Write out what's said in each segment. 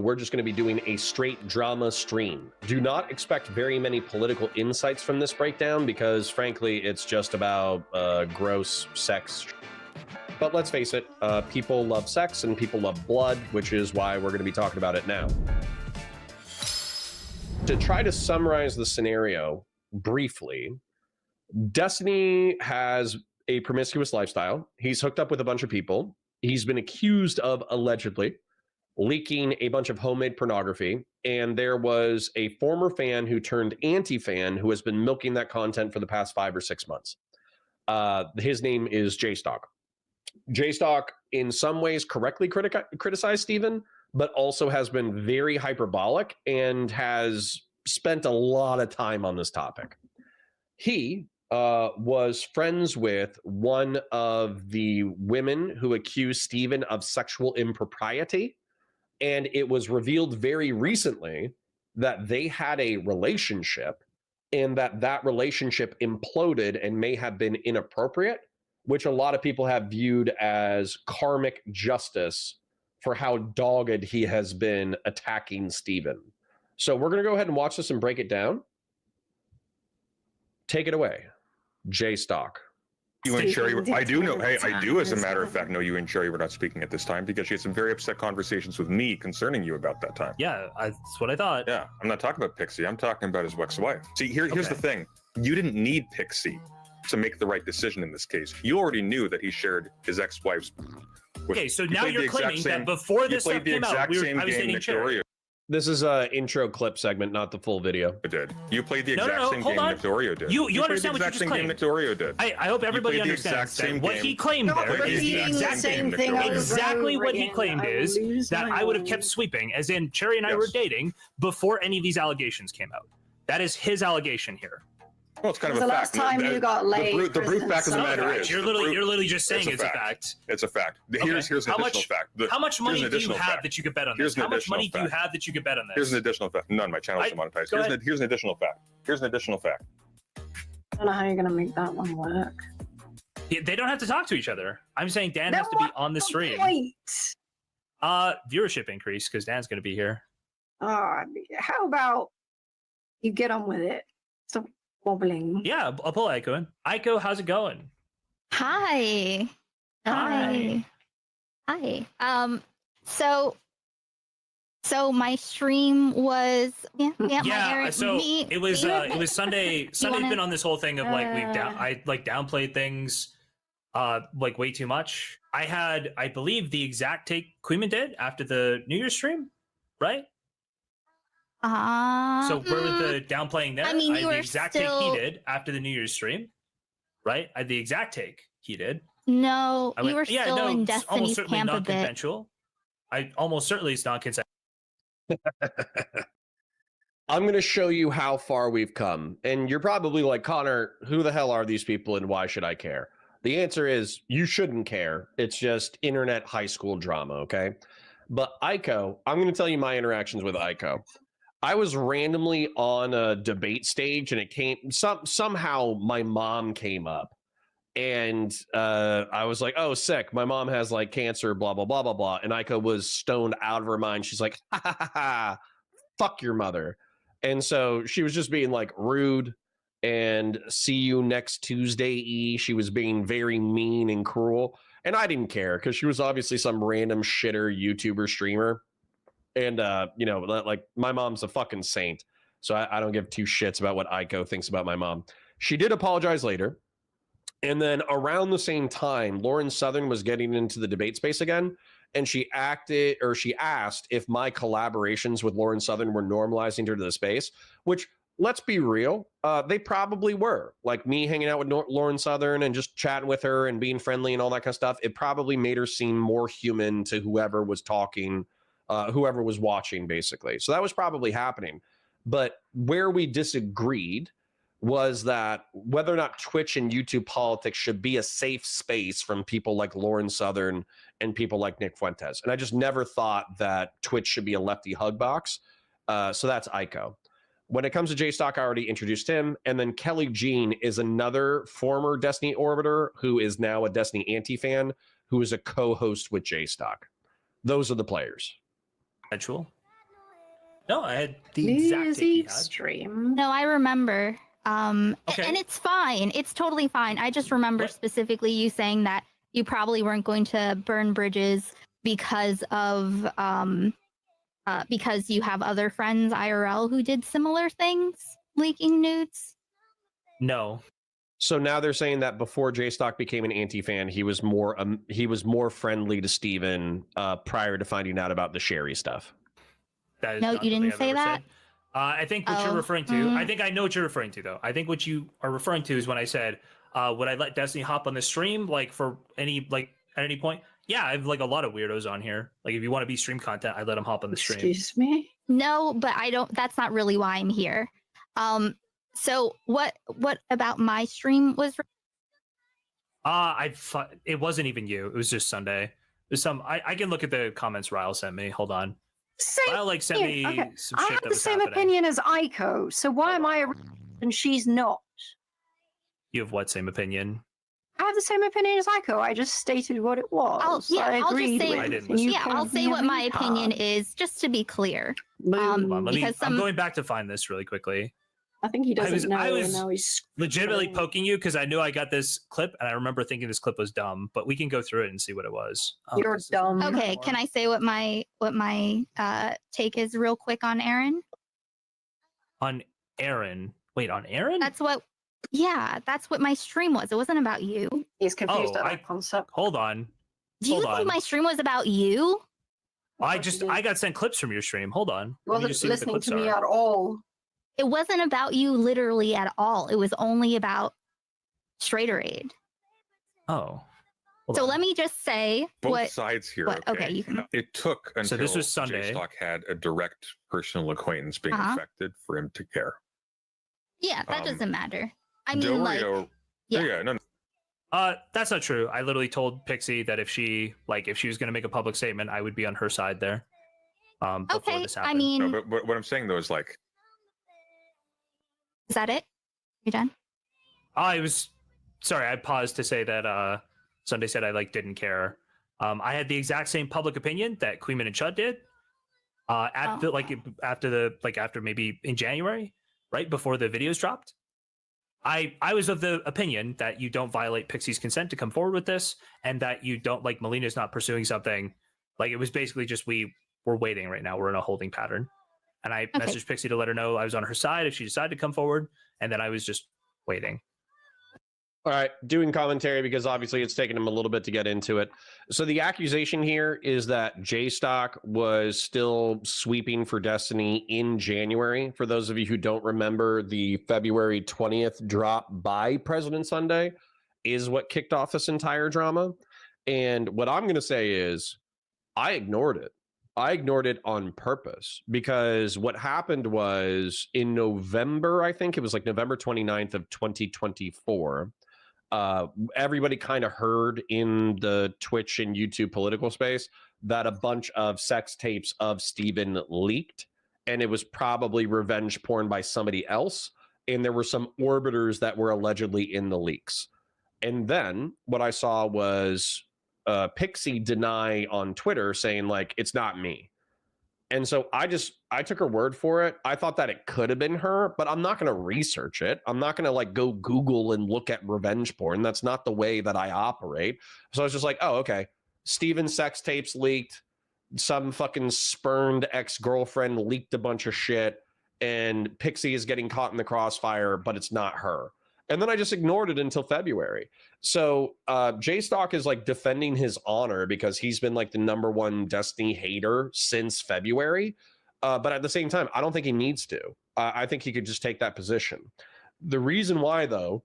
we're just going to be doing a straight drama stream. Do not expect very many political insights from this breakdown because, frankly, it's just about gross sex. But let's face it, people love sex and people love blood, which is why we're going to be talking about it now. To try to summarize the scenario briefly, Destiny has a promiscuous lifestyle. He's hooked up with a bunch of people. He's been accused of allegedly leaking a bunch of homemade pornography. And there was a former fan who turned anti-fan who has been milking that content for the past 5 or 6 months. His name is Jstlk. Jstlk, in some ways, correctly criticized Steven, but also has been very hyperbolic and has spent a lot of time on this topic. He was friends with one of the women who accused Steven of sexual impropriety, and it was revealed very recently that they had a relationship and that relationship imploded and may have been inappropriate, which a lot of people have viewed as karmic justice for how dogged he has been attacking Steven. So we're going to go ahead and watch this and break it down. Take it away, Jstlk. You and Cherry, I do know, hey, I do, as a matter of fact, know you and Cherry were not speaking at this time because she had some very upset conversations with me concerning you about that time. Yeah, that's what I thought. Yeah, I'm not talking about Pixie. I'm talking about his ex-wife. See, here's the thing. You didn't need Pixie to make the right decision in this case. You already knew that he shared his ex-wife's. Okay, so now you're claiming that before this stuff came out, I was dating Cherry. This is an intro clip segment, not the full video. It did. You played the exact same game Victorio did. You understand what you just claimed. Victorio did. I hope everybody understands that what he claimed there is the exact same thing. Exactly what he claimed is that I would have kept sweeping, as in Cherry and I were dating before any of these allegations came out. That is his allegation here. Well, it's kind of a fact. The last time you got laid. The brute fact of the matter is. You're literally just saying it's a fact. It's a fact. Here's an additional fact. How much money do you have that you could bet on this? How much money do you have that you could bet on this? Here's an additional fact. None. My channel is monetized. Here's an additional fact. Here's an additional fact. I don't know how you're going to make that one work. They don't have to talk to each other. I'm saying Dan has to be on the stream. Viewership increase because Dan's going to be here. How about you get on with it? So wobbling. Yeah, I'll pull Aiko in. Aiko, how's it going? Hi. So my stream was so it was Sunday. Sunday's been on this whole thing of like I downplayed things like way too much. I believe the exact take Queeman did after the New Year's stream, right? So where was the downplaying there? I mean, you the exact take he did after the New Year's stream, right? The exact take he did. No, you were still in Destiny's almost certainly camp a bit. Non-consensual. I almost certainly it's non-consensual. I'm going to show you how far we've come. And you're probably like, Connor, who the hell are these people and why should I care? The answer is you shouldn't care. It's just internet high school drama, okay? But Aiko, I'm going to tell you my interactions with Aiko. I was randomly on a debate stage and it came somehow my mom came up and I was like, oh, sick. My mom has like cancer, blah, blah, blah, blah, blah. And Aiko was stoned out of her mind. She's like, ha, ha, ha, ha, fuck your mother. And so she was just being like rude and see you next Tuesday. She was being very mean and cruel. And I didn't care because she was obviously some random shitter YouTuber streamer. And, you know, like my mom's a fucking saint. So I don't give two shits about what Aiko thinks about my mom. She did apologize later. And then around the same time, Lauren Southern was getting into the debate space again. And she asked if my collaborations with Lauren Southern were normalizing her to the space, which, let's be real, they probably were. Like me hanging out with Lauren Southern and just chatting with her and being friendly and all that kind of stuff. It probably made her seem more human to whoever was talking, whoever was watching, basically. So that was probably happening. But where we disagreed was that whether or not Twitch and YouTube politics should be a safe space from people like Lauren Southern and people like Nick Fuentes. And I just never thought that Twitch should be a lefty hug box. So that's Aiko. When it comes to Jstlk, I already introduced him. And then Kelly Jean is another former Destiny Orbiter who is now a Destiny anti-fan who is a co-host with Jstlk. Those are the players. Consensual. No, I had the exact take he had. Stream. No, I remember. Okay. And it's fine. It's totally fine. I just remember specifically you saying that you probably weren't going to burn bridges because of because you have other friends IRL who did similar things, leaking nudes. No. So now they're saying that before Jstlk became an anti-fan, he was more friendly to Steven prior to finding out about the Cherry stuff. No, you didn't say that. I think what you're referring to, I think I know what you're referring to, though. I think what you are referring to is when I said, would I let Destiny hop on the stream, like, for any, like, at any point? Yeah, I have, like, a lot of weirdos on here. Like, if you want to be stream content, I let them hop on the stream. Excuse me? No, but I don't, that's not really why I'm here. So what about my stream was? It wasn't even you. It was just Sunday. There's some, I can look at the comments Ryle sent me. Hold on. Ryle, sent me some shit I have the same opinion as Aiko, so why am I and she's not? You have what same opinion? I have the same opinion as Aiko. I just stated what it was. I'll just say, I'll say what my opinion is, just to be clear. I'm going back to find this really quickly. I think he doesn't know. I was legitimately poking you because I knew I got this clip, and I remember thinking this clip was dumb. But we can go through it and see what it was. You're dumb. Okay, can I say what my take is real quick on Aaron? On Aaron? Wait, on Aaron? That's what my stream was. It wasn't about you. He's confused at that concept. Hold on. Do you think my stream was about you? I got sent clips from your stream. Hold on. You wasn't listening to me at all. It wasn't about you literally at all. It was only about Straighter Aid. Oh. So let me just say both sides here. Okay, you can. It took until so this was Sunday. Jstlk had a direct personal acquaintance being affected for him to care. Yeah, that doesn't matter. I mean, no. That's not true. I literally told Pixie that if she was going to make a public statement, I would be on her side there. Before this happened. I mean, no, but what I'm saying though is like. Is that it? You done? I paused to say that Sunday said I didn't care. I had the exact same public opinion that Queeman and Chud did. After maybe in January, right before the videos dropped. I was of the opinion that you don't violate Pixie's consent to come forward with this, and that you don't Melina's not pursuing something. It was basically just we're waiting right now. We're in a holding pattern. And I messaged Pixie to let her know I was on her side if she decided to come forward. And then I was just waiting. All right, doing commentary because obviously it's taken him a little bit to get into it. So the accusation here is that Jstlk was still sweeping for Destiny in January. For those of you who don't remember, the February 20th drop by President Sunday is what kicked off this entire drama. And what I'm going to say is I ignored it. I ignored it on purpose because what happened was in November, I think it was November 29th of 2024, everybody kind of heard in the Twitch and YouTube political space that a bunch of sex tapes of Steven leaked, and it was probably revenge porn by somebody else, and there were some orbiters that were allegedly in the leaks. And then what I saw was Pixie deny on Twitter saying it's not me. And so I took her word for it. I thought that it could have been her, but I'm not going to research it. I'm not going to go Google and look at revenge porn. That's not the way that I operate. So I was just oh, okay. Steven's sex tapes leaked. Some fucking spurned ex-girlfriend leaked a bunch of shit, and Pixie is getting caught in the crossfire, but it's not her. And then I just ignored it until February. So Jstlk is defending his honor because he's been the #1 Destiny hater since February. But at the same time, I don't think he needs to. I think he could just take that position. The reason why, though,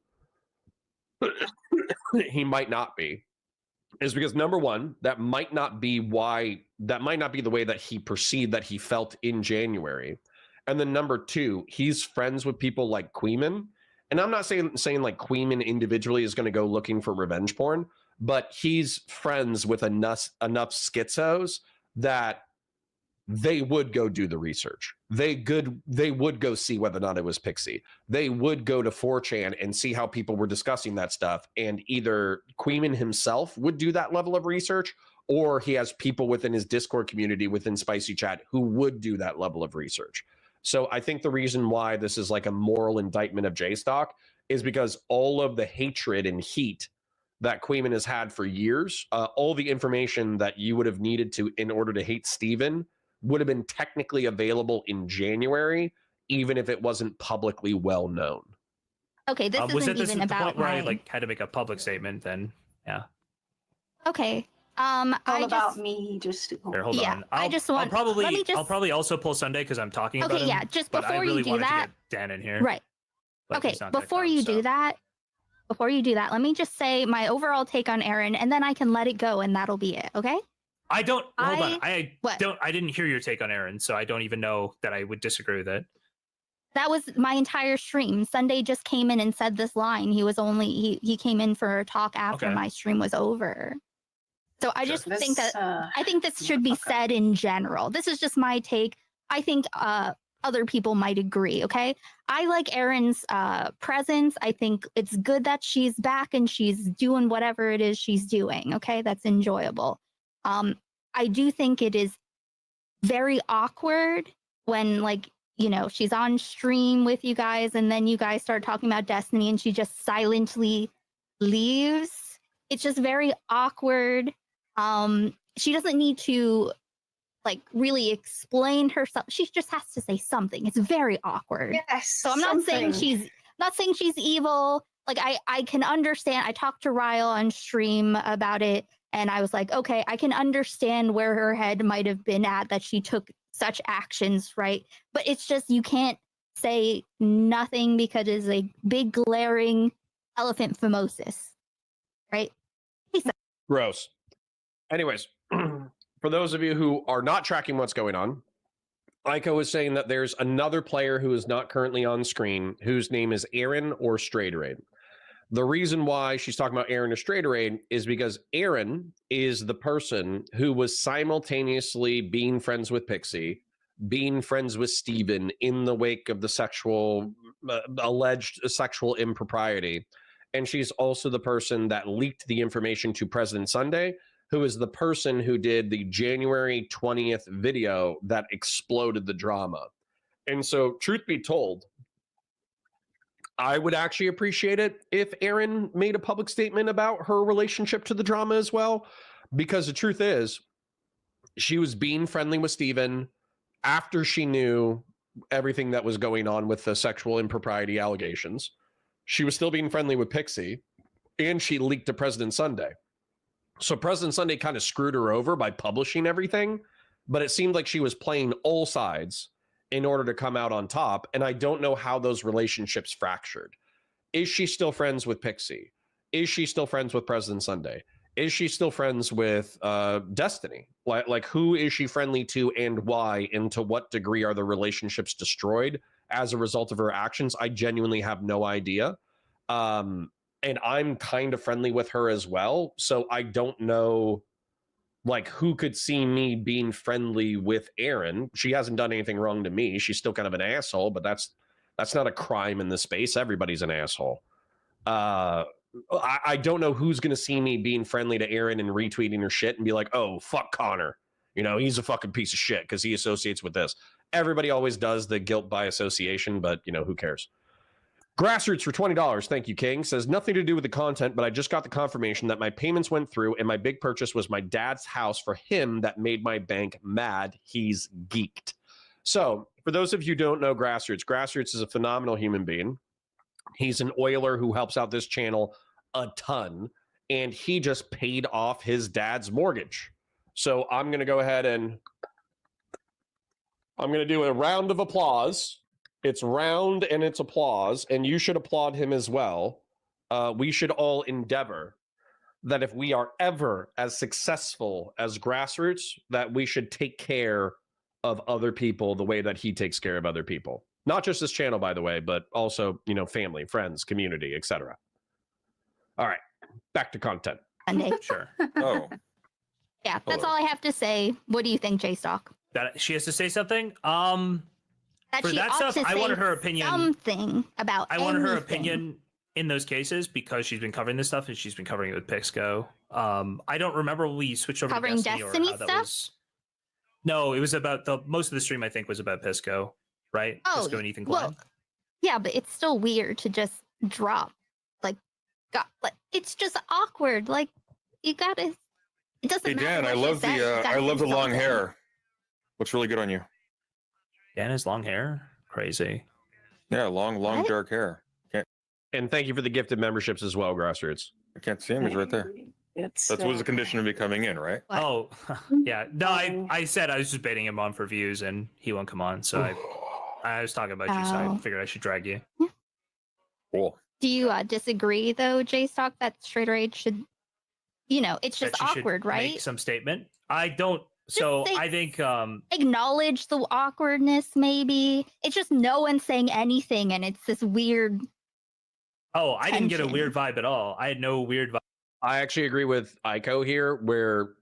he might not be is because #1, that might not be the way that he perceived that he felt in January. And then #2, he's friends with people like Queeman. And I'm not saying Queeman individually is going to go looking for revenge porn, but he's friends with enough schizos that they would go do the research. They would go see whether or not it was Pixie. They would go to 4chan and see how people were discussing that stuff. And either Queeman himself would do that level of research, or he has people within his Discord community within Spicy Chat who would do that level of research. So I think the reason why this is like a moral indictment of Jstlk is because all of the hatred and heat that Queeman has had for years, all the information that you would have needed to in order to hate Steven would have been technically available in January, even if it wasn't publicly well known. Okay, this isn't even about point where I like had to make a public statement. Then, yeah. Okay. All I about just, me. Just Here, hold yeah, on. I just want. I'll probably also pull Sunday because I'm talking about him. Okay, yeah. Just but I before really you do wanted that, to get Dan in here. right? But Okay, he's not gonna before come, you so. do that, let me just say my overall take on Aaron, and then I can let it go, and that'll be it. Okay? I don't. Hold on. What? I didn't hear your take on Aaron, so I don't even know that I would disagree with it. That was my entire stream. Sunday just came in and said this line. He came in for a talk after my stream was over. So I just think that I think this should be said in general. This is just my take. I think other people might agree. Okay, I like Erin's presence. I think it's good that she's back and she's doing whatever it is she's doing. Okay, that's enjoyable. I do think it is very awkward when, like, you know, she's on stream with you guys and then you guys start talking about Destiny and she just silently leaves. It's just very awkward. She doesn't need to like really explain herself. She just has to say something. It's very awkward. Yes. So I'm not saying she's evil. Like I can understand. I talked to Ryle on stream about it and I was like, okay, I can understand where her head might have been at that she took such actions, right? But it's just you can't say nothing because it's a big glaring elephant phimosis, right? Gross. Anyways, for those of you who are not tracking what's going on, Aiko is saying that there's another player who is not currently on screen whose name is Aaron or Straighteraid. The reason why she's talking about Aaron or Straighteraid is because Aaron is the person who was simultaneously being friends with Pixie, being friends with Steven in the wake of the alleged sexual impropriety. And she's also the person that leaked the information to President Sunday, who is the person who did the January 20th video that exploded the drama. And so, truth be told, I would actually appreciate it if Aaron made a public statement about her relationship to the drama as well, because the truth is, she was being friendly with Steven after she knew everything that was going on with the sexual impropriety allegations. She was still being friendly with Pixie, and she leaked to President Sunday. So President Sunday kind of screwed her over by publishing everything, but it seemed like she was playing all sides in order to come out on top. And I don't know how those relationships fractured. Is she still friends with Pixie? Is she still friends with President Sunday? Is she still friends with Destiny? Like who is she friendly to and why? And to what degree are the relationships destroyed as a result of her actions? I genuinely have no idea. And I'm kind of friendly with her as well. So I don't know like who could see me being friendly with Aaron. She hasn't done anything wrong to me. She's still kind of an asshole, but that's not a crime in this space. Everybody's an asshole. I don't know who's going to see me being friendly to Aaron and retweeting her shit and be like, oh, fuck Connor. You know, he's a fucking piece of shit because he associates with this. Everybody always does the guilt by association, but, you know, who cares? Grassroots for $20. Thank you, King. Says nothing to do with the content, but I just got the confirmation that my payments went through and my big purchase was my dad's house for him that made my bank mad. He's geeked. So for those of you who don't know Grassroots is a phenomenal human being. He's an oiler who helps out this channel a ton, and he just paid off his dad's mortgage. So I'm going to go ahead and I'm going to do a round of applause. It's round and it's applause, and you should applaud him as well. We should all endeavor that if we are ever as successful as Grassroots, that we should take care of other people the way that he takes care of other people. Not just this channel, by the way, but also, you know, family, friends, community, etc. All right, back to content. Sunday. Sure. Oh, Yeah, that's Hello. all I have to say. What do you think, Jstlk? That she has to say something. That For she that ought stuff, to I say wanted her opinion. Something about I wanted her anything. opinion in those cases because she's been covering this stuff and she's been covering it with Pixco. I don't remember when we switched over Covering to Destiny, Destiny or how that stuff? was. No, it was about most of the stream. I think was about Pisco, right? Oh, Pisco and Ethan Klein. well, yeah, but it's still weird to just drop, like, it's just awkward. Like, you gotta. It doesn't Hey matter. Dan, I what you love say, you the gotta the do long something. hair. Looks really good on you. Dan has long hair. Crazy. Yeah, long What? dark hair. And thank you for the gifted memberships as well, Grassroots. I can't see him. He's right there. It's That was the condition of me coming in, right? What? Oh, yeah. No, I said I was just baiting him on for views, and he won't come on. So I was talking about you, so I Oh. figured I should drag you. Cool. Do you disagree, though, Jstlk, that straighter age should, it's just That she should awkward, right? Make some statement. I don't. So say- I think Acknowledge the awkwardness, maybe. It's just no one saying anything, and it's this weird. Oh, I didn't get a tension. weird vibe at all. I had no weird vibe. I actually agree with Aiko here, where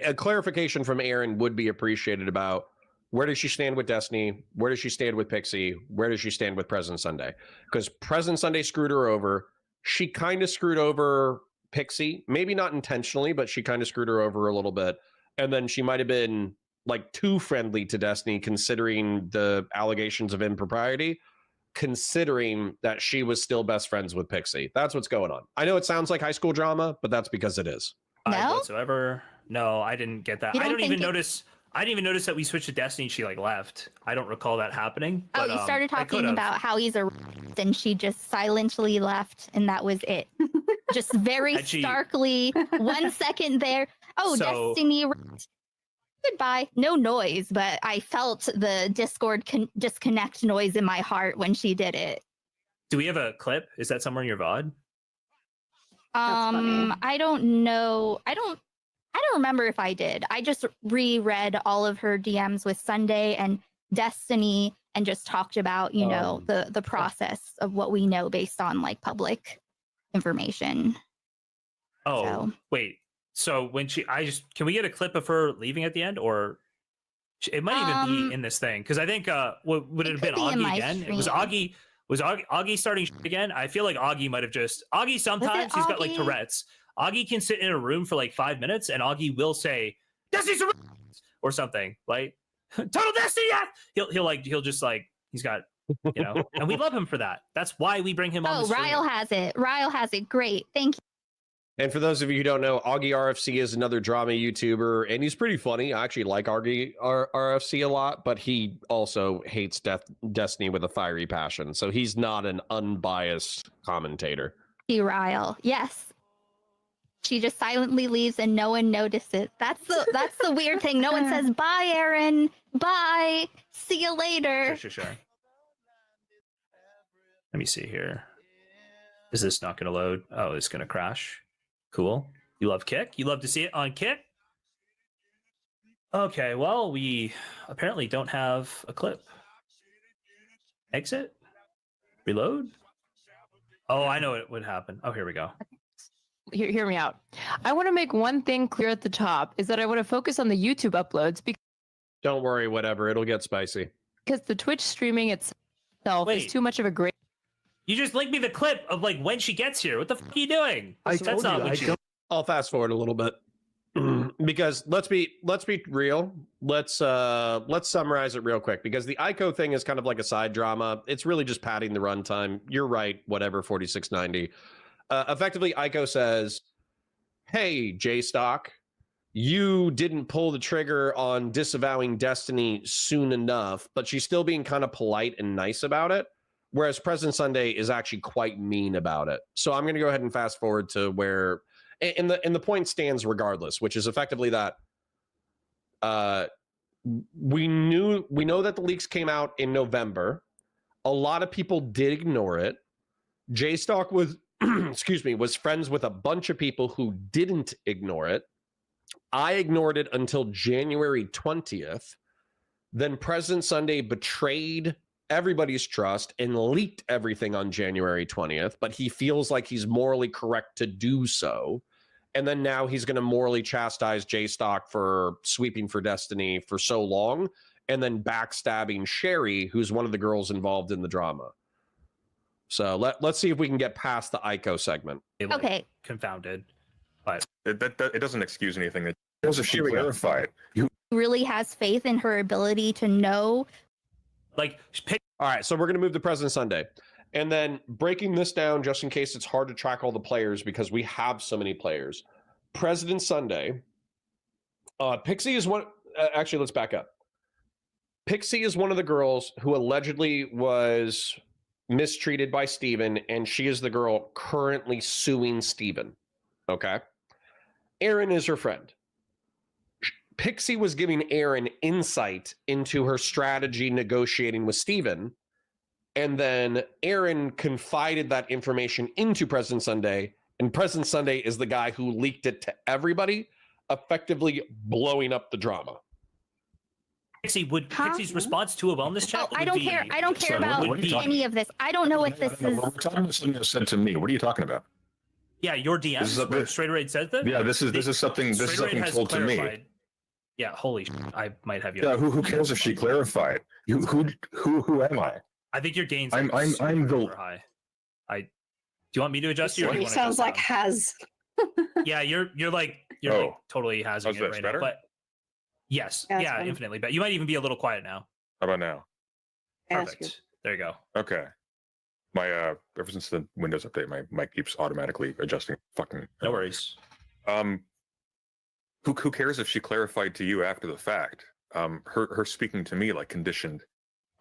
a clarification from Aaron would be appreciated about where does she stand with Destiny? Where does she stand with Pixie? Where does she stand with Present Sunday? Because Present Sunday screwed her over. She kind of screwed over Pixie, maybe not intentionally, but she kind of screwed her over a little bit. And then she might have been like too friendly to Destiny, considering the allegations of impropriety, considering that she was still best friends with Pixie. That's what's going on. I know it sounds like high school drama, but that's because it is. No? Whatsoever. No, I didn't get that. You I don't don't even think it- notice. I didn't even notice that we switched to Destiny and she like left. I don't recall that happening. Oh, But, you started I talking could've. about how he's a and she just silently left, and that was it. Just very And she- starkly, 1 second there. Oh, So- Destiny. Goodbye. No noise, but I felt the Discord disconnect noise in my heart when she did it. Do we have a clip? Is that somewhere in your VOD? funny. I don't know. I don't remember if I did. I just reread all of her DMs with Sunday and Destiny and just talked about, the process of what we know based on like public information. Oh, So- wait. So when can we get a clip of her leaving at the end, or it might even be in this thing? Because I think would it have been could be in Augie my again? It was stream. Augie. Was Augie starting again? I feel like Augie might have just Augie. Sometimes he's got like Augie? Tourette's. Augie can sit in a room for like 5 minutes, and Augie will say "Destiny's a or something like "Total Destiny." Yeah! He'll just like he's got and we love him for that. That's why we bring him on. Oh, the stream. Ryle has it. Ryle has it. Great. Thank you. And for those of you who don't know, Augie RFC is another drama YouTuber, and he's pretty funny. I actually like Augie RFC a lot, but he also hates Destiny with a fiery passion. So he's not an unbiased commentator. Ryle. Yes. She just silently leaves and no one notices. That's the weird thing. No one says bye, Aaron. Bye. See you later. Sure. Let me see here. Is this not going to load? Oh, it's going to crash. Cool. You love Kick? You love to see it on Kick? Okay, well, we apparently don't have a clip. Exit? Reload? Oh, I know what would happen. Oh, here we go. Hear me out. I want to make one thing clear at the top, is that I want to focus on the YouTube uploads Don't worry, whatever. It'll get spicy. because the Twitch streaming itself Wait. is too much of a great. You just linked me the clip of like when she gets here. What the fuck are you doing? That's not what you... I'll fast forward a little bit because let's be real. Let's summarize it real quick because the Aiko thing is kind of like a side drama. It's really just padding the runtime. You're right. Whatever. 4690. Effectively, Aiko says, "Hey, Jstlk, you didn't pull the trigger on disavowing Destiny soon enough," but she's still being kind of polite and nice about it. Whereas Present Sunday is actually quite mean about it. So I'm going to go ahead and fast forward to where, and the point stands regardless, which is effectively that we know that the leaks came out in November. A lot of people did ignore it. Jstlk was, was friends with a bunch of people who didn't ignore it. I ignored it until January 20th. Then Present Sunday betrayed everybody's trust and leaked everything on January 20th, but he feels like he's morally correct to do so. And then now he's going to morally chastise Jstlk for sweeping for Destiny for so long and then backstabbing Sherry, who's one of the girls involved in the drama. So let's see if we can get past the Aiko segment. like, Okay. Confounded. But it doesn't excuse anything. That if she clarified. Really has faith in her ability to know. Like, all right, so we're going to move to President Sunday. And then breaking this down, just in case it's hard to track all the players because we have so many players. President Sunday. Pixie is one. Actually, let's back up. Pixie is one of the girls who allegedly was mistreated by Steven, and she is the girl currently suing Steven. Okay. Aaron is her friend. Pixie was giving Aaron insight into her strategy negotiating with Steven. And then Aaron confided that information into President Sunday. And President Sunday is the guy who leaked it to everybody, effectively blowing up the drama. Pixie's response to a wellness chat? I don't care. I don't care about any of this. I don't know what this is. We're talking about something that said to me. What are you talking about? Yeah, your DMs where Straight said that? Yeah, this is something told to me. Yeah, holy shit, I might have you. Yeah, who cares if she clarified? Who am I? I think your gains I'm the high. Do you want me to adjust you? He sounds like has. Yeah, you're like totally hazing it right better? now. But yes, yeah, infinitely better. You might even be a little quiet now. How about now? Perfect. There you go. Okay. My ever since the Windows update, my mic keeps automatically adjusting. Fucking no worries. Who cares if she clarified to you after the fact? Her speaking to me like conditioned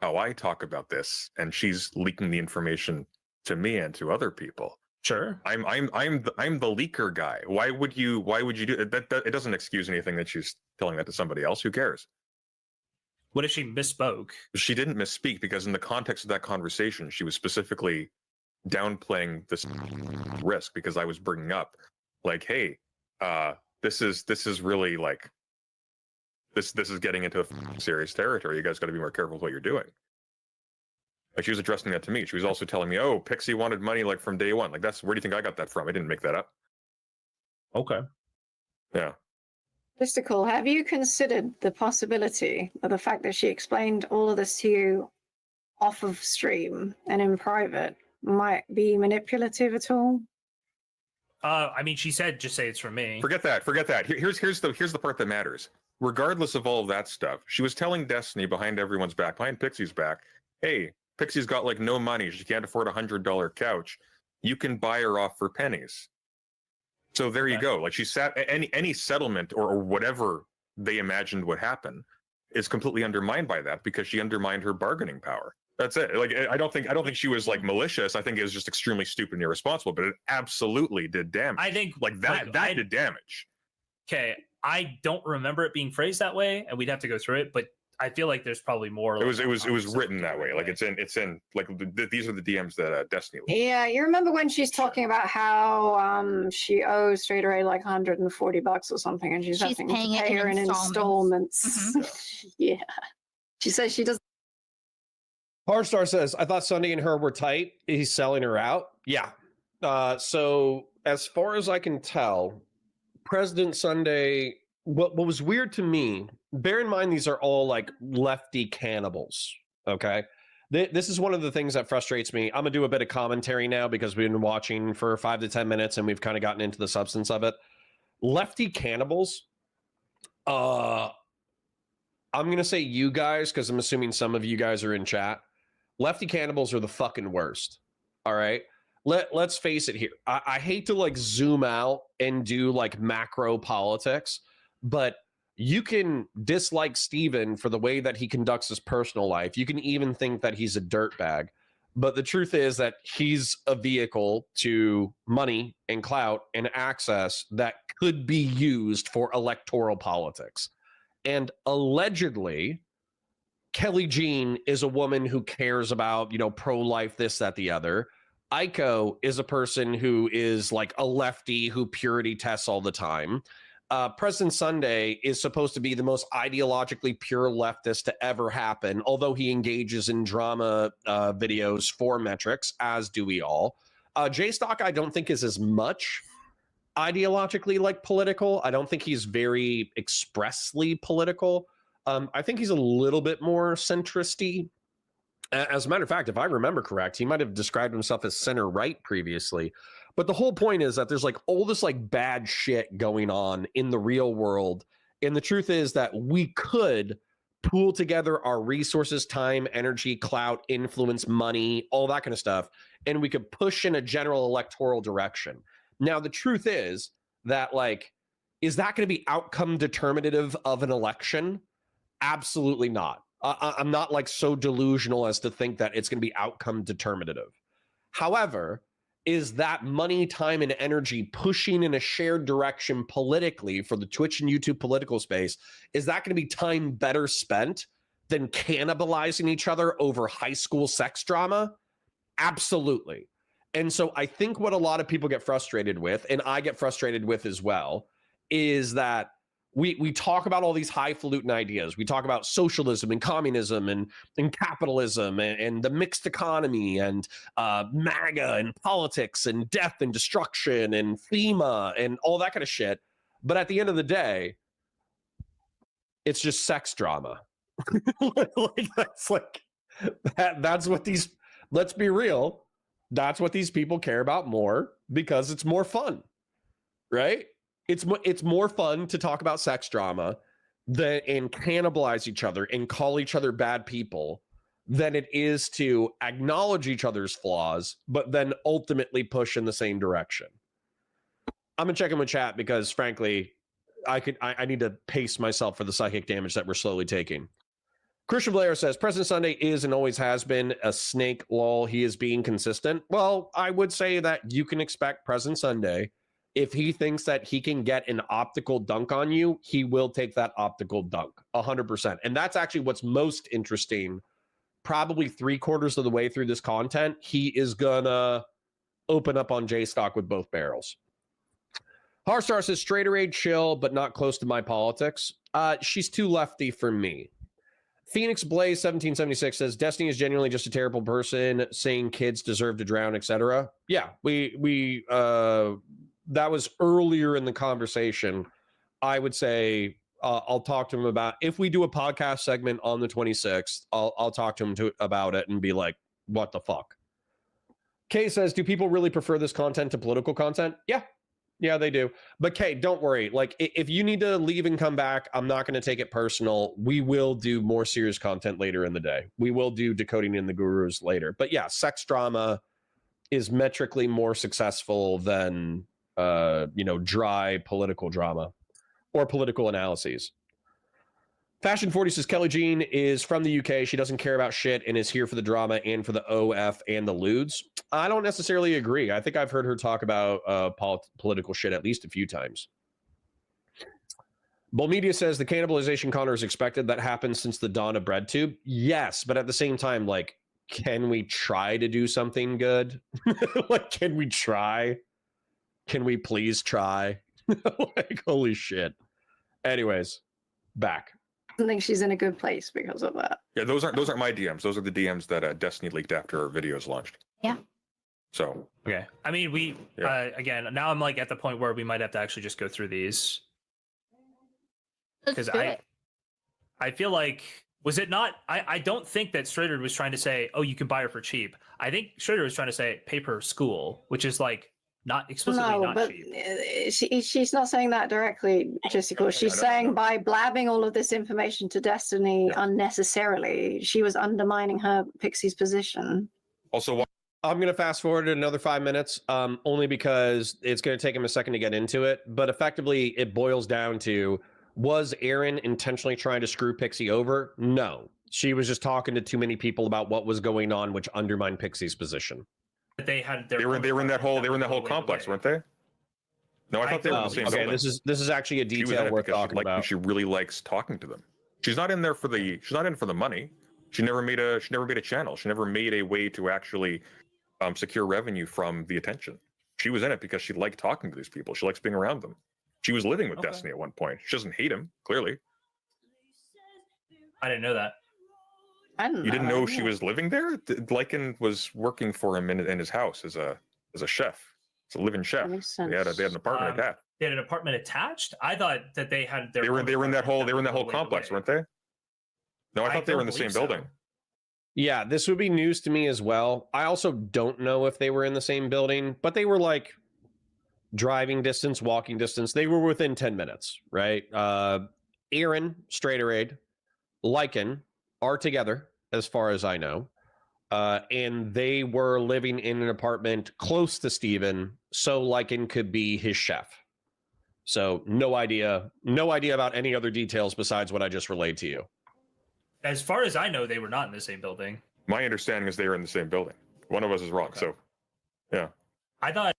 how I talk about this, and she's leaking the information to me and to other people. Sure. I'm the leaker guy. Why would you do that? It doesn't excuse anything that she's telling that to somebody else. Who cares? What if she misspoke? She didn't misspeak because in the context of that conversation, she was specifically downplaying this risk because I was bringing up like, hey, this is really like this is getting into serious territory. You guys got to be more careful with what you're doing. Like, she was addressing that to me. She was also telling me, oh, Pixie wanted money like from day one. Like, where do you think I got that from? I didn't make that up. Okay. Yeah. Jstlk, have you considered the possibility of the fact that she explained all of this to you off of stream and in private might be manipulative at all? I mean, she said, just say it's from me. Forget that. Here's the part that matters. Regardless of all of that stuff, she was telling Destiny behind everyone's back, behind Pixie's back, hey, Pixie's got like no money. She can't afford $100 couch. You can buy her off for pennies. So there you go. Like, she sat any settlement or whatever they imagined would happen is completely undermined by that because she undermined her bargaining power. That's it. Like, I don't think she was like malicious. I think it was just extremely stupid and irresponsible, but it absolutely did damage. I think like that did damage. Okay. I don't remember it being phrased that way, and we'd have to go through it, but I feel like there's probably more. It was written that way. Like, it's in like these are the DMs that Destiny. Yeah, you remember when she's talking about how she owes Cherry like $140 or something, and she's having to pay her in installments. Mm-hmm. Yeah, she says she doesn't. Hardstar says, I thought Sunday and her were tight. He's selling her out. Yeah. So as far as I can tell, President Sunday, what was weird to me, bear in mind, these are all like lefty cannibals. Okay. This is one of the things that frustrates me. I'm going to do a bit of commentary now because we've been watching for 5 to 10 minutes and we've kind of gotten into the substance of it. Lefty cannibals. I'm going to say you guys, because I'm assuming some of you guys are in chat. Lefty cannibals are the fucking worst. All right. Let's face it here. I hate to like zoom out and do like macro politics, but you can dislike Steven for the way that he conducts his personal life. You can even think that he's a dirtbag. But the truth is that he's a vehicle to money and clout and access that could be used for electoral politics. And allegedly, Kelly Jean is a woman who cares about, pro-life, this, that, the other. Aiko is a person who is like a lefty who purity tests all the time. President Sunday is supposed to be the most ideologically pure leftist to ever happen, although he engages in drama videos for metrics, as do we all. Jstlk, I don't think is as much ideologically like political. I don't think he's very expressly political. I think he's a little bit more centristy. As a matter of fact, if I remember correct, he might have described himself as center right previously. But the whole point is that there's like all this like bad shit going on in the real world. And the truth is that we could pool together our resources, time, energy, clout, influence, money, all that kind of stuff, and we could push in a general electoral direction. Now, the truth is that, like, is that going to be outcome determinative of an election? Absolutely not. I'm not like so delusional as to think that it's going to be outcome determinative. However, is that money, time, and energy pushing in a shared direction politically for the Twitch and YouTube political space, is that going to be time better spent than cannibalizing each other over high school sex drama? Absolutely. And so I think what a lot of people get frustrated with, and I get frustrated with as well, is that we talk about all these highfalutin ideas. We talk about socialism and communism and capitalism and the mixed economy and MAGA and politics and death and destruction and FEMA and all that kind of shit. But at the end of the day, it's just sex drama. That's what these, let's be real, that's what these people care about more because it's more fun, right? It's more fun to talk about sex drama and cannibalize each other and call each other bad people than it is to acknowledge each other's flaws, but then ultimately push in the same direction. I'm gonna check in with chat because frankly, I need to pace myself for the psychic damage that we're slowly taking. Christian Blair says, President Sunday is and always has been a snake, lol. He is being consistent. Well, I would say that you can expect President Sunday, if he thinks that he can get an optical dunk on you, he will take that optical dunk 100%. And that's actually what's most interesting. Probably 3/4 of the way through this content, he is gonna open up on Jstlk with both barrels. Harstar says, Straighterade, chill, but not close to my politics. She's too lefty for me. Phoenix Blaze 1776 says, Destiny is genuinely just a terrible person saying kids deserve to drown, etc. Yeah, we that was earlier in the conversation. I would say I'll talk to him about, if we do a podcast segment on the 26th, I'll talk to him about it and be like, what the fuck? Kay says, do people really prefer this content to political content? Yeah, they do. But Kay, don't worry. Like, if you need to leave and come back, I'm not going to take it personal. We will do more serious content later in the day. We will do Decoding in the Gurus later. But yeah, sex drama is metrically more successful than dry political drama or political analyses. Fashion 40 says, Kelly Jean is from the UK. She doesn't care about shit and is here for the drama and for the OF and the lewds. I don't necessarily agree. I think I've heard her talk about political shit at least a few times. Bull Media says the cannibalization Connor is expected. That happened since the dawn of BreadTube. Yes, but at the same time, like, can we try to do something good? Like, can we try? Can we please try? Like, holy shit. Anyways, back. I think she's in a good place because of that. Yeah, those aren't my DMs. Those are the DMs that Destiny leaked after our videos launched. Yeah. So okay. I mean, again, now I'm like at the point where we might have to actually just go through these. Because I feel like, was it not? I don't think that Strader was trying to say, oh, you can buy her for cheap. I think Strader was trying to say pay per school, which is like not explicitly not but cheap. She's not saying that directly, Jessica. She's saying by blabbing all of this information to Destiny unnecessarily, she was undermining her Pixie's position. Also, I'm going to fast forward another 5 minutes, only because it's going to take him a second to get into it. But effectively, it boils down to, was Aaron intentionally trying to screw Pixie over? No. She was just talking to too many people about what was going on, which undermined Pixie's position. They had they were in that whole complex, weren't they? No, I thought they were in the same building. This is actually a detail worth talking about. She really likes talking to them. She's not in there for the money. She never made a channel. She never made a way to actually secure revenue from the attention. She was in it because she liked talking to these people. She likes being around them. She was living with Destiny at one point. She doesn't hate him, clearly. I didn't know that. You didn't know she was living there? Lycan was working for him in his house as a chef. It's a living chef. They had an apartment attached. They had an apartment attached? I thought that they had they were in that whole complex, weren't they? No, I thought they were in the same building. Yeah, this would be news to me as well. I also don't know if they were in the same building, but they were like driving distance, walking distance. They were within 10 minutes, right? Aaron, straight-arrayed, Lycan are together, as far as I know. And they were living in an apartment close to Steven, so Lycan could be his chef. So no idea about any other details besides what I just relayed to you. As far as I know, they were not in the same building. My understanding is they were in the same building. One of us is wrong, Okay. so yeah. I thought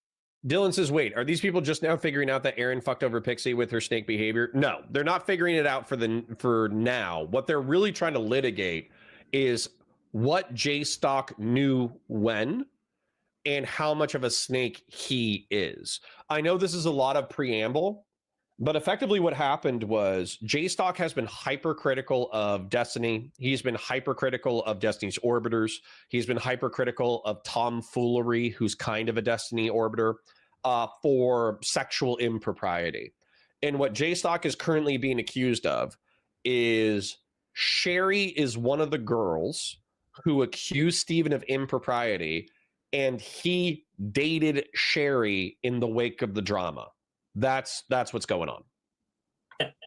Dylan says, wait, are these people just now figuring out that Aaron fucked over Pixie with her snake behavior? No, they're not figuring it out for now. What they're really trying to litigate is what Jstlk knew when and how much of a snake he is. I know this is a lot of preamble, but effectively what happened was Jstlk has been hypercritical of Destiny. He's been hypercritical of Destiny's orbiters. He's been hypercritical of Tomfoolery, who's kind of a Destiny orbiter, for sexual impropriety. And what Jstlk is currently being accused of is Sherry is one of the girls who accused Steven of impropriety, and he dated Sherry in the wake of the drama. That's what's going on.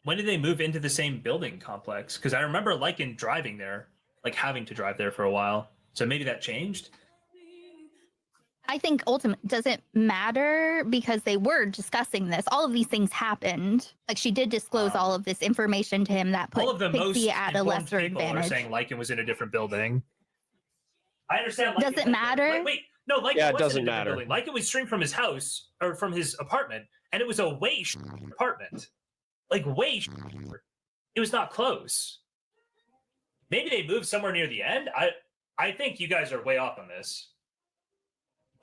when did they move into the same building complex? Because I remember Lycan driving there, like having to drive there for a while. So maybe that changed. I think ultimately doesn't matter because they were discussing this. All of these things happened. Like she did disclose all of this information to him that All put of the most Pixie at a informed lesser people are advantage. saying Lycan was in a different building. I understand. Lycan Does it was- matter? Wait, no, Lycan Yeah, it was doesn't in a different matter. building. Lycan was streamed from his house or from his apartment, and it was a way apartment. Like way. It was not close. Maybe they moved somewhere near the end. I think you guys are way off on this.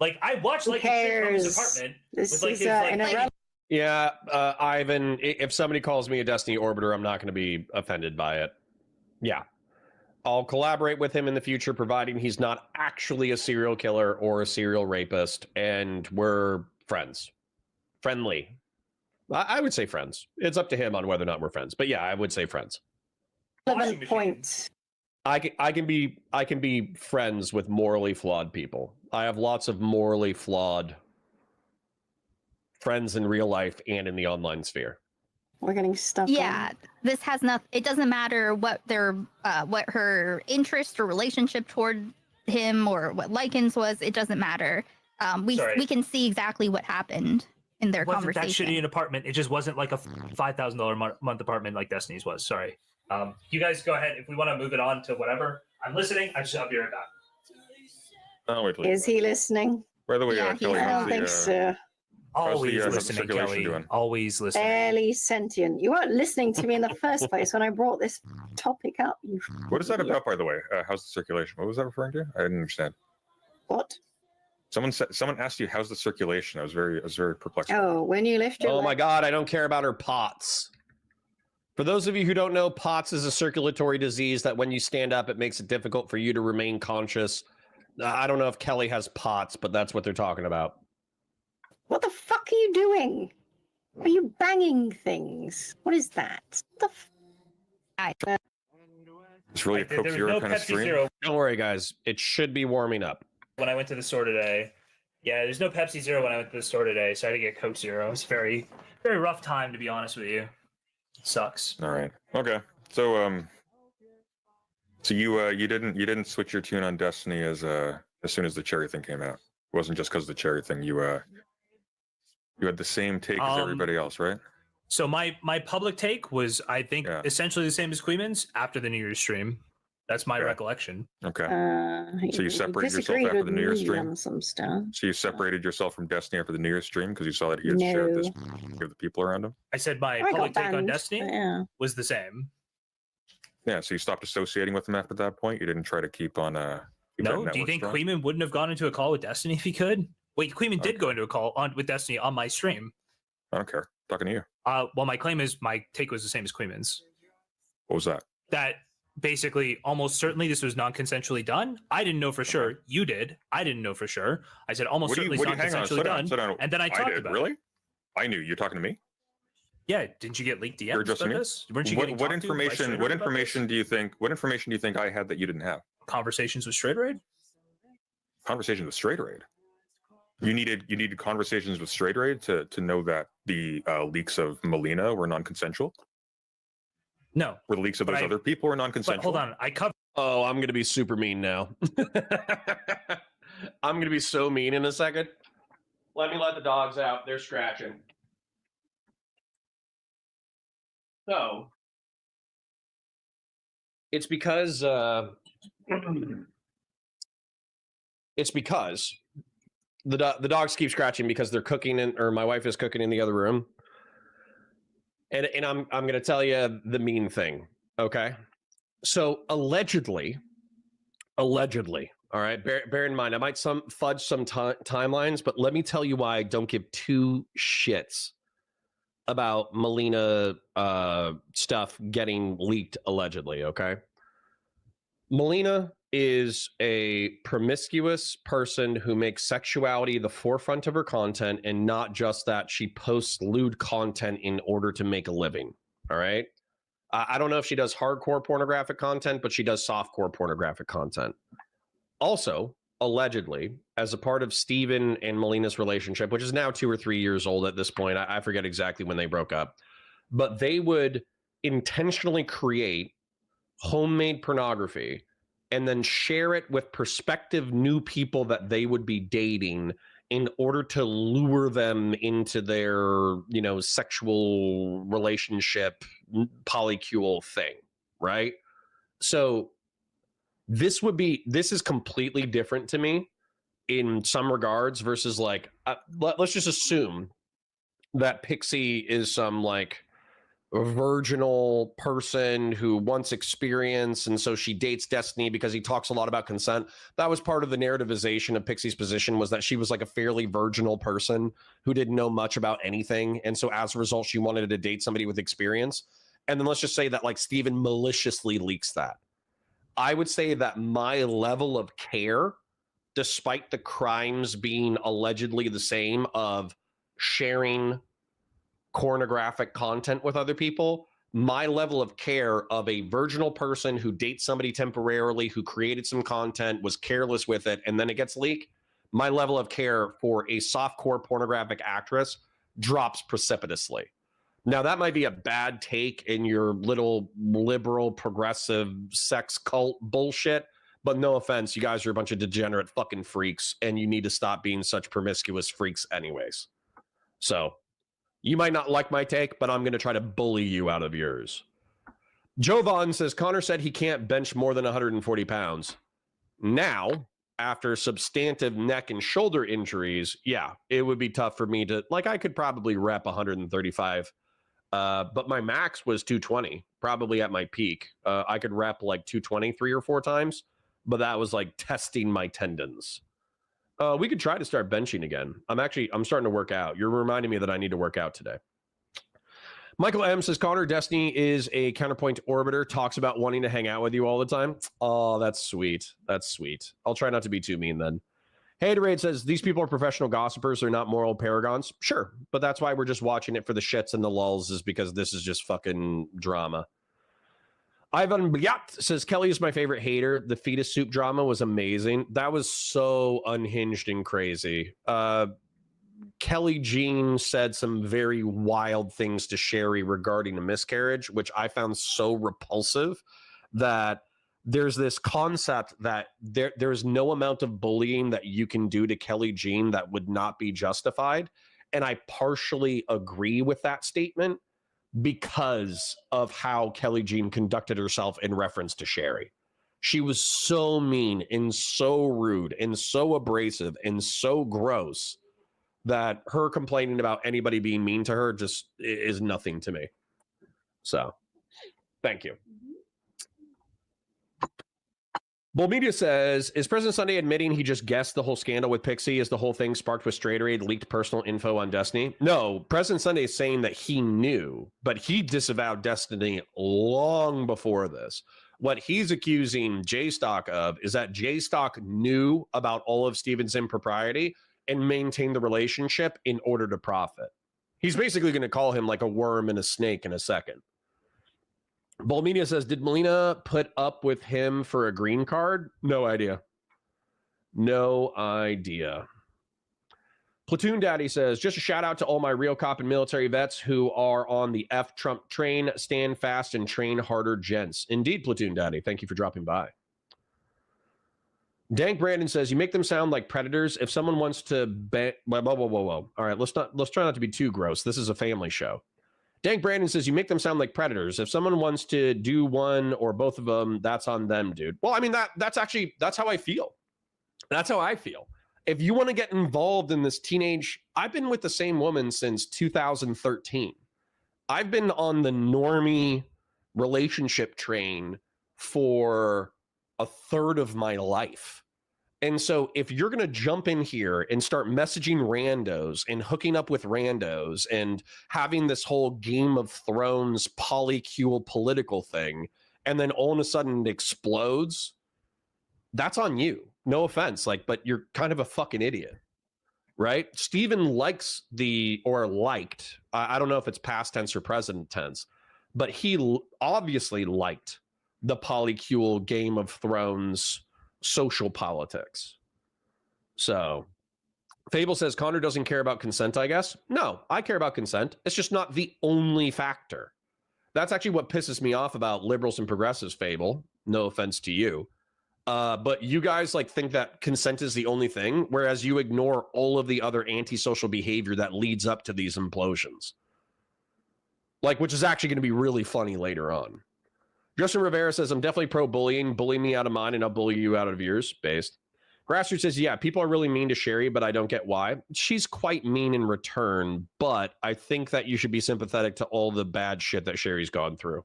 Like I watched Lycan stream from his apartment. This with, like, is his, an irrelevant. Yeah, Ivan, if somebody calls me a Destiny orbiter, I'm not going to be offended by it. Yeah. I'll collaborate with him in the future, providing he's not actually a serial killer or a serial rapist, and we're friends. Friendly. I would say friends. It's up to him on whether or not we're friends. But yeah, I would say friends. Washing machine. Point. I can be friends with morally flawed people. I have lots of morally flawed friends in real life and in the online sphere. We're getting stuck. Yeah, this has nothing. It doesn't matter what what her interest or relationship toward him or what Lycan's was. It doesn't matter. We can see exactly what happened in their It wasn't conversation. that shitty an apartment. It just wasn't like a $5,000 month apartment like Destiny's was. Sorry. You guys go ahead. If we want to move it on to whatever, I'm listening. I'll be right back. Oh, wait, Is he listening? by the way, Yeah, Kelly, I how's don't the, think so. Always how's the listening, circulation Kelly. doing? Always listening. Barely sentient. You weren't listening to me in the first place when I brought this topic up. You What is that idiot. about, by the way? How's the circulation? What was that referring to? I didn't understand. What? Someone asked you how's the circulation. I was very perplexed. Oh, when you lift your Oh leg. my God, I don't care about her POTS. For those of you who don't know, POTS is a circulatory disease that when you stand up, it makes it difficult for you to remain conscious. I don't know if Kelly has POTS, but that's what they're talking about. What the fuck are you doing? Are you banging things? What is that? What the It's really a There Coke was Zero no kind of Pepsi stream. Zero Don't worry, guys. It should be warming up. when I went to the store today. Yeah, there's no Pepsi Zero when I went to the store today, so I had to get Coke Zero. It's very, very rough time, to be honest with you. Sucks. All right. Okay. So so you didn't switch your tune on Destiny as soon as the Cherry thing came out. It wasn't just because of the Cherry thing. You had the same take as everybody else, right? So my public take was, I think, Yeah. essentially the same as Queeman's after the New Year's stream. That's my Yeah. recollection. Okay. So you separated yourself after the New Year's stream? on some stuff. So you separated yourself from Destiny after the New Year's stream because you saw that he had shared this with the people around him. I said my I got public take on banned, Destiny but yeah. was the same. Yeah. So you stopped associating with him after that point. You didn't try to keep on. Keep that No, do you network think strong? Queeman wouldn't have gone into a call with Destiny if he could? Wait, Queeman did Okay. go into a call with Destiny on my stream. I don't care. I'm talking to you. Well, my claim is my take was the same as Queeman's. What was that? That basically, almost certainly, this was non-consensually done. I didn't know for sure. You did. I didn't know for sure. I said almost What do certainly you, it's what do you, hang on, non-consensually slow down, done. slow down. And then I talked did, about really? it. I knew you're talking to me. Yeah, didn't you get leaked You're DMs just about me? this? Weren't you What, getting what talked to by information? Straight What Raid about information this? do you think? What information do you think I had that you didn't have? Conversations with Straight Raid? Conversation with Straight Raid. You needed conversations with Chtoiri to know that the leaks of Melina were non-consensual. No, Were the leaks of those other people were non-consensual? But hold on, I covered. Oh, I'm gonna be super mean now. I'm gonna be so mean in a second. Let the dogs out. They're scratching. So it's because the dogs keep scratching because they're cooking or my wife is cooking in the other room. And I'm gonna tell you the mean thing. Okay. So allegedly, all right, bear in mind, I might fudge some timelines, but let me tell you why I don't give two shits about Melina stuff getting leaked allegedly, okay? Melina is a promiscuous person who makes sexuality the forefront of her content, and not just that, she posts lewd content in order to make a living, all right? I don't know if she does hardcore pornographic content, but she does softcore pornographic content. Also, allegedly, as a part of Steven and Melina's relationship, which is now 2 or 3 years old at this point, I forget exactly when they broke up, but they would intentionally create homemade pornography and then share it with prospective new people that they would be dating in order to lure them into their, sexual relationship polycule thing, right? So this is completely different to me in some regards versus like, let's just assume that Pixie is some like virginal person who wants experience, and so she dates Destiny because he talks a lot about consent. That was part of the narrativization of Pixie's position, was that she was like a fairly virginal person who didn't know much about anything, and so as a result she wanted to date somebody with experience. And then let's just say that like Steven maliciously leaks that. I would say that my level of care, despite the crimes being allegedly the same of sharing pornographic content with other people, my level of care of a virginal person who dates somebody temporarily, who created some content, was careless with it, and then it gets leaked, my level of care for a softcore pornographic actress drops precipitously. Now, that might be a bad take in your little liberal progressive sex cult bullshit, but no offense, you guys are a bunch of degenerate fucking freaks, and you need to stop being such promiscuous freaks anyways. So you might not like my take, but I'm going to try to bully you out of yours. Jovan says, Connor said he can't bench more than 140 pounds. Now, after substantive neck and shoulder injuries, yeah, it would be tough for me to, like, I could probably rep 135. But my max was 220, probably at my peak. I could rep like 220 3 or 4 times, but that was like testing my tendons. We could try to start benching again. I'm starting to work out. You're reminding me that I need to work out today. Michael M says, Connor, Destiny is a counterpoint orbiter, talks about wanting to hang out with you all the time. Oh, that's sweet. That's sweet. I'll try not to be too mean then. Haterade says, these people are professional gossipers. They're not moral paragons. Sure, but that's why we're just watching it for the shits and the lulls, is because this is just fucking drama. Ivan Biat says, Kelly is my favorite hater. The fetus soup drama was amazing. That was so unhinged and crazy. Kelly Jean said some very wild things to Sherry regarding a miscarriage, which I found so repulsive that there's this concept that there's no amount of bullying that you can do to Kelly Jean that would not be justified. And I partially agree with that statement, because of how Kelly Jean conducted herself in reference to Sherry. She was so mean and so rude and so abrasive and so gross that her complaining about anybody being mean to her just is nothing to me. So, thank you. Bull Media says, is President Sunday admitting he just guessed the whole scandal with Pixie? Is the whole thing sparked with Chtoiri leaked personal info on Destiny? No, President Sunday is saying that he knew, but he disavowed Destiny long before this. What he's accusing Jstlk of is that Jstlk knew about all of Steven's impropriety and maintained the relationship in order to profit. He's basically going to call him like a worm and a snake in a second. Bolmenia says, did Melina put up with him for a green card? No idea. No idea. Platoon Daddy says, just a shout out to all my real cop and military vets who are on the F Trump train. Stand fast and train harder, gents. Indeed, Platoon Daddy. Thank you for dropping by. Dank Brandon says, you make them sound like predators. If someone wants to whoa. All right, let's try not to be too gross. This is a family show. Dank Brandon says, you make them sound like predators. If someone wants to do one or both of them, that's on them, dude. Well, I mean, that's how I feel. That's how I feel. If you want to get involved in this teenage, I've been with the same woman since 2013. I've been on the normie relationship train for a third of my life. And so if you're going to jump in here and start messaging randos and hooking up with randos and having this whole Game of Thrones polycule political thing, and then all of a sudden it explodes, that's on you. No offense, but you're kind of a fucking idiot, right? Steven liked, I don't know if it's past tense or present tense, but he obviously liked the polycule Game of Thrones social politics. So Fable says Connor doesn't care about consent, I guess. No, I care about consent. It's just not the only factor. That's actually what pisses me off about liberals and progressives, Fable. No offense to you. But you guys think that consent is the only thing, whereas you ignore all of the other antisocial behavior that leads up to these implosions. Which is actually going to be really funny later on. Justin Rivera says, I'm definitely pro-bullying. Bully me out of mine and I'll bully you out of yours. Based. Grassroots says, yeah, people are really mean to Sherry, but I don't get why. She's quite mean in return, but I think that you should be sympathetic to all the bad shit that Sherry's gone through.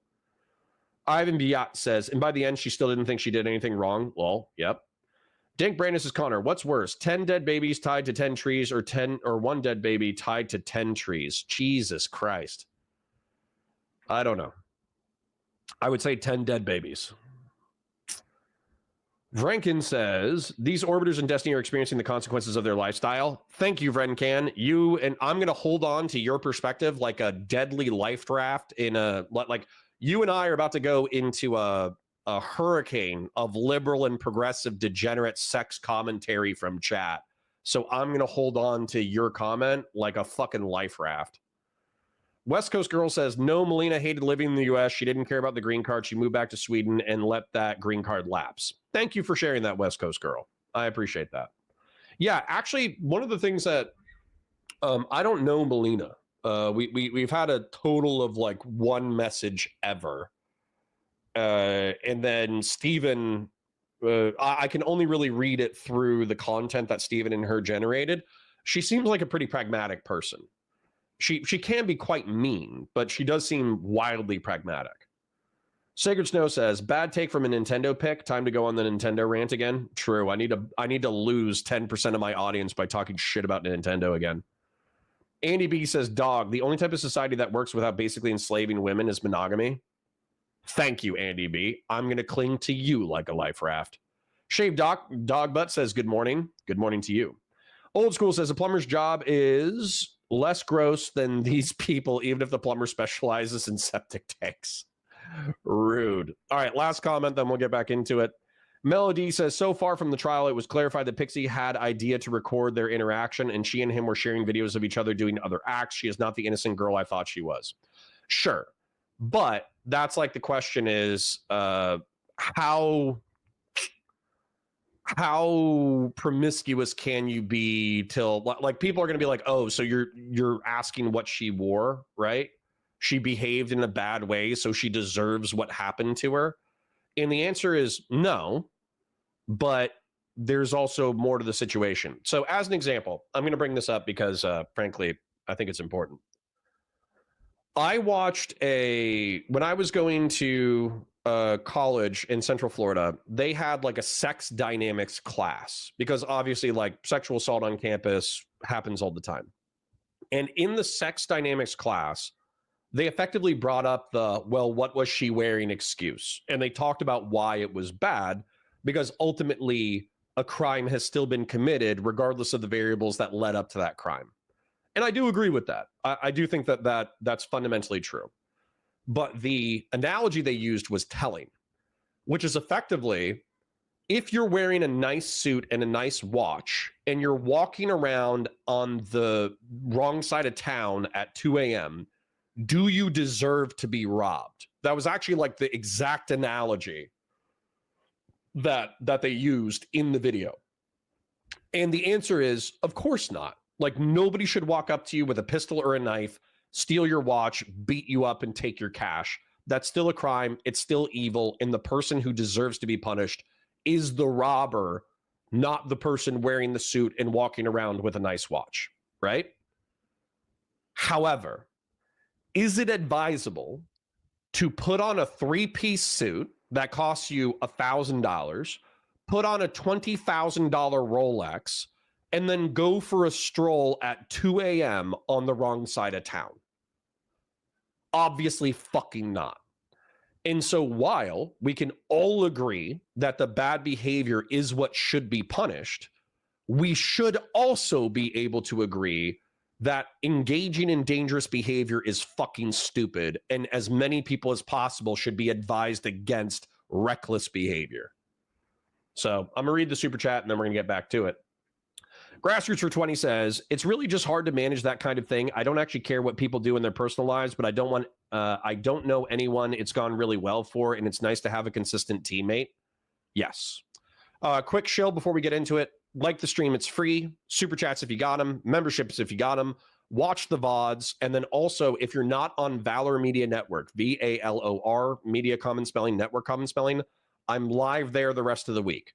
Ivan Biat says, and by the end, she still didn't think she did anything wrong. Well, yep. Dink Brandis says, Connor, what's worse? 10 dead babies tied to 10 trees or 1 dead baby tied to 10 trees? Jesus Christ. I don't know. I would say 10 dead babies. Vrenkin says, these orbiters in Destiny are experiencing the consequences of their lifestyle. Thank you, Vrenkan. I'm going to hold on to your perspective like a deadly life raft in you and I are about to go into a hurricane of liberal and progressive degenerate sex commentary from chat. So I'm going to hold on to your comment like a fucking life raft. West Coast Girl says, no, Melina hated living in the U.S. She didn't care about the green card. She moved back to Sweden and let that green card lapse. Thank you for sharing that, West Coast Girl. I appreciate that. Yeah, actually, one of the things that I don't know Melina. We've had a total of one message ever. And then Steven, I can only really read it through the content that Steven and her generated. She seems like a pretty pragmatic person. She can be quite mean, but she does seem wildly pragmatic. Sacred Snow says, bad take from a Nintendo pick. Time to go on the Nintendo rant again. True. I need to lose 10% of my audience by talking shit about Nintendo again. Andy B says, dog, the only type of society that works without basically enslaving women is monogamy. Thank you, Andy B. I'm going to cling to you like a life raft. Shaved Dog Butt says, good morning. Good morning to you. Old School says, a plumber's job is less gross than these people, even if the plumber specializes in septic tanks. Rude. All right, last comment, then we'll get back into it. Melody says, so far from the trial, it was clarified that Pixie had idea to record their interaction, and she and him were sharing videos of each other doing other acts. She is not the innocent girl I thought she was. Sure. But that's the question is, how promiscuous can you be till people are going to be like, oh, so you're asking what she wore, right? She behaved in a bad way, so she deserves what happened to her. And the answer is no, but there's also more to the situation. So as an example, I'm going to bring this up because, frankly, I think it's important. I watched when I was going to college in Central Florida, they had a sex dynamics class because obviously sexual assault on campus happens all the time. And in the sex dynamics class, they effectively brought up what was she wearing excuse. And they talked about why it was bad because ultimately a crime has still been committed regardless of the variables that led up to that crime. And I do agree with that. I do think that's fundamentally true. But the analogy they used was telling, which is effectively if you're wearing a nice suit and a nice watch and you're walking around on the wrong side of town at 2 a.m., do you deserve to be robbed? That was actually like the exact analogy that they used in the video. And the answer is, of course not. Like, nobody should walk up to you with a pistol or a knife, steal your watch, beat you up, and take your cash. That's still a crime. It's still evil. And the person who deserves to be punished is the robber, not the person wearing the suit and walking around with a nice watch, right? However, is it advisable to put on a 3-piece suit that costs you $1,000, put on a $20,000 Rolex, and then go for a stroll at 2 a.m. on the wrong side of town? Obviously fucking not. And so while we can all agree that the bad behavior is what should be punished, we should also be able to agree that engaging in dangerous behavior is fucking stupid, and as many people as possible should be advised against reckless behavior. So I'm gonna read the super chat and then we're gonna get back to it. Grassroots for 20 says, it's really just hard to manage that kind of thing. I don't actually care what people do in their personal lives, but I don't know anyone it's gone really well for, and it's nice to have a consistent teammate. Yes. Quick shill before we get into it. Like the stream, it's free. Super chats if you got them. Memberships if you got them. Watch the VODs. And then also, if you're not on Valor Media Network, VALOR, Media Common Spelling, Network Common Spelling, I'm live there the rest of the week.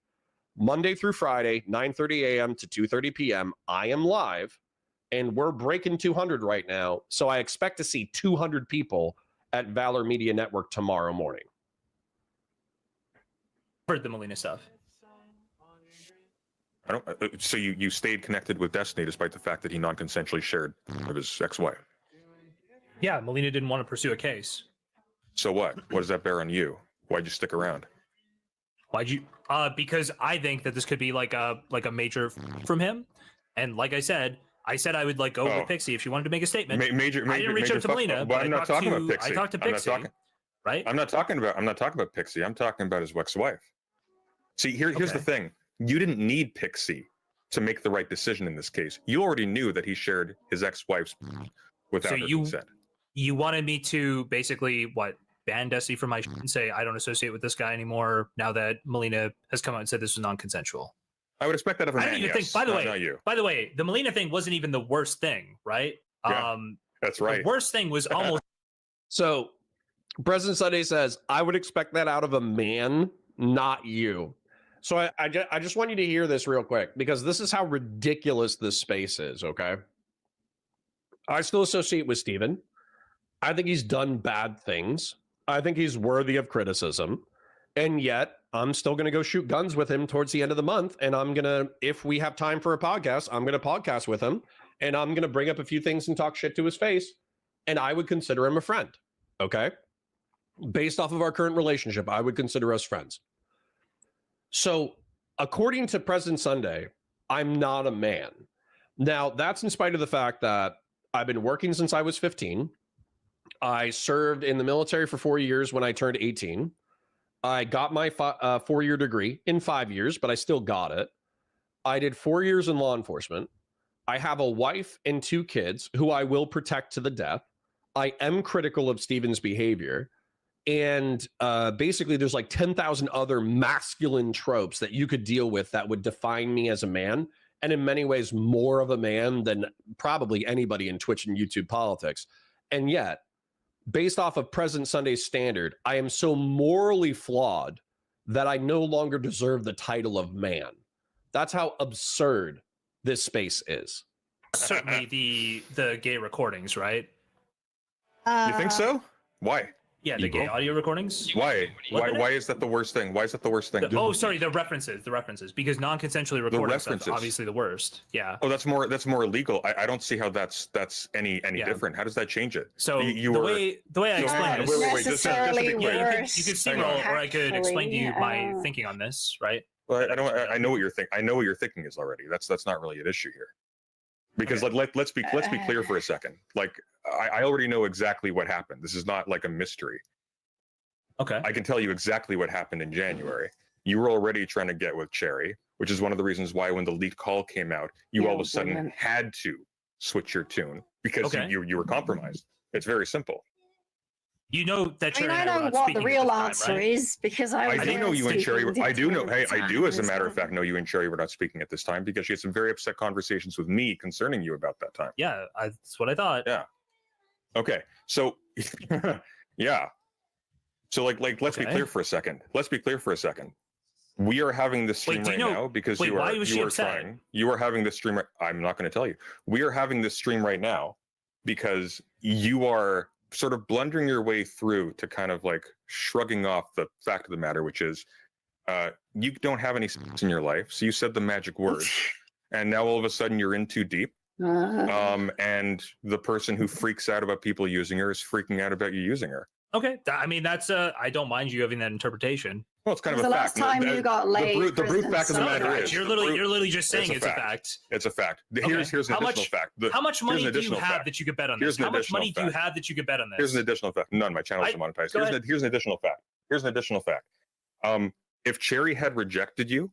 Monday through Friday, 9:30 a.m. to 2:30 p.m. I am live, and we're breaking 200 right now. So I expect to see 200 people at Valor Media Network tomorrow morning. Heard the Molina stuff. I don't. So you stayed connected with Destiny despite the fact that he non-consensually shared with his ex-wife. Yeah, Molina didn't want to pursue a case. So what? What does that bear on you? Why'd you stick around? Why'd you? Because I think that this could be like a major from him, and like I said I would like go with Pixie if she wanted to make a statement. Major. I didn't reach out to Molina, but I'm not talking about Pixie. I talked to Pixie. Right? I'm not talking about Pixie. I'm talking about his ex-wife. See, here's the thing. You didn't need Pixie to make the right decision in this case. You already knew that he shared his ex-wife's without her consent. You wanted me to basically ban Destiny from my and say I don't associate with this guy anymore now that Molina has come out and said this was non-consensual. I would expect that of a man. I don't even think. By the way, the Molina thing wasn't even the worst thing, right? Yeah, that's right. The worst thing was almost. So, President Sunday says, I would expect that out of a man, not you. So I just want you to hear this real quick, because this is how ridiculous this space is, okay? I still associate with Steven. I think he's done bad things. I think he's worthy of criticism. And yet, I'm still going to go shoot guns with him towards the end of the month. And I'm going to, if we have time for a podcast, I'm going to podcast with him. And I'm going to bring up a few things and talk shit to his face. And I would consider him a friend, okay? Based off of our current relationship, I would consider us friends. So, according to President Sunday, I'm not a man. Now, that's in spite of the fact that I've been working since I was 15. I served in the military for 4 years when I turned 18. I got my 4-year degree in 5 years, but I still got it. I did 4 years in law enforcement. I have a wife and 2 kids who I will protect to the death. I am critical of Steven's behavior. And basically, there's like 10,000 other masculine tropes that you could deal with that would define me as a man. And in many ways, more of a man than probably anybody in Twitch and YouTube politics. And yet, based off of President Sunday's standard, I am so morally flawed that I no longer deserve the title of man. That's how absurd this space is. Certainly the gay recordings, right? You think so? Why? Yeah, the gay audio recordings. Why? Why is that the worst thing? Why is that the worst thing? The references, because non-consensually recorded stuff obviously the worst. Yeah. Oh, that's more illegal. I don't see how that's any different. How does that change it? So the way I explain this, you could steamroll, or I could explain to you my thinking on this, right? Well, I know what you're thinking. I know what your thinking is already. That's not really an issue here. Because let's be clear for a second. Like I already know exactly what happened. This is not like a mystery. Okay. I can tell you exactly what happened in January. you were already trying to get with Cherry, which is one of the reasons why when the leaked call came out, you all of a sudden had to switch your tune because you were compromised. It's very simple. You know that Cherry I know what the real answer is because I do know you and Cherry. I do know. Hey, I do, as a matter of fact, know you and Cherry were not speaking at this time because she had some very upset conversations with me concerning you about that time. Yeah, that's what I thought. Yeah. Okay. So, yeah. So, let's be clear for a second. Let's be clear for a second. We are having this stream now because you are trying. You are having this stream. I'm not going to tell you. We are having this stream right now because you are sort of blundering your way through to kind of like shrugging off the fact of the matter, which is you don't have any sex in your life. So you said the magic word and now all of a sudden you're in too deep. And the person who freaks out about people using her is freaking out about you using her. Okay. I mean, that's I don't mind you having that interpretation. Well, it's kind of the a last fact. time you got laid. The brute fact of the matter is you're literally just saying it's a fact. It's a fact. Here's an additional fact. How much money do you have that you could bet on this? How much money do you have that you could bet on this? Here's an additional fact. None. My channel is monetized. Here's an additional fact. Here's an additional fact. If Cherry had rejected you,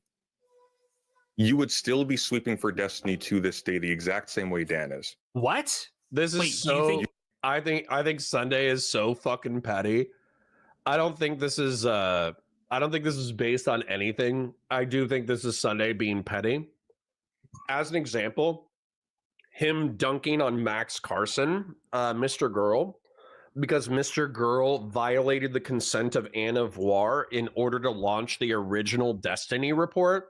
you would still be sweeping for Destiny to this day the exact same way Dan is. What? This is I think Sunday is so fucking petty. I don't think this is based on anything. I do think this is Sunday being petty. As an example, him dunking on Max Carson, Mr. Girl, because Mr. Girl violated the consent of Anna Voir in order to launch the original Destiny report.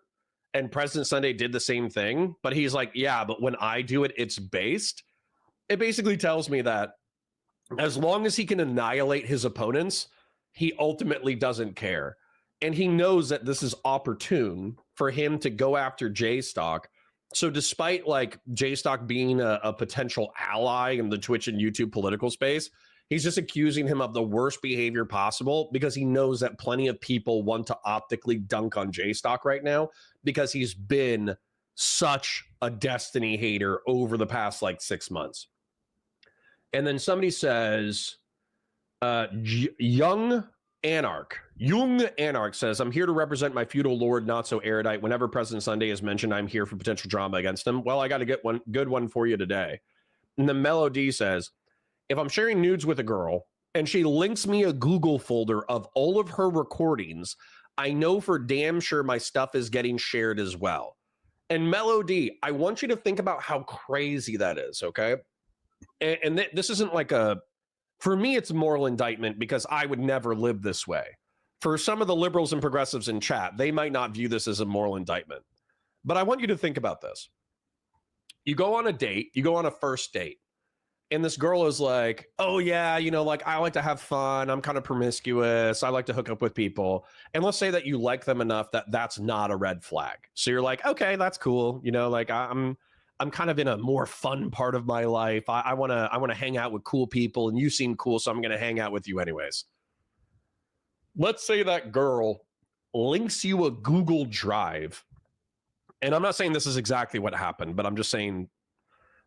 And President Sunday did the same thing. But he's like, yeah, but when I do it, it's based. It basically tells me that as long as he can annihilate his opponents, he ultimately doesn't care. And he knows that this is opportune for him to go after Jstlk. So despite like Jstlk being a potential ally in the Twitch and YouTube political space, he's just accusing him of the worst behavior possible because he knows that plenty of people want to optically dunk on Jstlk right now because he's been such a Destiny hater over the past like 6 months. And then somebody says, Young Anarch says, I'm here to represent my feudal lord, not so erudite. Whenever President Sunday is mentioned, I'm here for potential drama against him. Well, I got to get one good one for you today. And the Melody says, if I'm sharing nudes with a girl and she links me a Google folder of all of her recordings, I know for damn sure my stuff is getting shared as well. And Melody, I want you to think about how crazy that is, okay? And this isn't like for me, it's a moral indictment because I would never live this way. For some of the liberals and progressives in chat, they might not view this as a moral indictment. But I want you to think about this. You go on a date, you go on a first date, and this girl is like, oh yeah, you know, like I like to have fun. I'm kind of promiscuous. I like to hook up with people. And let's say that you like them enough that that's not a red flag. So you're like, okay, that's cool. You know, like I'm kind of in a more fun part of my life. I want to hang out with cool people and you seem cool. So I'm going to hang out with you anyways. Let's say that girl links you a Google Drive. And I'm not saying this is exactly what happened, but I'm just saying,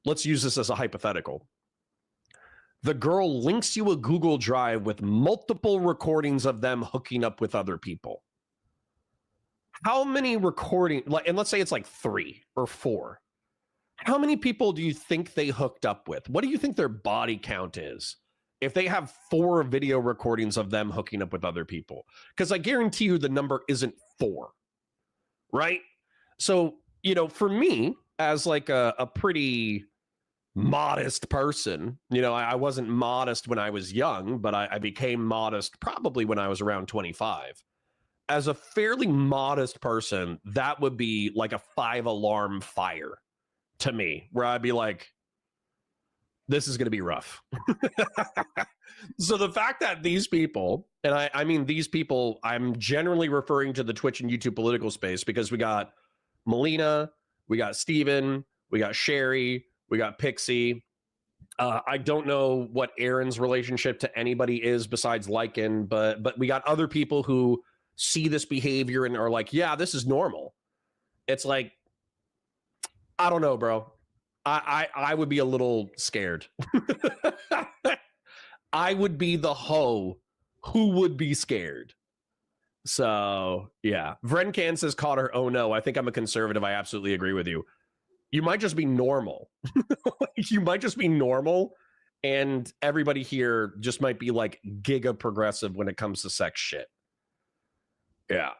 let's use this as a hypothetical. The girl links you a Google Drive with multiple recordings of them hooking up with other people. How many recordings, and let's say it's like 3 or 4. How many people do you think they hooked up with? What do you think their body count is if they have 4 video recordings of them hooking up with other people? Because I guarantee you the number isn't 4, right? So, you know, for me, as like a pretty modest person, you know, I wasn't modest when I was young, but I became modest probably when I was around 25. As a fairly modest person, that would be like a 5-alarm fire to me, where I'd be like, this is going to be rough. So the fact that these people, and I mean these people, I'm generally referring to the Twitch and YouTube political space because we got Melina, we got Steven, we got Sherry, we got Pixie. I don't know what Aaron's relationship to anybody is besides Lycan, but we got other people who see this behavior and are like, yeah, this is normal. It's like, I don't know, bro. I would be a little scared. I would be the hoe who would be scared. So yeah, Vrencan says Connor, oh no, I think I'm a conservative. I absolutely agree with you. You might just be normal. You might just be normal, and everybody here just might be like giga progressive when it comes to sex shit. Yeah.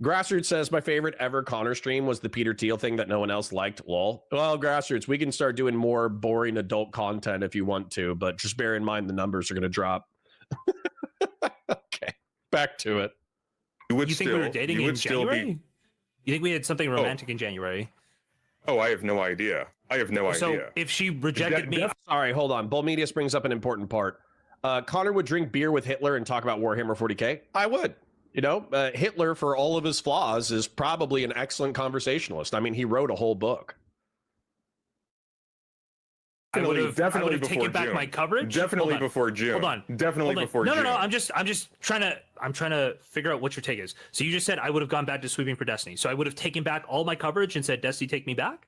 Grassroots says my favorite ever Connor stream was the Peter Thiel thing that no one else liked. Lol. Well, Grassroots, we can start doing more boring adult content if you want to, but just bear in mind the numbers are going to drop. Okay, back to it. You think we were dating in January? You think we had something romantic in January? Oh, I have no idea. So if she rejected me... Sorry, hold on. Bull Medius brings up an important part. Connor would drink beer with Hitler and talk about Warhammer 40K. I would. You know, Hitler, for all of his flaws, is probably an excellent conversationalist. I mean, he wrote a whole book. I would have taken back my coverage. Definitely before June. Hold on. Definitely before June. No. I'm just trying to figure out what your take is. So you just said I would have gone back to sweeping for Destiny. So I would have taken back all my coverage and said, Destiny, take me back?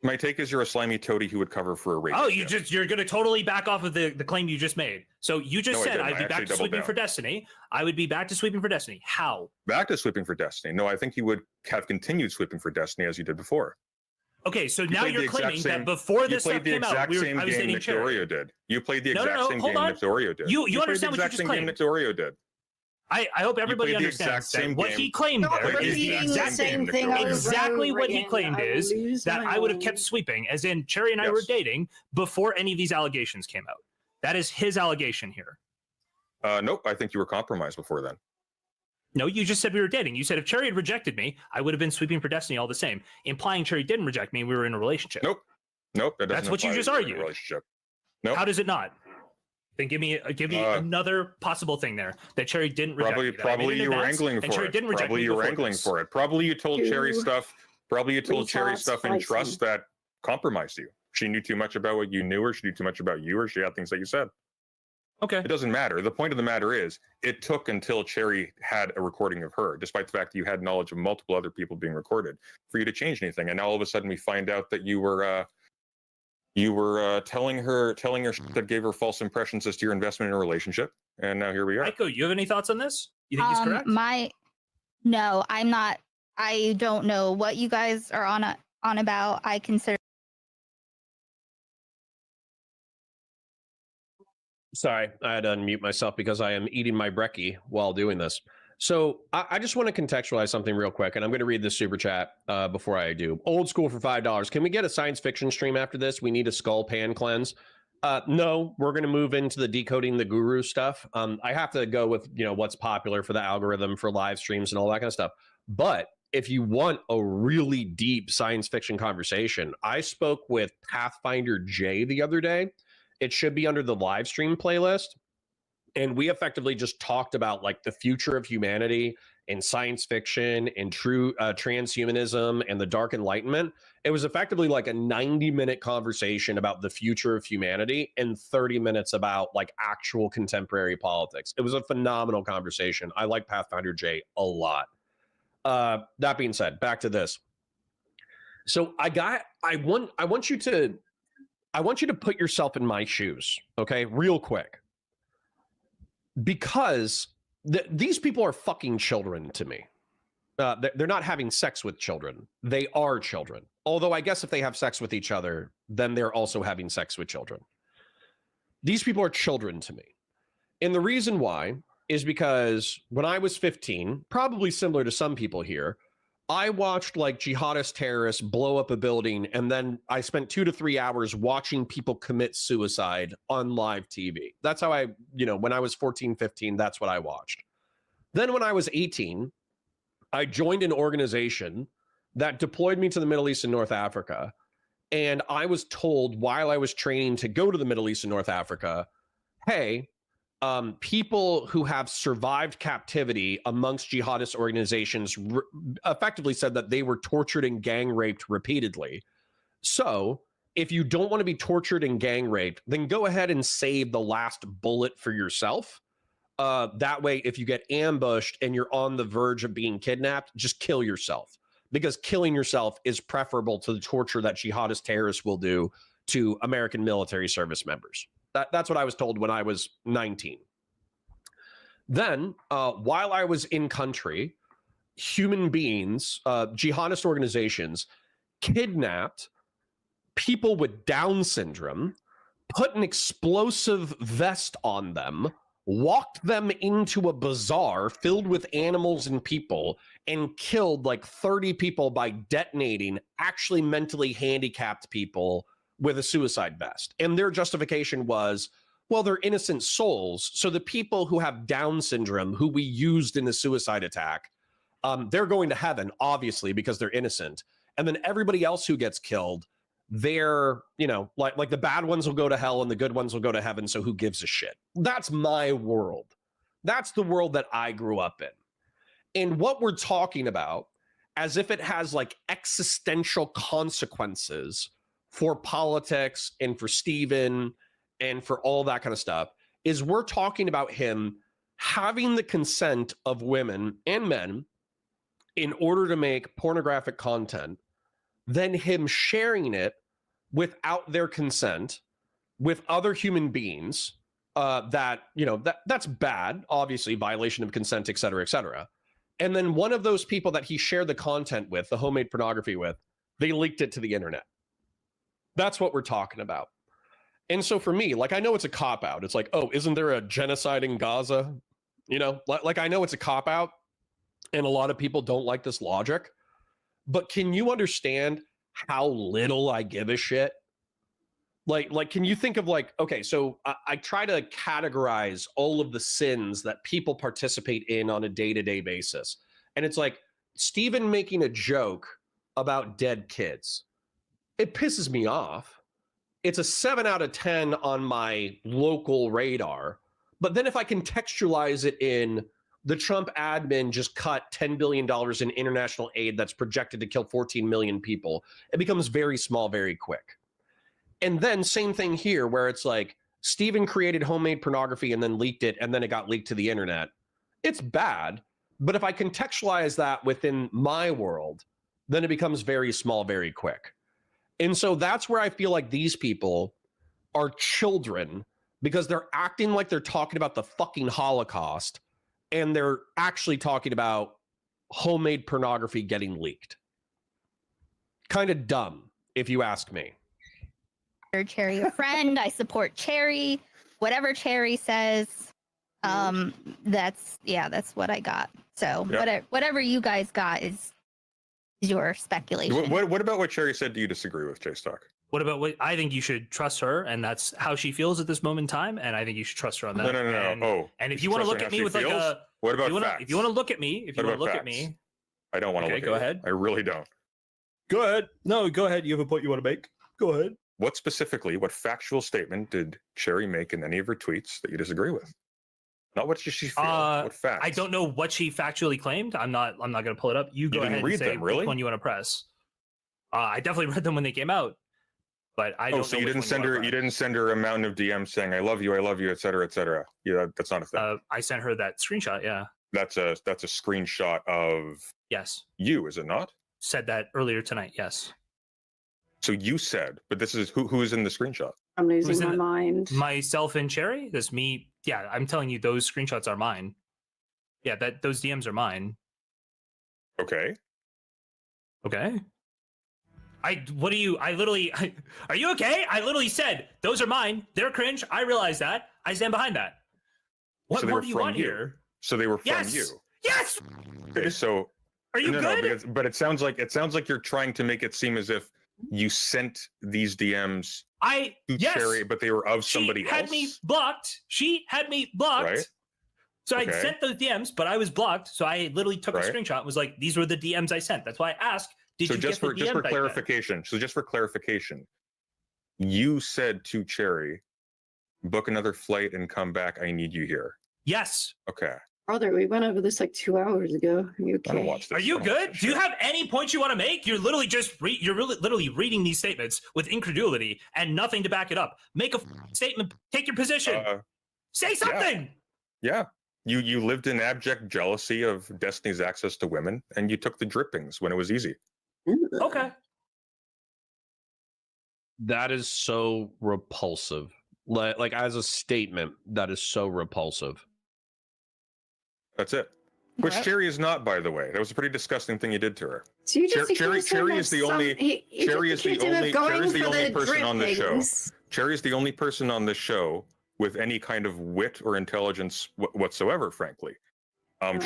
My take is you're a slimy toady who would cover for a race. Oh, you're going to totally back off of the claim you just made. So you just said I'd be back to sweeping for Destiny. I would be back to sweeping for Destiny. How? Back to sweeping for Destiny. No, I think you would have continued sweeping for Destiny as you did before. Okay, so now you're claiming that before this stuff came out, I was dating Cherry. Did. You played the exact same game Nixorio did. You understand what you just claimed? Nixorio did. I hope everybody understands that what he claimed there is the exact same thing. Exactly what he claimed is that I would have kept sweeping, as in Cherry and I were dating before any of these allegations came out. That is his allegation here. Nope, I think you were compromised before then. No, you just said we were dating. You said if Cherry had rejected me, I would have been sweeping for Destiny all the same, implying Cherry didn't reject me and we were in a relationship. Nope. That's what you just argued. Relationship. Nope. How does it not? Then give me another possible thing there that Cherry didn't reject me. Probably you were angling for it. Probably you were angling for it. Probably you told Cherry stuff. Probably you told Cherry stuff in trust that compromised you. She knew too much about what you knew, or she knew too much about you, or she had things that you said. Okay. It doesn't matter. The point of the matter is, it took until Cherry had a recording of her, despite the fact that you had knowledge of multiple other people being recorded, for you to change anything. And now all of a sudden we find out that you were telling her shit that gave her false impressions as to your investment in a relationship. And now here we are. Aiko, you have any thoughts on this? You think he's correct? No, I'm not. I don't know what you guys are on about. I consider. Sorry, I had to unmute myself because I am eating my brekkie while doing this. So I just want to contextualize something real quick, and I'm going to read this super chat before I do. Old School for $5. Can we get a science fiction stream after this? We need a skull pan cleanse. No, we're going to move into the decoding the guru stuff. I have to go with what's popular for the algorithm for live streams and all that kind of stuff. But if you want a really deep science fiction conversation, I spoke with Pathfinder J the other day. It should be under the live stream playlist. And we effectively just talked about like the future of humanity and science fiction and true transhumanism and the Dark Enlightenment. It was effectively like a 90-minute conversation about the future of humanity and 30 minutes about like actual contemporary politics. It was a phenomenal conversation. I like Pathfinder J a lot. That being said, back to this. So I want you to put yourself in my shoes, okay, real quick. Because these people are fucking children to me. They're not having sex with children. They are children. Although I guess if they have sex with each other, then they're also having sex with children. These people are children to me. And the reason why is because when I was 15, probably similar to some people here, I watched like jihadist terrorists blow up a building, and then I spent 2 to 3 hours watching people commit suicide on live TV. That's how I, when I was 14, 15, that's what I watched. Then when I was 18, I joined an organization that deployed me to the Middle East and North Africa. And I was told while I was training to go to the Middle East and North Africa, hey, people who have survived captivity amongst jihadist organizations effectively said that they were tortured and gang raped repeatedly. So if you don't want to be tortured and gang raped, then go ahead and save the last bullet for yourself. That way, if you get ambushed and you're on the verge of being kidnapped, just kill yourself, because killing yourself is preferable to the torture that jihadist terrorists will do to American military service members. That's what I was told when I was 19. Then, while I was in country, human beings, jihadist organizations, kidnapped people with Down syndrome, put an explosive vest on them, walked them into a bazaar filled with animals and people, and killed like 30 people by detonating actually mentally handicapped people with a suicide vest. And their justification was, well, they're innocent souls. So the people who have Down syndrome, who we used in the suicide attack, they're going to heaven, obviously, because they're innocent. And then everybody else who gets killed, they're, you know, like the bad ones will go to hell and the good ones will go to heaven. So who gives a shit? That's my world. That's the world that I grew up in. And what we're talking about, as if it has like existential consequences for politics and for Stephen and for all that kind of stuff, is we're talking about him having the consent of women and men in order to make pornographic content, then him sharing it without their consent with other human beings, that, you know, that's bad, obviously, violation of consent, et cetera, et cetera. And then one of those people that he shared the content with, the homemade pornography with, they leaked it to the internet. That's what we're talking about. And so for me, like, I know it's a cop-out. It's like, oh, isn't there a genocide in Gaza? You know, like I know it's a cop-out, and a lot of people don't like this logic. But can you understand how little I give a shit? Like, can you think of like, okay, so I try to categorize all of the sins that people participate in on a day-to-day basis. And it's like, Stephen making a joke about dead kids. It pisses me off. It's a 7 out of 10 on my local radar. But then if I contextualize it in the Trump admin just cut $10 billion in international aid that's projected to kill 14 million people, it becomes very small, very quick. And then same thing here, where it's like Stephen created homemade pornography and then leaked it, and then it got leaked to the internet. It's bad, but if I contextualize that within my world, then it becomes very small, very quick. And so that's where I feel like these people are children, because they're acting like they're talking about the fucking Holocaust, and they're actually talking about homemade pornography getting leaked. Kind of dumb, if you ask me. Cherry a friend. I support Cherry. Whatever Cherry says, that's what I got. So whatever you guys got is your speculation. What about what Cherry said do you disagree with, Jstlk? What about what I think you should trust her, and that's how she feels at this moment in time, and I think you should trust her on that. No. And if you want to look at me with like a, what about facts? if you want to look at me, I don't want to look at you. Go ahead. I really don't. Go ahead. No, go ahead. You have a point you want to make. Go ahead. What specifically, what factual statement did Cherry make in any of her tweets that you disagree with? Not what she feels. What facts? I don't know what she factually claimed. I'm not going to pull it up. You go ahead and say which one you want to press. I definitely read them when they came out, but I don't. Oh, so you didn't send her. You didn't send her a mountain of DMs saying "I love you, et cetera, et cetera." Yeah, that's not a thing. I sent her that screenshot. Yeah. That's a screenshot of. Yes. You, is it not? Said that earlier tonight. Yes. So you said, but this is who is in the screenshot? I'm losing my mind. Myself and Cherry? That's me. Yeah, I'm telling you, those screenshots are mine. Yeah, those DMs are mine. Okay. Okay. Are you okay? I literally said, those are mine. They're cringe. I realize that. I stand behind that. What more do you want here? So they were from you. Yes. Okay, so are you good? No, but it sounds like you're trying to make it seem as if you sent these DMs to Cherry, but they were of somebody else. She had me blocked. Right? So I sent those DMs, but I was blocked. So I literally took a screenshot and was like, these were the DMs I sent. That's why I asked, did you get the DMs? Just for clarification, you said to Cherry, book another flight and come back. I need you here. Yes. Okay. Brother, we went over this like 2 hours ago. Are you okay? Are you good? Do you have any points you want to make? You're literally literally reading these statements with incredulity and nothing to back it up. Make a statement. Take your position. Say something. Yeah. You lived in abject jealousy of Destiny's access to women, and you took the drippings when it was easy. Okay. That is so repulsive. Like as a statement, that is so repulsive. That's it. Which Cherry is not, by the way. That was a pretty disgusting thing you did to her. So you just Cherry is the only person on the show. Cherry is the only person on the show with any kind of wit or intelligence whatsoever, frankly.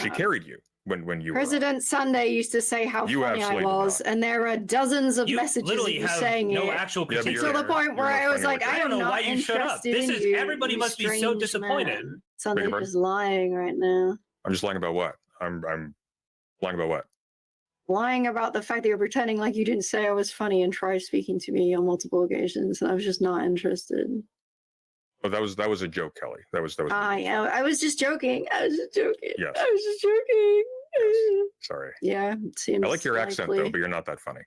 She carried you when you President Sunday used to say how funny I was, and there are dozens of messages of you saying no it. actual critique to the point where I was like, I don't know why you showed up. This is everybody must be so disappointed. Sunday is lying right now. I'm just lying about what? I'm lying about what? Lying about the fact that you're pretending like you didn't say I was funny and tried speaking to me on multiple occasions, and I was just not interested. Oh, that was a joke, Kelly. That was. Yeah, I was just joking. Yes. I was just joking. Yes. Sorry. Yeah, seems I like your accent though, but you're not that funny.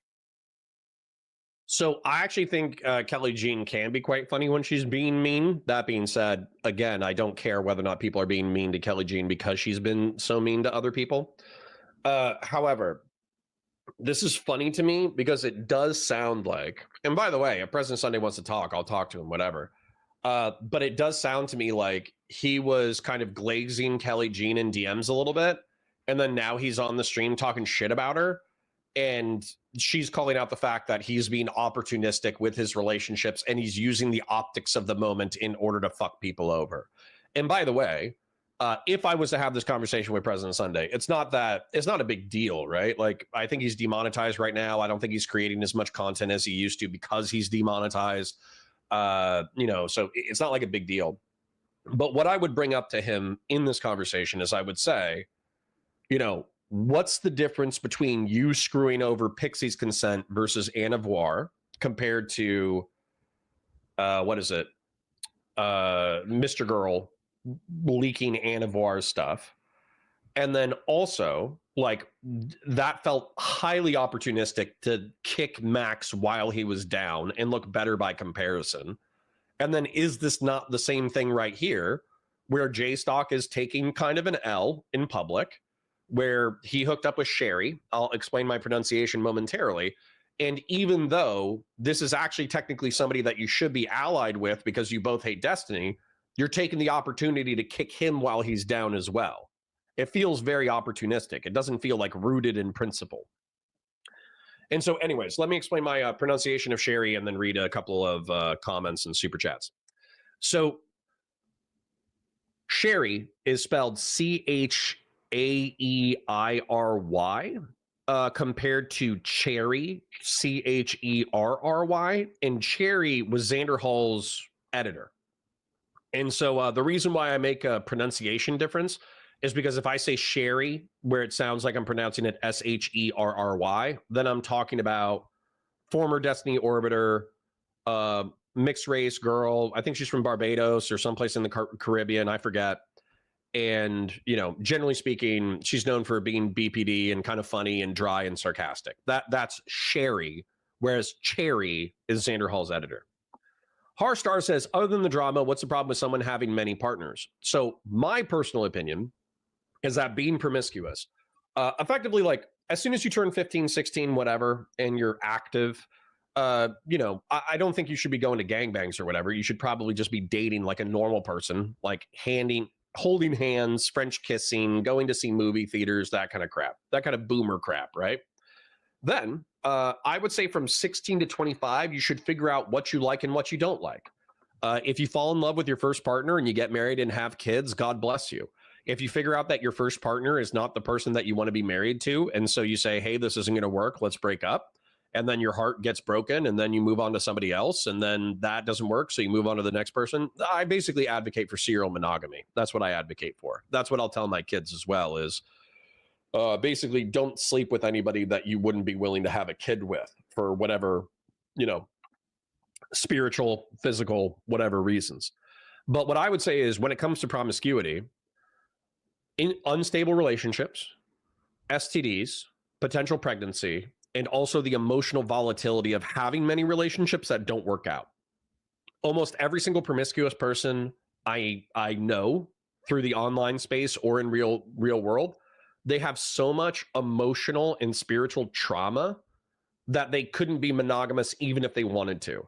So I actually think Kelly Jean can be quite funny when she's being mean. That being said, again, I don't care whether or not people are being mean to Kelly Jean because she's been so mean to other people. However, this is funny to me because it does sound like, and by the way, if President Sunday wants to talk, I'll talk to him, whatever. But it does sound to me like he was kind of glazing Kelly Jean in DMs a little bit. And then now he's on the stream talking shit about her. And she's calling out the fact that he's being opportunistic with his relationships and he's using the optics of the moment in order to fuck people over. And by the way, if I was to have this conversation with President Sunday, it's not a big deal, right? Like, I think he's demonetized right now. I don't think he's creating as much content as he used to because he's demonetized. So it's not like a big deal. But what I would bring up to him in this conversation is I would say, what's the difference between you screwing over Pixie's consent versus Anavoir compared to Mr. Girl leaking Anavoir's stuff? And then also, like, that felt highly opportunistic to kick Max while he was down and look better by comparison. And then is this not the same thing right here where Jstlk is taking kind of an L in public, where he hooked up with Sherry? I'll explain my pronunciation momentarily. And even though this is actually technically somebody that you should be allied with because you both hate Destiny, you're taking the opportunity to kick him while he's down as well. It feels very opportunistic. It doesn't feel like rooted in principle. And so anyways, let me explain my pronunciation of Sherry and then read a couple of comments and super chats. So Sherry is spelled Chaeiry compared to Cherry, Cherry, and Cherry was Xander Hall's editor. And so the reason why I make a pronunciation difference is because if I say Sherry, where it sounds like I'm pronouncing it Sherry, then I'm talking about former Destiny Orbiter, mixed race girl. I think she's from Barbados or someplace in the Caribbean. I forget. And, generally speaking, she's known for being BPD and kind of funny and dry and sarcastic. That's Sherry, whereas Cherry is Xander Hall's editor. Harstar says, other than the drama, what's the problem with someone having many partners? So my personal opinion is that being promiscuous, effectively, like, as soon as you turn 15, 16, whatever, and you're active, I don't think you should be going to gangbangs or whatever. You should probably just be dating like a normal person, like holding hands, French kissing, going to see movie theaters, that kind of crap, that kind of boomer crap, right? Then I would say from 16 to 25, you should figure out what you like and what you don't like. If you fall in love with your first partner and you get married and have kids, God bless you. If you figure out that your first partner is not the person that you want to be married to, and so you say, hey, this isn't going to work, let's break up, and then your heart gets broken, and then you move on to somebody else, and then that doesn't work, so you move on to the next person. I basically advocate for serial monogamy. That's what I advocate for. That's what I'll tell my kids as well, is basically don't sleep with anybody that you wouldn't be willing to have a kid with for whatever, spiritual, physical, whatever reasons. But what I would say is when it comes to promiscuity, in unstable relationships, STDs, potential pregnancy, and also the emotional volatility of having many relationships that don't work out. Almost every single promiscuous person I know through the online space or in real world, they have so much emotional and spiritual trauma that they couldn't be monogamous even if they wanted to,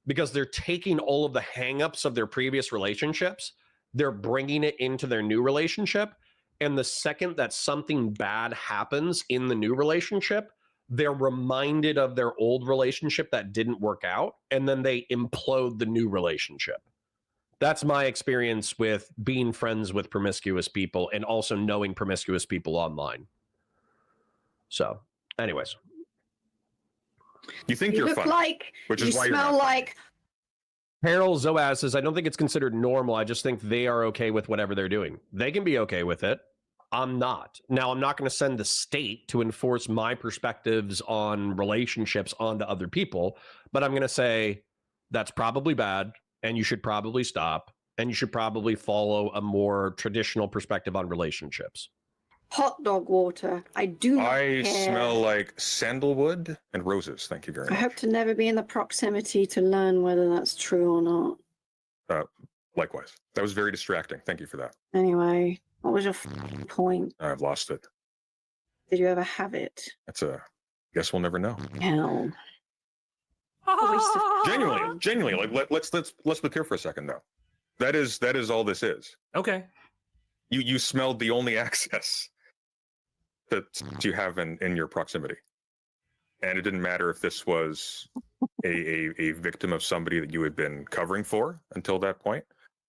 because they're taking all of the hangups of their previous relationships, they're bringing it into their new relationship, and the second that something bad happens in the new relationship, they're reminded of their old relationship that didn't work out, and then they implode the new relationship. That's my experience with being friends with promiscuous people and also knowing promiscuous people online. So, anyways. You think You you're look funny, like which you is why you're smell not funny. like. Harold Zoaz says, I don't think it's considered normal. I just think they are okay with whatever they're doing. They can be okay with it. I'm not. Now, I'm not going to send the state to enforce my perspectives on relationships onto other people, but I'm going to say that's probably bad, and you should probably stop, and you should probably follow a more traditional perspective on relationships. Hot dog water. I do not care. Smell like sandalwood and roses. Thank you very I much. hope to never be in the proximity to learn whether that's true or not. Likewise. That was very distracting. Thank you for that. Anyway, what was your point? I've lost it. Did you ever have it? Guess we'll never know. Hell. Genuinely. Like let's be clear for a second though. That is all this is. Okay. You smelled the only access that you have in your proximity, and it didn't matter if this was a victim of somebody that you had been covering for until that point.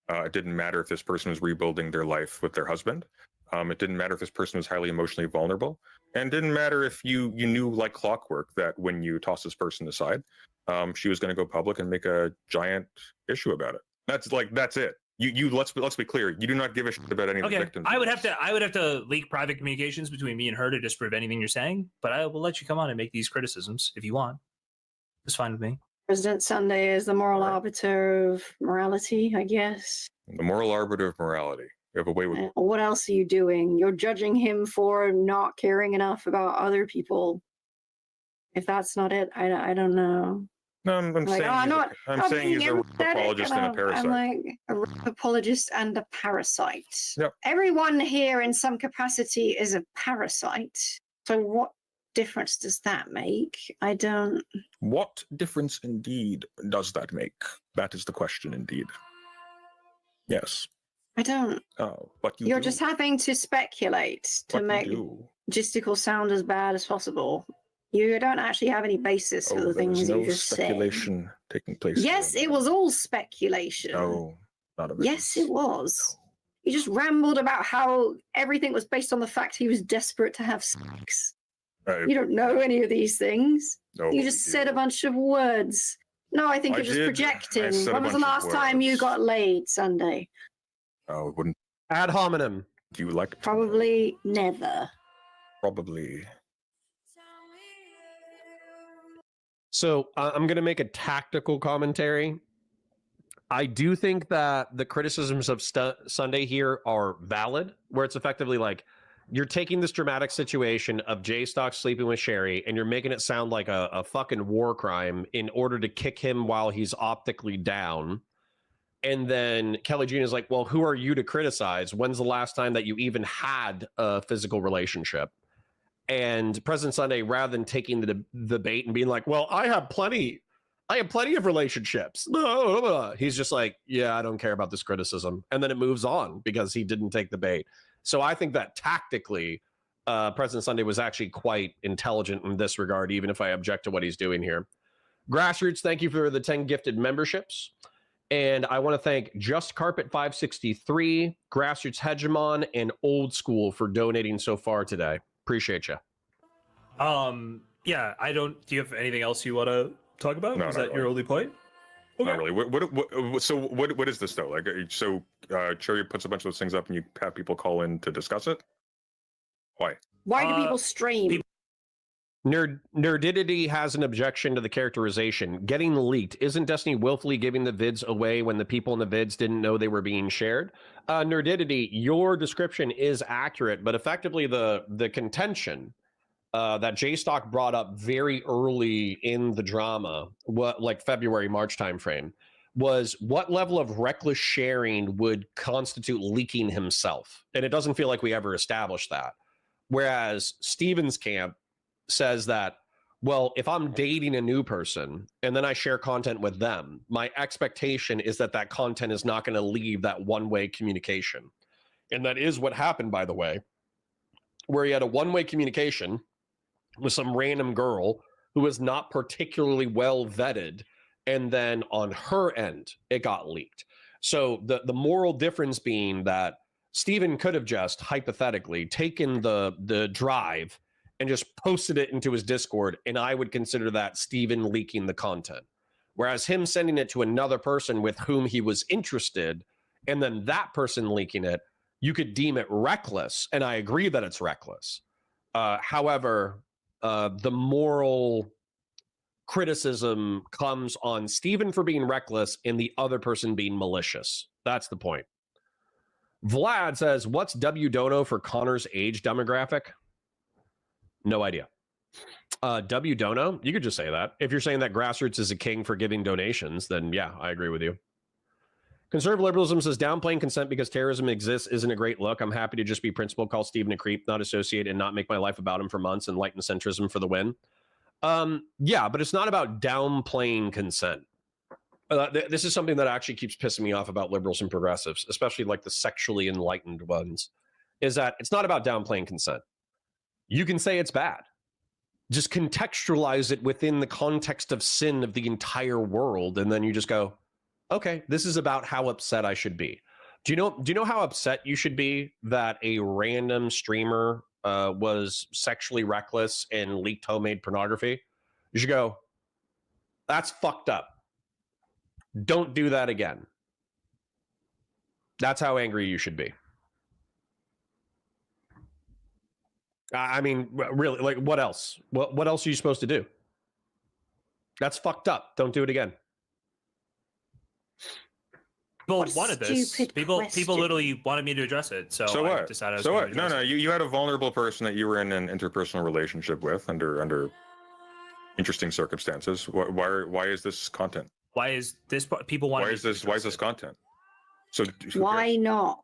It didn't matter if this person was rebuilding their life with their husband. It didn't matter if this person was highly emotionally vulnerable, and it didn't matter if you knew like clockwork that when you toss this person aside, she was going to go public and make a giant issue about it. That's it. You let's be clear. You do not give a shit about any of the victims. I would have to leak private communications between me and her to disprove anything you're saying, but I will let you come on and make these criticisms if you want. It's fine with me. President Sunday is the moral arbiter of morality, I guess. The moral arbiter of morality. You have a way with. What else are you doing? You're judging him for not caring enough about other people. If that's not it, I don't know. No, I'm saying he's a apologist and a parasite. I'm like a apologist and a parasite. Yep. Everyone here in some capacity is a parasite. So what difference does that make? I don't. What difference indeed does that make? That is the question indeed. Yes. I don't. Oh, but You're just having to speculate to make Jstlk sound as bad as possible. You don't actually have any basis for the things you just said. Speculation taking place. Yes, it was all speculation. No, not a bit. Yes, it was. You just rambled about how everything was based on the fact he was desperate to have sex. You don't know any of these things. No, you just said a bunch of words. No, I think you're just projecting. When was the last time you got laid, Sunday? Oh, it wouldn't. Ad hominem. Do you like? Probably never. Probably. So I'm going to make a tactical commentary. I do think that the criticisms of Sunday here are valid, where it's effectively like you're taking this dramatic situation of Jstlk sleeping with Cherry and you're making it sound like a fucking war crime in order to kick him while he's optically down. And then Kelly Jean is like, well, who are you to criticize? When's the last time that you even had a physical relationship? And President Sunday, rather than taking the bait and being like, well, I have plenty of relationships. He's just like, yeah, I don't care about this criticism. And then it moves on because he didn't take the bait. So I think that tactically, President Sunday was actually quite intelligent in this regard, even if I object to what he's doing here. Grassroots, thank you for the 10 gifted memberships. And I want to thank Just Carpet 563, Grassroots Hegemon, and Old School for donating so far today. Appreciate you. Yeah, do you have anything else you want to talk about? No, is that your only point? Okay. Not really. What is this though? Like, so Cherry puts a bunch of those things up and you have people call in to discuss it? Why? Why do people stream? Nerdidity has an objection to the characterization. Getting leaked. Isn't Destiny willfully giving the vids away when the people in the vids didn't know they were being shared? Nerdidity, your description is accurate, but effectively the contention that Jstlk brought up very early in the drama, like February, March timeframe, was what level of reckless sharing would constitute leaking himself? And it doesn't feel like we ever established that. Whereas Steven's camp says that, well, if I'm dating a new person and then I share content with them, my expectation is that that content is not going to leave that one-way communication. And that is what happened, by the way, where he had a one-way communication with some random girl who was not particularly well vetted. And then on her end, it got leaked. So the moral difference being that Steven could have just hypothetically taken the drive and just posted it into his Discord, and I would consider that Steven leaking the content. Whereas him sending it to another person with whom he was interested, and then that person leaking it, you could deem it reckless, and I agree that it's reckless. However, the moral criticism comes on Steven for being reckless and the other person being malicious. That's the point. Vlad says, what's W Dono for Connor's age demographic? No idea. W Dono, you could just say that. If you're saying that Grassroots is a king for giving donations, then yeah, I agree with you. Conservative liberalism says downplaying consent because terrorism exists isn't a great look. I'm happy to just be principled, call Steven a creep, not associate, and not make my life about him for months, and lighten centrism for the win. Yeah, but it's not about downplaying consent. This is something that actually keeps pissing me off about liberals and progressives, especially like the sexually enlightened ones, is that it's not about downplaying consent. You can say it's bad. Just contextualize it within the context of sin of the entire world, and then you just go, okay, this is about how upset I should be. Do you know how upset you should be that a random streamer was sexually reckless and leaked homemade pornography? You should go, that's fucked up. Don't do that again. That's how angry you should be. I mean, really, like, what else? What else are you supposed to do? That's fucked up. Don't do it again. People wanted this. People literally wanted me to address it. So what? I decided I was so going what? to No, address it. you had a vulnerable person that you were in an interpersonal relationship with under interesting circumstances. Why is this content? Why is this people want? Why is this content? So why not?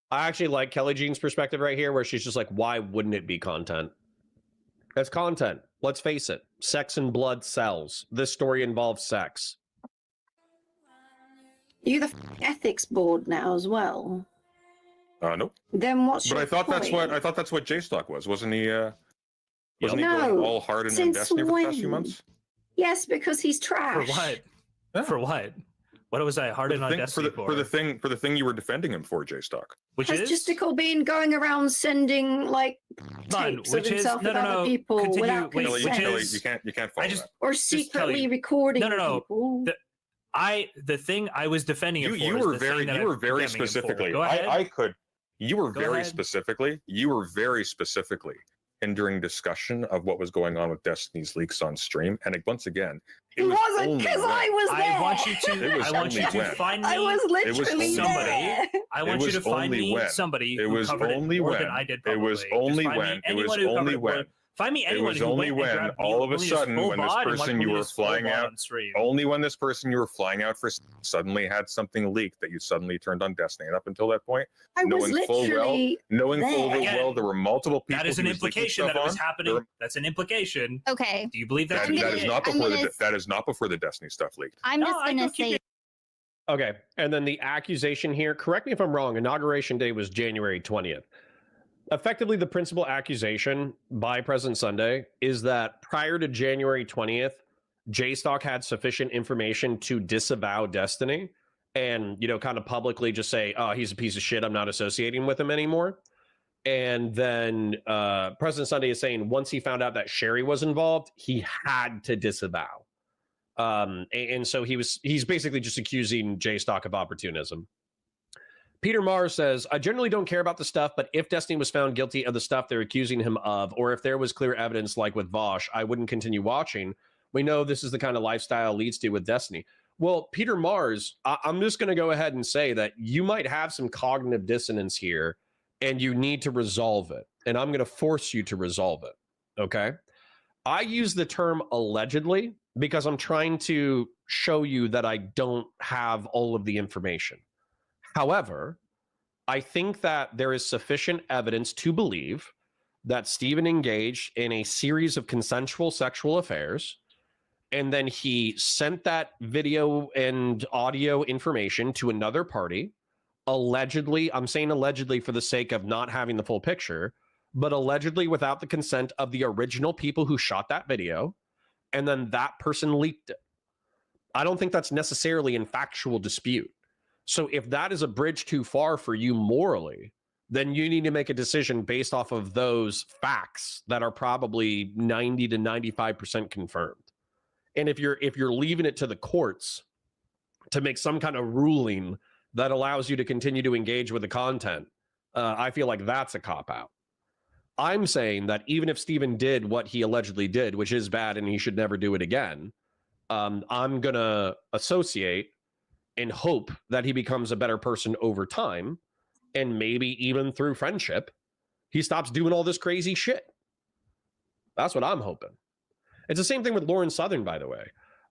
I actually like Kelly Jean's perspective right here, where she's just like, why wouldn't it be content? It's content. Let's face it. Sex and blood sells. This story involves sex. You the ethics board now as well? Nope. Then what's But your I thought point? that's what Jstlk was, wasn't he? Wasn't he No, going all hard in Destiny for the past few months? Yes, because he's trash. For what? Yeah. For what? What was I hardened on Destiny for the thing you were defending him for, Jstlk? Which Has is Jstlk been going around sending like tapes of himself with other people without Wait, consent, Kelly, you can't follow that. or secretly recording people? The thing I was defending him for. You were very specifically. Go ahead. You were very specifically hindering discussion of what was going on with Destiny's leaks on stream. And once again, it wasn't because I was there. I want you to find me. I was literally somebody. there. I want you to find me somebody who covered it more than I did. It was only when. Find me anyone who went and grabbed all of a sudden when this person you were flying out, only when this person you were flying out for suddenly had something leaked that you suddenly turned on Destiny. And up until that point, knowing full well there were multiple people. That is an implication that it was happening. That's an implication. Okay. Do you believe that? That is not before the Destiny stuff leaked. I'm just gonna say. Okay, and then the accusation here, correct me if I'm wrong, Inauguration Day was January 20th. Effectively, the principal accusation by President Sunday is that prior to January 20th, Jstlk had sufficient information to disavow Destiny and, kind of publicly just say, oh, he's a piece of shit, I'm not associating with him anymore. And then President Sunday is saying once he found out that Sherry was involved, he had to disavow. And so he's basically just accusing Jstlk of opportunism. Peter Mars says, I generally don't care about the stuff, but if Destiny was found guilty of the stuff they're accusing him of, or if there was clear evidence like with Vosh, I wouldn't continue watching. We know this is the kind of lifestyle leads to with Destiny. Well, Peter Mars, I'm just going to go ahead and say that you might have some cognitive dissonance here, and you need to resolve it. And I'm going to force you to resolve it, okay? I use the term allegedly because I'm trying to show you that I don't have all of the information. However, I think that there is sufficient evidence to believe that Steven engaged in a series of consensual sexual affairs, and then he sent that video and audio information to another party allegedly, I'm saying allegedly for the sake of not having the full picture, but allegedly without the consent of the original people who shot that video, and then that person leaked it. I don't think that's necessarily in factual dispute. So if that is a bridge too far for you morally, then you need to make a decision based off of those facts that are probably 90 to 95% confirmed. And if you're leaving it to the courts to make some kind of ruling that allows you to continue to engage with the content, I feel like that's a cop-out. I'm saying that even if Steven did what he allegedly did, which is bad and he should never do it again, I'm going to associate and hope that he becomes a better person over time, and maybe even through friendship, he stops doing all this crazy shit. That's what I'm hoping. It's the same thing with Lauren Southern, by the way.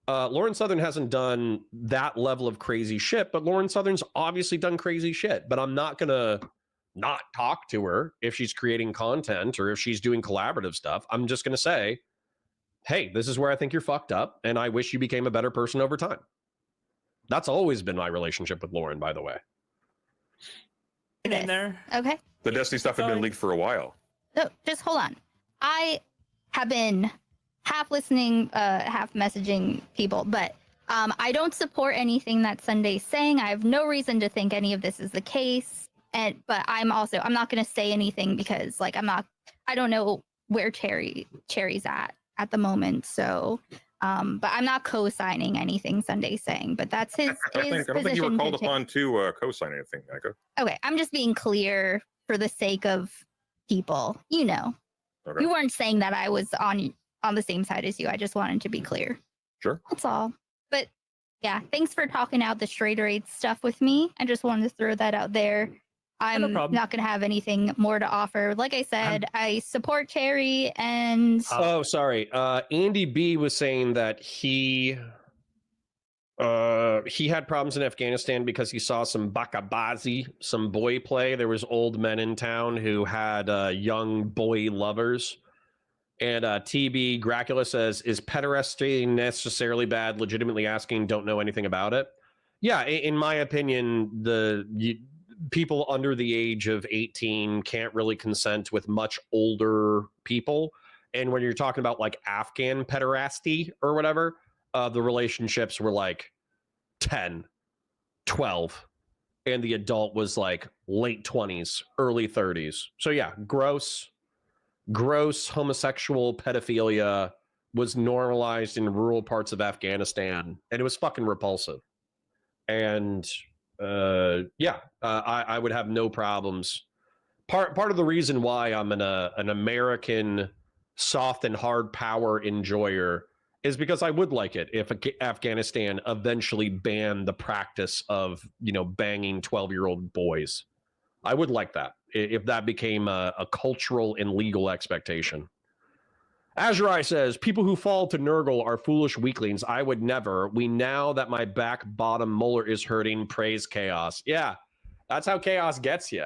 Lauren Southern hasn't done that level of crazy shit, but Lauren Southern's obviously done crazy shit. But I'm not going to not talk to her if she's creating content or if she's doing collaborative stuff. I'm just going to say, hey, this is where I think you're fucked up, and I wish you became a better person over time. That's always been my relationship with Lauren, by the way. In there. Okay. The Destiny stuff had been leaked for a while. No, just hold on. I have been half listening, half messaging people, but I don't support anything that Sunday's saying. I have no reason to think any of this is the case. But I'm not going to say anything because like I don't know where Cherry's at the moment. So, but I'm not co-signing anything Sunday's saying, but that's his I don't think you were called upon to co-sign anything, Micah. Okay, I'm just being clear for the sake of people, you know. Okay. You weren't saying that I was on the same side as you. I just wanted to be clear. Sure. That's all. But yeah, thanks for talking out the straight rate stuff with me. I just wanted to throw that out there. I'm not going to have anything more to offer. Like I said, I support Cherry and... Oh, sorry. Andy B was saying that he had problems in Afghanistan because he saw some bakabazi, some boy play. There was old men in town who had young boy lovers. And TB Gracula says, is pederasty necessarily bad? Legitimately asking, don't know anything about it. Yeah, in my opinion, people under the age of 18 can't really consent with much older people. And when you're talking about like Afghan pederasty or whatever, the relationships were like 10, 12, and the adult was like late 20s, early 30s. So yeah, gross homosexual pedophilia was normalized in rural parts of Afghanistan, and it was fucking repulsive. And I would have no problems. Part of the reason why I'm an American soft and hard power enjoyer is because I would like it if Afghanistan eventually banned the practice of, banging 12-year-old boys. I would like that if that became a cultural and legal expectation. Azurai says, people who fall to Nurgle are foolish weaklings. I would never. We now that my back bottom molar is hurting, praise chaos. Yeah, that's how chaos gets you.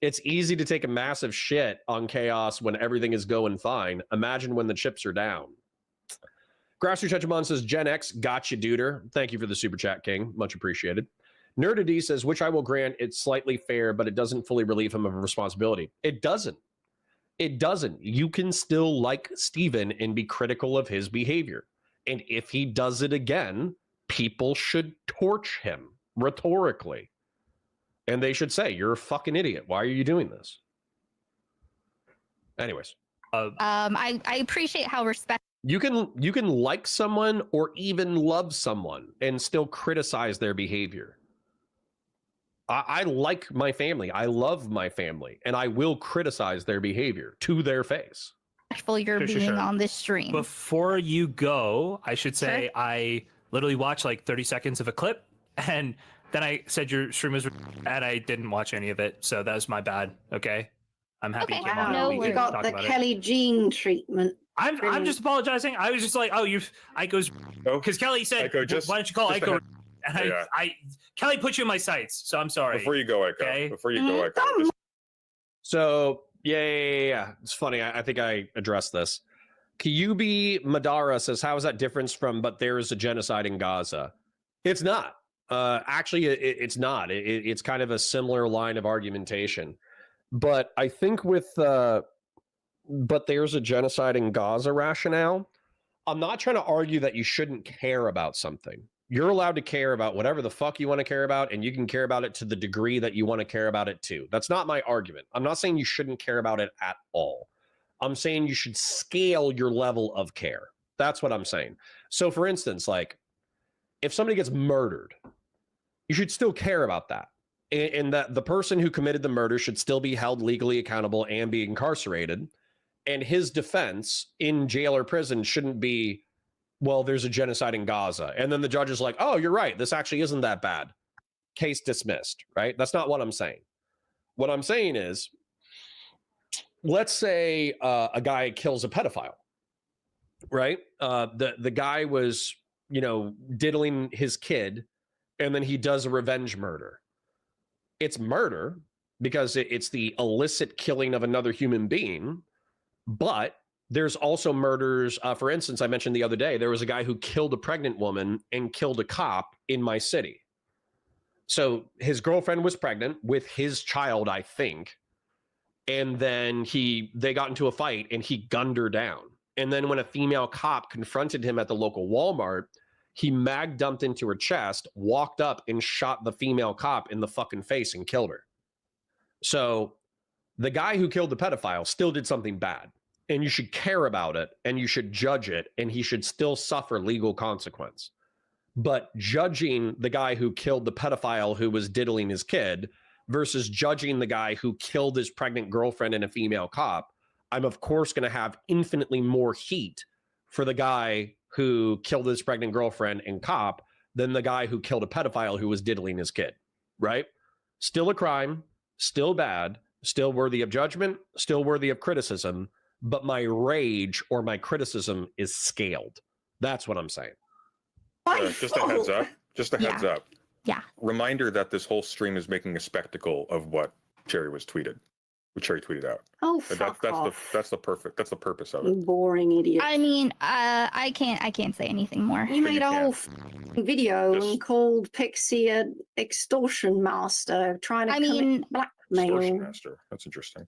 It's easy to take a massive shit on chaos when everything is going fine. Imagine when the chips are down. Grassroots Hegemon says, Gen X, gotcha, duder. Thank you for the super chat, King. Much appreciated. Nerdity says, which I will grant, it's slightly fair, but it doesn't fully relieve him of a responsibility. It doesn't. It doesn't. You can still like Steven and be critical of his behavior. And if he does it again, people should torch him rhetorically. And they should say, you're a fucking idiot. Why are you doing this? Anyways. I appreciate how respectful. You can like someone or even love someone and still criticize their behavior. I like my family. I love my family, and I will criticize their behavior to their face. You're being on this stream. Before you go, I should say I literally watched like 30 seconds of a clip, and then I said your stream was, and I didn't watch any of it, so that was my bad. Okay, I'm happy you came on. No, you got the Kelly Jean treatment. I'm just apologizing. I was just like, oh, Ico's, because Kelly said, why don't you call Ico? And Kelly put you in my sights, so I'm sorry. Before you go, Ico. Okay? Before you go, Ico. So, yeah. It's funny. I think I addressed this. Kyubi Madara says, how is that different from, but there is a genocide in Gaza? It's not. Actually, it's not. It's kind of a similar line of argumentation. But I think with but there's a genocide in Gaza rationale. I'm not trying to argue that you shouldn't care about something. You're allowed to care about whatever the fuck you want to care about, and you can care about it to the degree that you want to care about it too. That's not my argument. I'm not saying you shouldn't care about it at all. I'm saying you should scale your level of care. That's what I'm saying. So for instance, like if somebody gets murdered, you should still care about that. And that the person who committed the murder should still be held legally accountable and be incarcerated. And his defense in jail or prison shouldn't be, well, there's a genocide in Gaza. And then the judge is like, oh, you're right. This actually isn't that bad. Case dismissed, right? That's not what I'm saying. What I'm saying is, let's say a guy kills a pedophile, right? The guy was, diddling his kid, and then he does a revenge murder. It's murder because it's the illicit killing of another human being, but there's also murders. For instance, I mentioned the other day, there was a guy who killed a pregnant woman and killed a cop in my city. So his girlfriend was pregnant with his child, I think. And then they got into a fight and he gunned her down. And then when a female cop confronted him at the local Walmart, he mag dumped into her chest, walked up and shot the female cop in the fucking face and killed her. So the guy who killed the pedophile still did something bad, and you should care about it and you should judge it, and he should still suffer legal consequence. But judging the guy who killed the pedophile who was diddling his kid versus judging the guy who killed his pregnant girlfriend and a female cop, I'm of course going to have infinitely more heat for the guy who killed his pregnant girlfriend and cop than the guy who killed a pedophile who was diddling his kid, right? Still a crime, still bad, still worthy of judgment, still worthy of criticism, but my rage or my criticism is scaled. That's what I'm saying. Just a heads up. Just a heads up. Yeah. Reminder that this whole stream is making a spectacle of what Cherry tweeted out. Oh, fuck off. That's the purpose of it. Boring idiot. I mean, I can't say anything more. You made a whole video and called Pixie an extortion master trying to commit blackmail. Extortion master. That's interesting.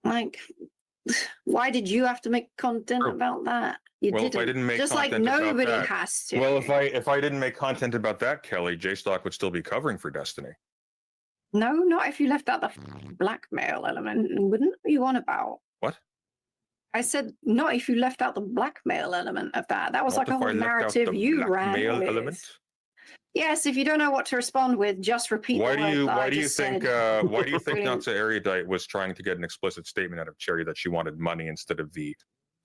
Like, why did you have to make content about that? You didn't. If I didn't make just like content about nobody that, has to. Well, if I didn't make content about that, Kelly, Jstlk would still be covering for Destiny. No, not if you left out the blackmail element. Wouldn't you on about? What? I said not if you left out the blackmail element of that. That was Not like a if I whole left out narrative the you ran blackmail with. element? Yes, if you don't know what to respond with, just repeat. Why do you Said. think Nuance was trying to get an explicit statement out of Cherry that she wanted money instead of the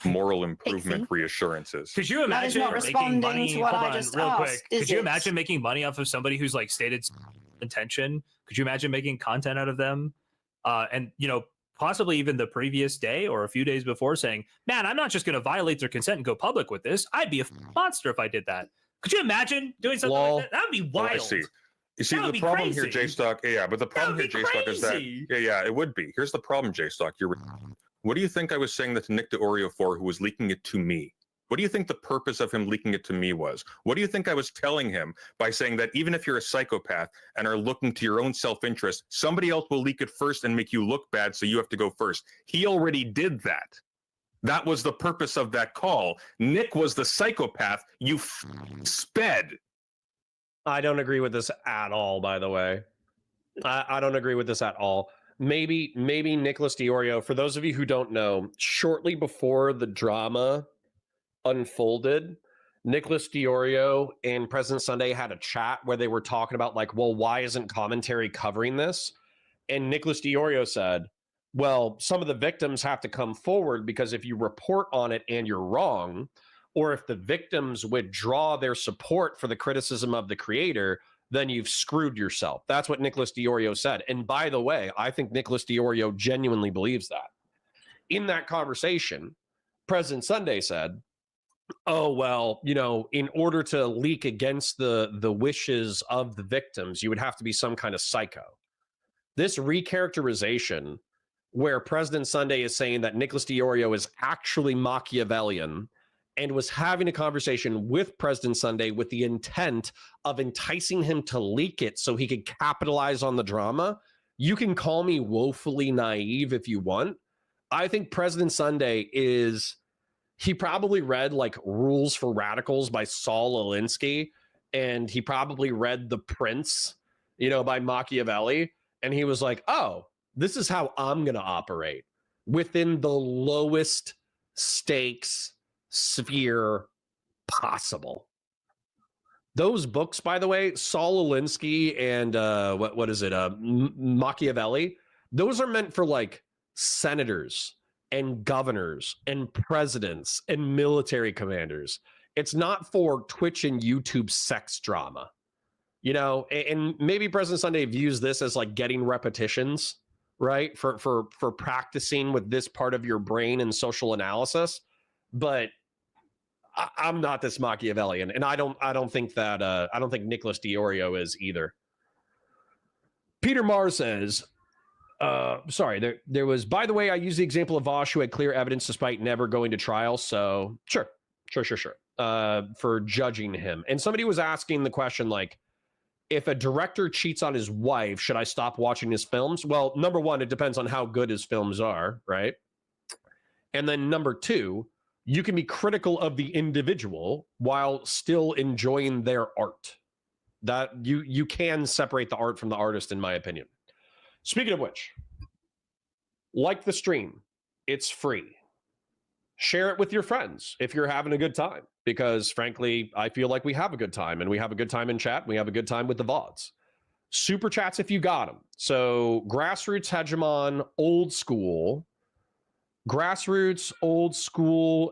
moral improvement reassurances? Could you imagine not making responding money? to what Hold I on, just real quick. asked, is Could you it? imagine making money off of somebody who's like stated intention? Could you imagine making content out of them? And possibly even the previous day or a few days before saying, man, I'm not just going to violate their consent and go public with this. I'd be a monster if I did that. Could you imagine doing something like that? That would be wild. I see. You see, That would the be problem crazy. here, Jstlk, but the problem here, Jstlk, is that, crazy. it would be. Here's the problem, Jstlk. What do you think I was saying that to Nick DeOrio for, who was leaking it to me? What do you think the purpose of him leaking it to me was? What do you think I was telling him by saying that even if you're a psychopath and are looking to your own self-interest, somebody else will leak it first and make you look bad, so you have to go first? He already did that. That was the purpose of that call. Nick was the psychopath. You sped. I don't agree with this at all, by the way. I don't agree with this at all. Maybe Nicholas DeOrio, for those of you who don't know, shortly before the drama unfolded, Nicholas DeOrio and President Sunday had a chat where they were talking about like, well, why isn't commentary covering this? And Nicholas DeOrio said, well, some of the victims have to come forward because if you report on it and you're wrong, or if the victims withdraw their support for the criticism of the creator, then you've screwed yourself. That's what Nicholas DeOrio said. And by the way, I think Nicholas DeOrio genuinely believes that. In that conversation, President Sunday said, oh, well, in order to leak against the wishes of the victims, you would have to be some kind of psycho. This recharacterization where President Sunday is saying that Nicholas DeOrio is actually Machiavellian and was having a conversation with President Sunday with the intent of enticing him to leak it so he could capitalize on the drama, you can call me woefully naive if you want. I think President Sunday he probably read like Rules for Radicals by Saul Alinsky, and he probably read The Prince, by Machiavelli, and he was like, oh, this is how I'm going to operate within the lowest stakes sphere possible. Those books, by the way, Saul Alinsky and what is it, Machiavelli, those are meant for like senators and governors and presidents and military commanders. It's not for Twitch and YouTube sex drama, and maybe President Sunday views this as like getting repetitions, right? For practicing with this part of your brain and social analysis. But I'm not this Machiavellian, and I don't think that I don't think Nicholas Diorio is either. Peter Marr says, sorry, there was, by the way, I used the example of Vosh, who had clear evidence despite never going to trial. So sure. For judging him. And somebody was asking the question, like, if a director cheats on his wife, should I stop watching his films? Well, number one, it depends on how good his films are, right? And then number two, you can be critical of the individual while still enjoying their art. That you can separate the art from the artist, in my opinion. Speaking of which, like the stream, it's free. Share it with your friends if you're having a good time, because frankly, I feel like we have a good time, and we have a good time in chat. We have a good time with the VODs. Super chats if you got them. So Grassroots Hegemon, Old School,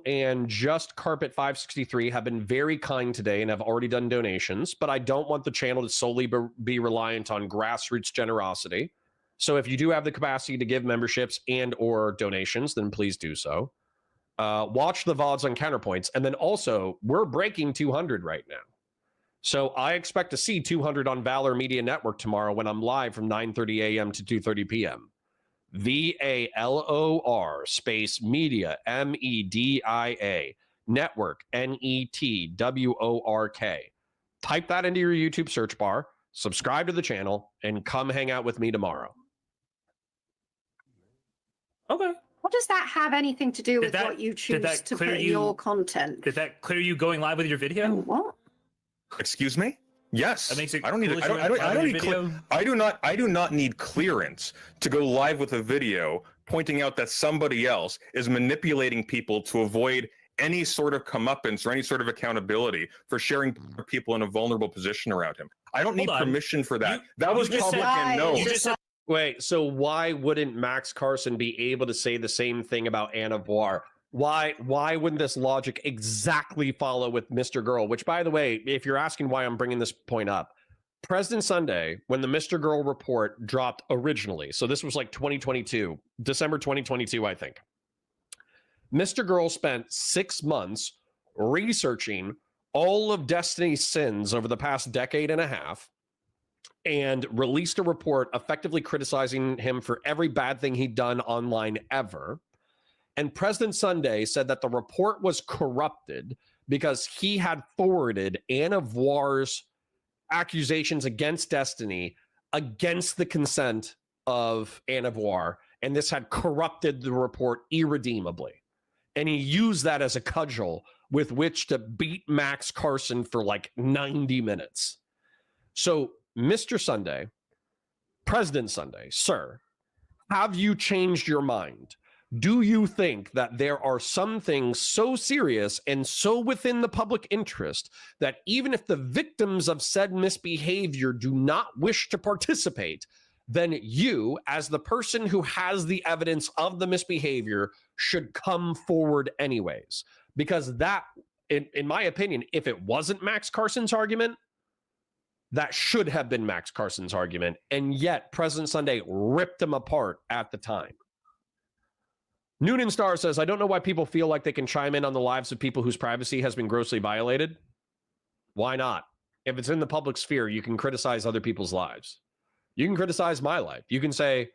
and Just Carpet 563 have been very kind today and have already done donations, but I don't want the channel to solely be reliant on grassroots generosity. So if you do have the capacity to give memberships and or donations, then please do so. Watch the VODs on Counterpoints. And then also, we're breaking 200 right now. So I expect to see 200 on Valor Media Network tomorrow when I'm live from 9:30 a.m. to 2:30 p.m. VALOR space media, MEDIA, network, NETWORK. Type that into your YouTube search bar, subscribe to the channel, and come hang out with me tomorrow. Okay. What does that have anything to do with what you choose to put in your content? Did that clear you going live with your video? Oh, what? Excuse me? Yes. That makes it I don't need. cool I do not need clearance to go live with a video pointing out that somebody else is manipulating people to avoid any sort of comeuppance or any sort of accountability for sharing people in a vulnerable position around him. I don't need permission for that. That was public and known. Wait, so why wouldn't Max Carson be able to say the same thing about Anna Voir? Why wouldn't this logic exactly follow with Mr. Girl? Which, by the way, if you're asking why I'm bringing this point up, President Sunday, when the Mr. Girl report dropped originally, so this was like 2022, December 2022, I think. Mr. Girl spent 6 months researching all of Destiny's sins over the past decade and a half, and released a report effectively criticizing him for every bad thing he'd done online ever. And President Sunday said that the report was corrupted because he had forwarded Anna Voir's accusations against Destiny against the consent of Anna Voir, and this had corrupted the report irredeemably. And he used that as a cudgel with which to beat Max Carson for like 90 minutes. So, Mr. Sunday, President Sunday, sir, have you changed your mind? Do you think that there are some things so serious and so within the public interest that even if the victims of said misbehavior do not wish to participate, then you, as the person who has the evidence of the misbehavior, should come forward anyways? Because that, in my opinion, if it wasn't Max Carson's argument, that should have been Max Carson's argument, and yet President Sunday ripped him apart at the time. Noonan Star says, I don't know why people feel like they can chime in on the lives of people whose privacy has been grossly violated. Why not? If it's in the public sphere, you can criticize other people's lives. You can criticize my life. You can say,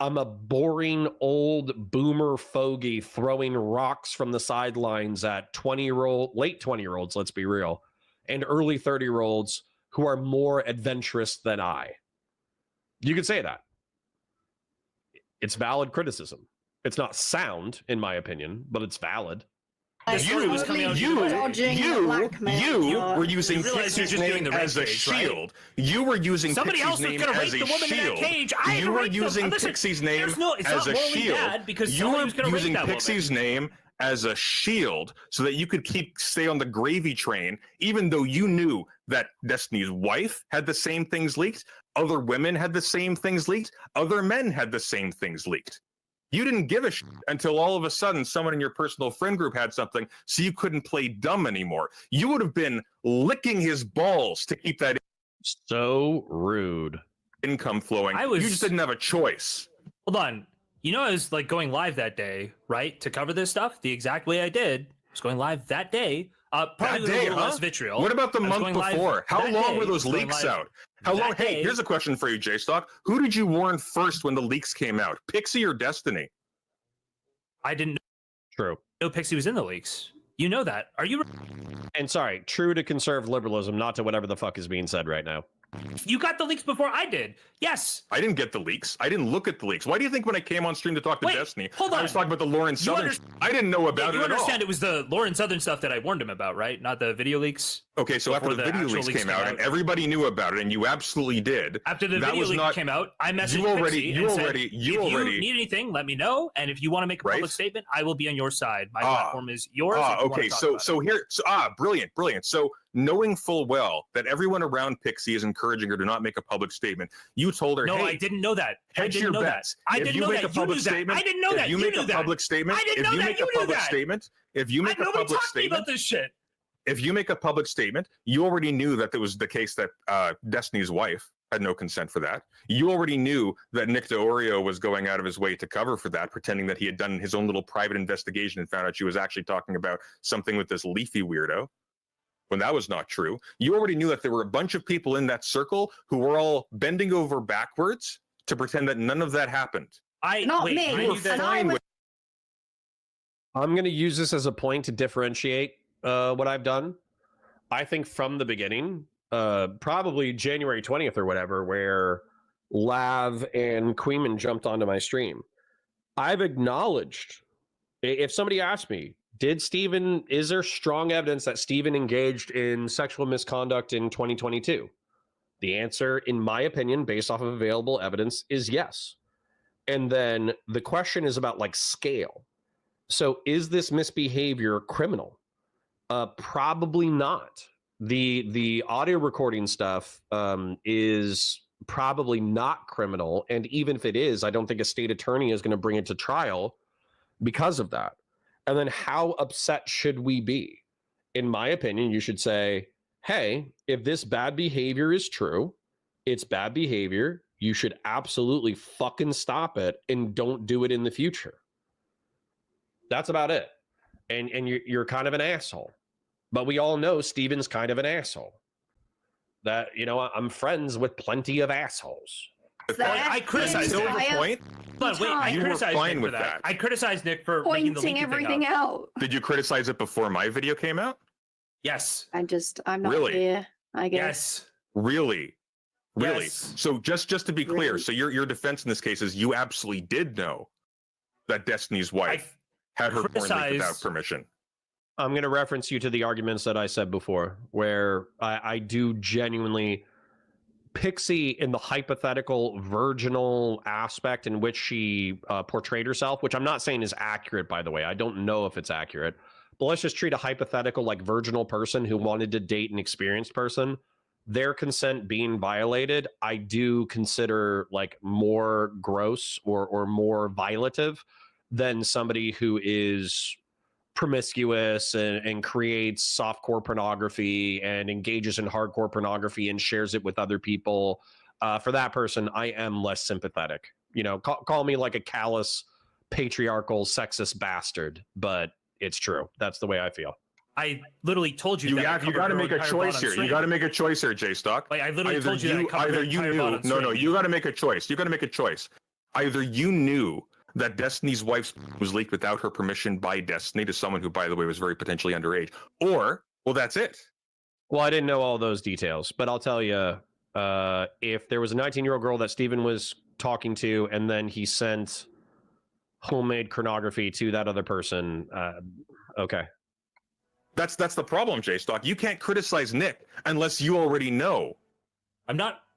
I'm a boring old boomer fogey throwing rocks from the sidelines at late 20-year-olds, let's be real, and early 30-year-olds who are more adventurous than I. You could say that. It's valid criticism. It's not sound, in my opinion, but it's valid. You were using Pixie's name as a shield. You were using Pixie's name as a shield. You were using Pixie's name as a shield. You were using Pixie's name as a shield so that you could stay on the gravy train, even though you knew that Destiny's wife had the same things leaked, other women had the same things leaked, other men had the same things leaked. You didn't give a shit until all of a sudden someone in your personal friend group had something, so you couldn't play dumb anymore. You would have been licking his balls to keep that so rude income flowing. You just didn't have a choice. Hold on. You know, I was like going live that day, right, to cover this stuff the exact way I did. I was going live that day. Probably with a little less vitriol. What about the month before? How long were those leaks out? How long? Hey, here's a question for you, Jstlk. Who did you warn first when the leaks came out? Pixie or Destiny? I didn't True. know Pixie was in the leaks. You know that. Are you? And sorry, true to conservative liberalism, not to whatever the fuck is being said right now. You got the leaks before I did. Yes. I didn't get the leaks. I didn't look at the leaks. Why do you think when I came on stream to talk to Destiny, I was talking about the Lauren Southern? I didn't know about it at all. You understand it was the Lauren Southern stuff that I warned him about, right? Not the video leaks. Okay, so after the video leaks came out and everybody knew about it, and you absolutely did. After the video leak came out, I messaged Pixie and said, if you need anything, let me know. And if you want to make a public statement, I will be on your side. My platform is yours. Okay, brilliant. So knowing full well that everyone around Pixie is encouraging her to not make a public statement, you told her, no, hey, I didn't know that. Hedge your bets. I didn't know that. You knew that. I didn't know that. You make a public statement. If you make a public statement, if you make a public statement, about this shit. If you make a public statement, you already knew that it was the case that Destiny's wife had no consent for that. You already knew that Nick DeOrio was going out of his way to cover for that, pretending that he had done his own little private investigation and found out she was actually talking about something with this leafy weirdo, when that was not true. You already knew that there were a bunch of people in that circle who were all bending over backwards to pretend that none of that happened. Me. I'm going to use this as a point to differentiate what I've done. I think from the beginning, probably January 20th or whatever, where Lav and Queeman jumped onto my stream, I've acknowledged, if somebody asked me, is there strong evidence that Steven engaged in sexual misconduct in 2022? The answer, in my opinion, based off of available evidence, is yes. And then the question is about like scale. So is this misbehavior criminal? Probably not. The audio recording stuff is probably not criminal. And even if it is, I don't think a state attorney is going to bring it to trial because of that. And then how upset should we be? In my opinion, you should say, hey, if this bad behavior is true, it's bad behavior. You should absolutely fucking stop it and don't do it in the future. That's about it. And you're kind of an asshole. But we all know Steven's kind of an asshole. That, you know, I'm friends with plenty of assholes. I criticized Until the point. But wait, I criticized fine Nick with for that. that. I criticized Nick for pointing making the everything out. Did you criticize it before my video came out? Yes. I'm not here, I guess. Yes. Really? Yes. So just to be clear, so your defense in this case is you absolutely did know that Destiny's wife had her porn leaked without permission. I'm going to reference you to the arguments that I said before, where I do genuinely... Pixie, in the hypothetical virginal aspect in which she portrayed herself, which I'm not saying is accurate, by the way. I don't know if it's accurate. But let's just treat a hypothetical like virginal person who wanted to date an experienced person. Their consent being violated, I do consider like more gross or more violative than somebody who is promiscuous and creates softcore pornography and engages in hardcore pornography and shares it with other people. For that person, I am less sympathetic. You know, call me like a callous, patriarchal, sexist bastard, but it's true. That's the way I feel. I literally told you that. You got to make a choice here. You got to make a choice here, Jstlk. Like, I literally told you that. You got to make a choice. You got to make a choice. Either you knew that Destiny's wife was leaked without her permission by Destiny to someone who, by the way, was very potentially underage, or, well, that's it. Well, I didn't know all those details, but I'll tell you, if there was a 19-year-old girl that Steven was talking to, and then he sent homemade pornography to that other person, okay. That's the problem, Jstlk. You can't criticize Nick unless you already know.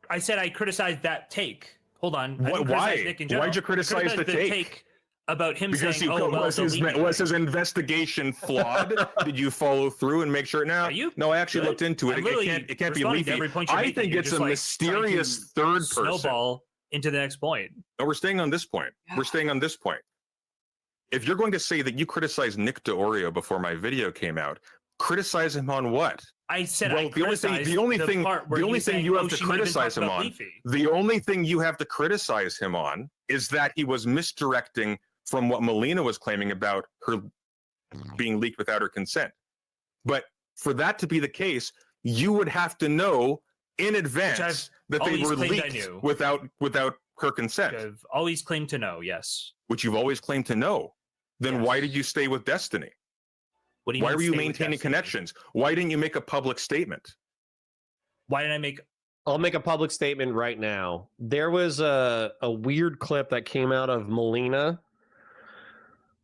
I said I criticized that take. Hold on. Why? Why'd you criticize the take? About him because saying, was his investigation flawed? Did you follow through and make sure? Now, no, I actually looked into it. It can't be leafy. I think it's a mysterious third person. Snowball into the next point. No, we're staying on this point. We're staying on this point. If you're going to say that you criticized Nick DeOrio before my video came out, criticize him on what? I said, well, the only thing you have to criticize him on, the only thing you have to criticize him on is that he was misdirecting from what Melina was claiming about her being leaked without her consent. But for that to be the case, you would have to know in advance that they were leaked without her consent. I've always claimed to know, yes. Which you've always claimed to know. Then why did you stay with Destiny? What do you mean, why were you maintaining connections? Why didn't you make a public statement? Why didn't I make... I'll make a public statement right now. There was a weird clip that came out of Melina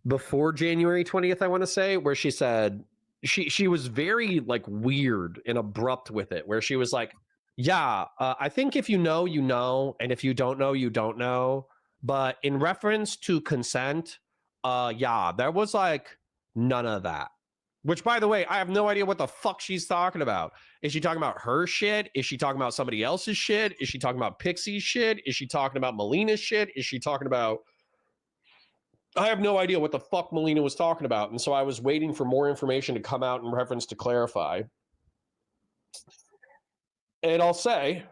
before January 20th, I want to say, where she said, she was very like weird and abrupt with it, where she was like, yeah, I think if you know, you know, and if you don't know, you don't know. But in reference to consent, yeah, there was like none of that. Which, by the way, I have no idea what the fuck she's talking about. Is she talking about her shit? Is she talking about somebody else's shit? Is she talking about Pixie's shit? Is she talking about Melina's shit? Is she talking about... I have no idea what the fuck Melina was talking about. And so I was waiting for more information to come out in reference to clarify. And I'll say,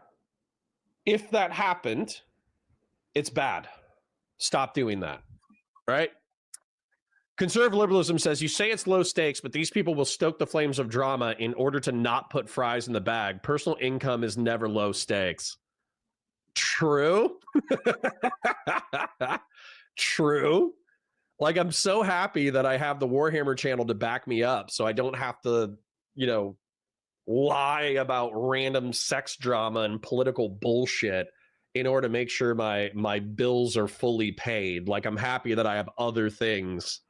if that happened, it's bad. Stop doing that, right? Conservative liberalism says, you say it's low stakes, but these people will stoke the flames of drama in order to not put fries in the bag. Personal income is never low stakes. True. True. Like, I'm so happy that I have the Warhammer channel to back me up, so I don't have to, you know, lie about random sex drama and political bullshit in order to make sure my bills are fully paid. Like, I'm happy that I have other things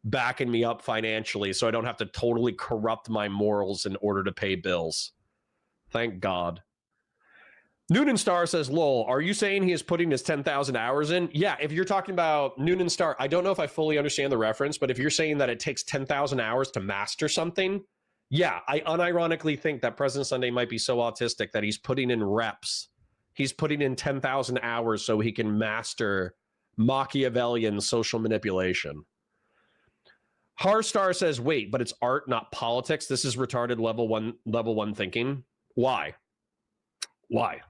backing me up financially, so I don't have to totally corrupt my morals in order to pay bills. Thank God. Noonan Star says, lol, are you saying he is putting his 10,000 hours in? Yeah, if you're talking about Noonan Star, I don't know if I fully understand the reference, but if you're saying that it takes 10,000 hours to master something, yeah, I unironically think that President Sunday might be so autistic that he's putting in reps. He's putting in 10,000 hours so he can master Machiavellian social manipulation. Harstar says, wait, but it's art, not politics. This is retarded level one thinking. Why? Why?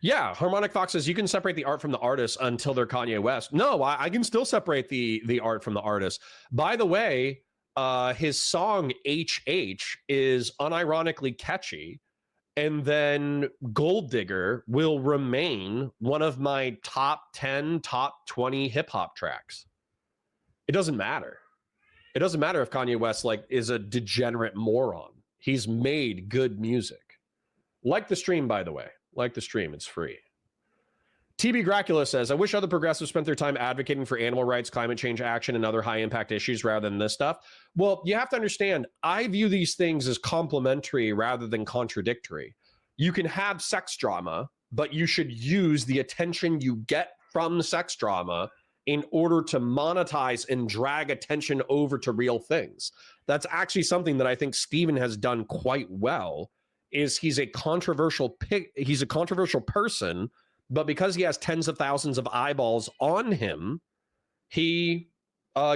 Yeah, Harmonic Fox says you can separate the art from the artist until they're Kanye West. No, I can still separate the art from the artist. By the way, his song HH is unironically catchy, and then Gold Digger will remain one of my top 10, top 20 hip hop tracks. It doesn't matter. It doesn't matter if Kanye West like is a degenerate moron. He's made good music. Like the stream, by the way. Like the stream, it's free. TB Gracula says, I wish other progressives spent their time advocating for animal rights, climate change action, and other high-impact issues rather than this stuff. Well, you have to understand, I view these things as complementary rather than contradictory. You can have sex drama, but you should use the attention you get from sex drama in order to monetize and drag attention over to real things. That's actually something that I think Steven has done quite well, is he's a controversial person, but because he has tens of thousands of eyeballs on him, he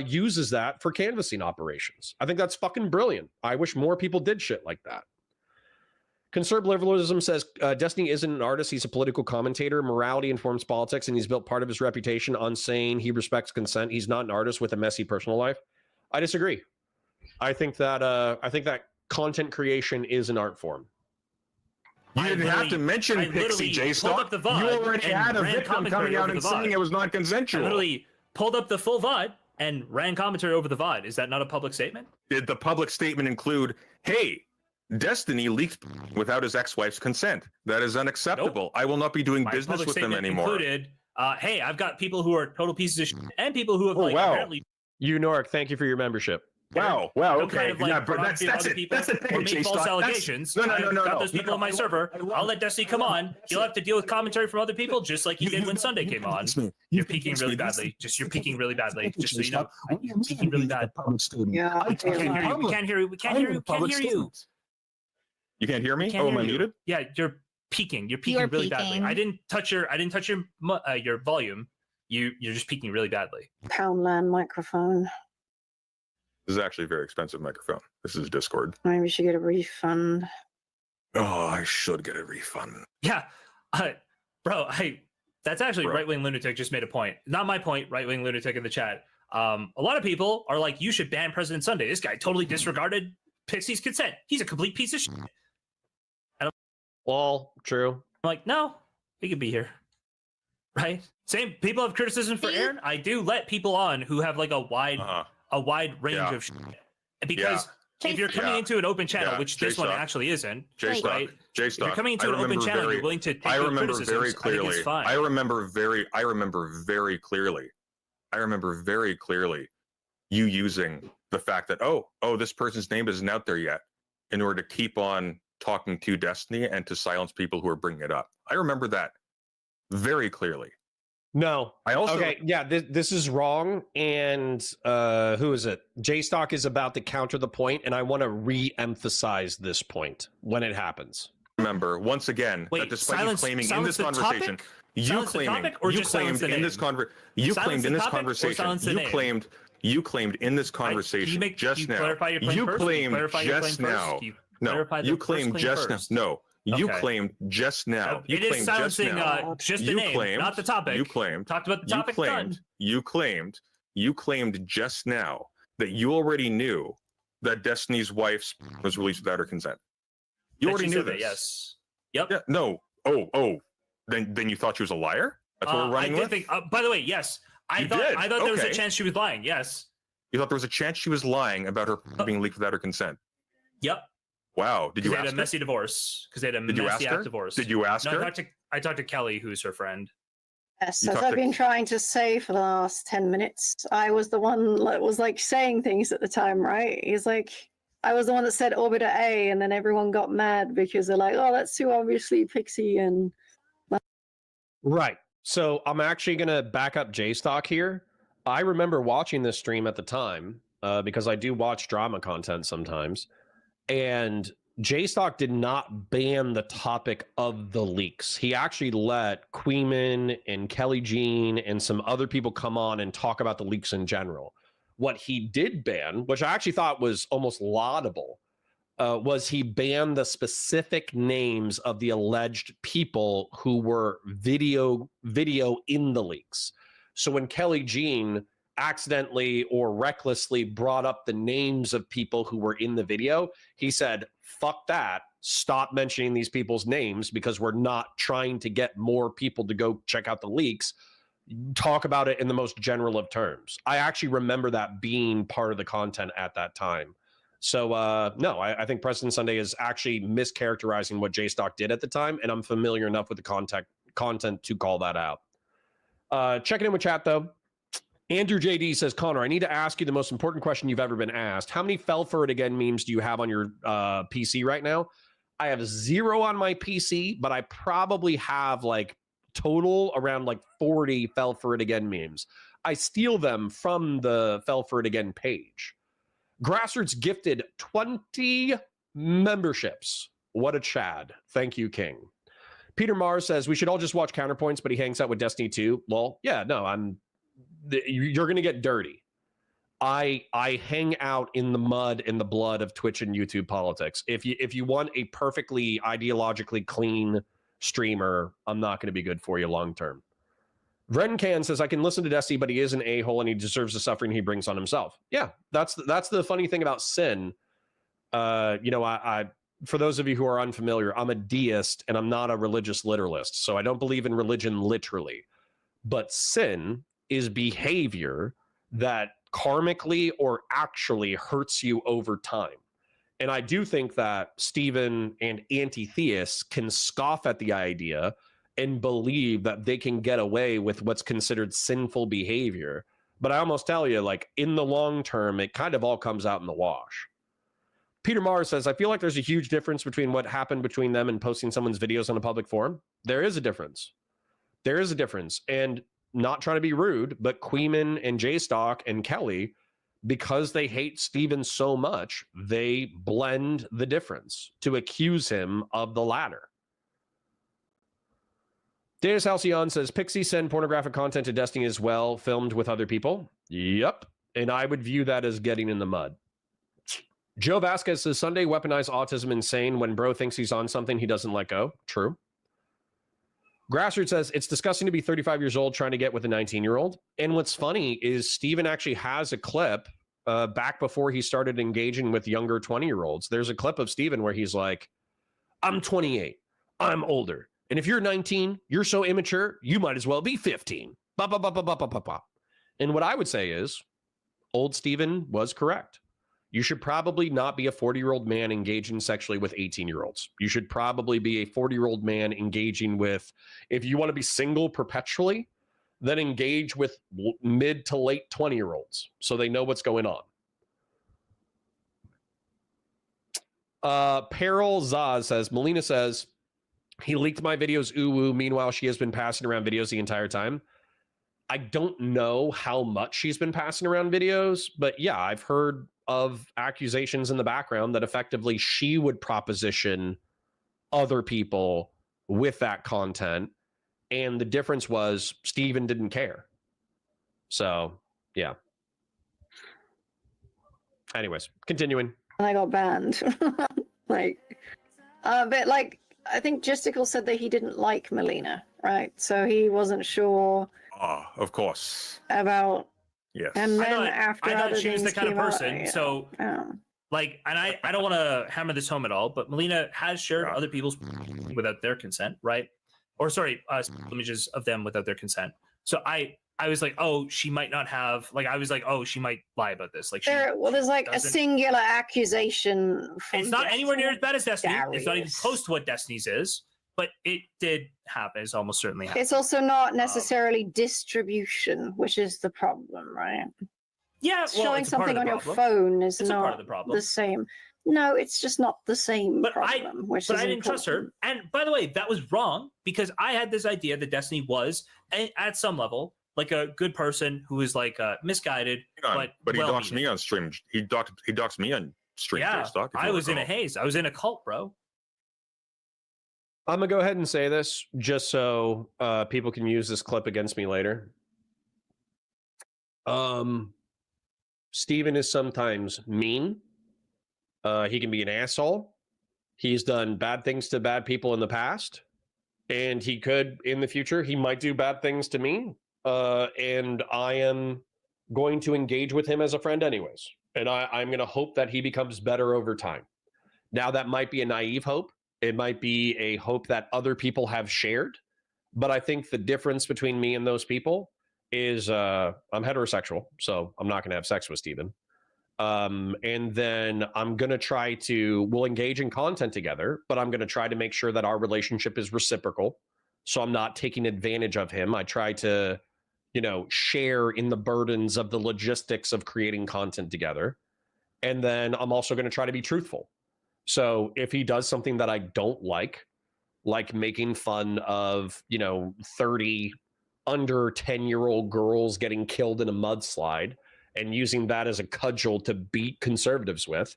uses that for canvassing operations. I think that's fucking brilliant. I wish more people did shit like that. Conservative liberalism says Destiny isn't an artist. He's a political commentator. Morality informs politics, and he's built part of his reputation on saying he respects consent. He's not an artist with a messy personal life. I disagree. I think that content creation is an art form. You didn't have to mention Pixie, Jstlk. You already had a victim coming out and saying it was not consensual. I literally pulled up the full VOD and ran commentary over the VOD. Is that not a public statement? Did the public statement include, hey, Destiny leaked without his ex-wife's consent? That is unacceptable. Nope. I will not be doing My business with them anymore. Included, hey, I've got people who are total pieces of shit and people who have apparently. Nork, thank you for your membership. Wow. Okay. That's it. That's the thing. Or made false allegations. No. I've got those people on my server. I'll let Destiny come on. He'll have to deal with commentary from other people, just like he did when Sunday came on. You're peaking really badly. You're peaking really badly. Just so you know, you're peaking really bad. Yeah. We can't hear you. We can't hear you. You can't hear me? Oh, am I muted? Yeah, you're peaking. You're peaking really badly. I didn't touch your volume. You're just peaking really badly. Poundland microphone. This is actually a very expensive microphone. This is Discord. Maybe we should get a refund. Oh, I should get a refund. Yeah, bro. That's actually right-wing lunatic just made a point. Not my point. Right-wing lunatic in the chat. A lot of people are like, you should ban President Sunday. This guy totally disregarded Pixie's consent. He's a complete piece of shit. Well, true. I'm like, no, he could be here. Right? Same. People have criticism for Aaron. I do let people on who have like a wide range of shit. Because if you're coming into an open channel, which this one actually isn't, right? If you're coming into an open channel, you're willing to take criticisms. Very clearly. I think it's fine. I remember very clearly you using the fact that oh, this person's name isn't out there yet, in order to keep on talking to Destiny and to silence people who are bringing it up. I remember that very clearly. No. I also this is wrong, and who is it? Jstlk is about to counter the point, and I want to re-emphasize this point when it happens. Remember, once again, that despite you claiming in this conversation, you claimed in this conversation just now. You claimed just now. No, you claimed just now. No. You claimed just now. It is silencing just the name, not the topic. You claimed. Talked about the topic. You claimed just now that you already knew that Destiny's wife was released without her consent. You already knew this. Yes. Yep. Yeah, no. Oh. Then you thought she was a liar? That's what we're running with? By the way, yes. I thought there was a chance she was lying. Yes. You thought there was a chance she was lying about her being leaked without her consent? Yep. Wow. Did you ask her? They had a messy divorce. Because they had a messy divorce. Did you ask her? I talked to Kelly, who's her friend. Yes, as I've been trying to say for the last 10 minutes, I was the one that was like saying things at the time, right? He's like, I was the one that said orbiter A, and then everyone got mad because they're like, oh, that's too obviously Pixie and... Right. So I'm actually going to back up Jstlk here. I remember watching this stream at the time because I do watch drama content sometimes. And Jstlk did not ban the topic of the leaks. He actually let Queeman and Kelly Jean and some other people come on and talk about the leaks in general. What he did ban, which I actually thought was almost laudable, was he banned the specific names of the alleged people who were video in the leaks. So when Kelly Jean accidentally or recklessly brought up the names of people who were in the video, he said, fuck that, stop mentioning these people's names because we're not trying to get more people to go check out the leaks. Talk about it in the most general of terms. I actually remember that being part of the content at that time. So no, I think President Sunday is actually mischaracterizing what Jstlk did at the time, and I'm familiar enough with the content to call that out. Checking in with chat though. Andrew JD says, Connor, I need to ask you the most important question you've ever been asked. How many fell for it again memes do you have on your PC right now? I have 0 on my PC, but I probably have like total around like 40 fell for it again memes. I steal them from the fell for it again page. Grassroots gifted 20 memberships. What a Chad. Thank you, King. Peter Mars says, we should all just watch Counterpoints, but he hangs out with Destiny 2. Lol. Yeah, no, you're going to get dirty. I hang out in the mud and the blood of Twitch and YouTube politics. If you want a perfectly ideologically clean streamer, I'm not going to be good for you long term. Rencan says, I can listen to Destiny, but he is an a-hole and he deserves the suffering he brings on himself. Yeah, that's the funny thing about Sin. You know, for those of you who are unfamiliar, I'm a deist and I'm not a religious literalist. So I don't believe in religion literally. But sin is behavior that karmically or actually hurts you over time. And I do think that Stephen and anti-theists can scoff at the idea and believe that they can get away with what's considered sinful behavior. But I almost tell you, like, in the long term, it kind of all comes out in the wash. Peter Mars says, I feel like there's a huge difference between what happened between them and posting someone's videos on a public forum. There is a difference. There is a difference. And not trying to be rude, but Queeman and Jstlk and Kelly, because they hate Steven so much, they blend the difference to accuse him of the latter. Deus Halcyon says, Pixie send pornographic content to Destiny as well, filmed with other people. Yep. And I would view that as getting in the mud. Joe Vasquez says, Sunday weaponize autism insane. When bro thinks he's on something, he doesn't let go. True. Grassroots says, it's disgusting to be 35 years old trying to get with a 19-year-old. And what's funny is Steven actually has a clip back before he started engaging with younger 20-year-olds. There's a clip of Steven where he's like, I'm 28. I'm older. And if you're 19, you're so immature, you might as well be 15. Ba, ba, ba, ba, ba, ba, ba, ba. And what I would say is, old Steven was correct. You should probably not be a 40-year-old man engaging sexually with 18-year-olds. You should probably be a 40-year-old man engaging with, if you want to be single perpetually, then engage with mid to late 20-year-olds so they know what's going on. Peril Zaz says, Melina says, he leaked my videos, ooh. Meanwhile, she has been passing around videos the entire time. I don't know how much she's been passing around videos, but yeah, I've heard of accusations in the background that effectively she would proposition other people with that content. And the difference was Steven didn't care. So, yeah. Anyways, continuing. And I got banned. But like, I think Jstlk said that he didn't like Melina, right? So he wasn't sure. Ah, of course. About. Yes. And then I thought she was the kind of person. Out, so, like, and I don't want to hammer this home at all, but Melina has shared other people's without their consent, right? Or sorry, images of them without their consent. So I was like, oh, she might not have. Like, I was like, oh, she might lie about this. Like, there's like a singular accusation. It's not anywhere near as bad as Destiny. It's not even close to what Destiny's is. But it did happen. It's almost certainly happened. It's also not necessarily distribution, which is the problem, right? Yeah, well, showing something on your phone is not part of the problem. The same. No, it's just not the same problem. But I didn't trust her. And by the way, that was wrong because I had this idea that Destiny was, at some level, like a good person who was like misguided. But he doxed me on stream. He doxed me on stream. Yeah, I was in a haze. I was in a cult, bro. I'm going to go ahead and say this just so people can use this clip against me later. Steven is sometimes mean. He can be an asshole. He's done bad things to bad people in the past. And he could, in the future, he might do bad things to me. And I am going to engage with him as a friend anyways. And I'm going to hope that he becomes better over time. Now, that might be a naive hope. It might be a hope that other people have shared. But I think the difference between me and those people is I'm heterosexual, so I'm not going to have sex with Steven. And then I'm going to try to, we'll engage in content together, but I'm going to try to make sure that our relationship is reciprocal. So I'm not taking advantage of him. I try to, share in the burdens of the logistics of creating content together. And then I'm also going to try to be truthful. So if he does something that I don't like making fun of, 30 under 10-year-old girls getting killed in a mudslide and using that as a cudgel to beat conservatives with,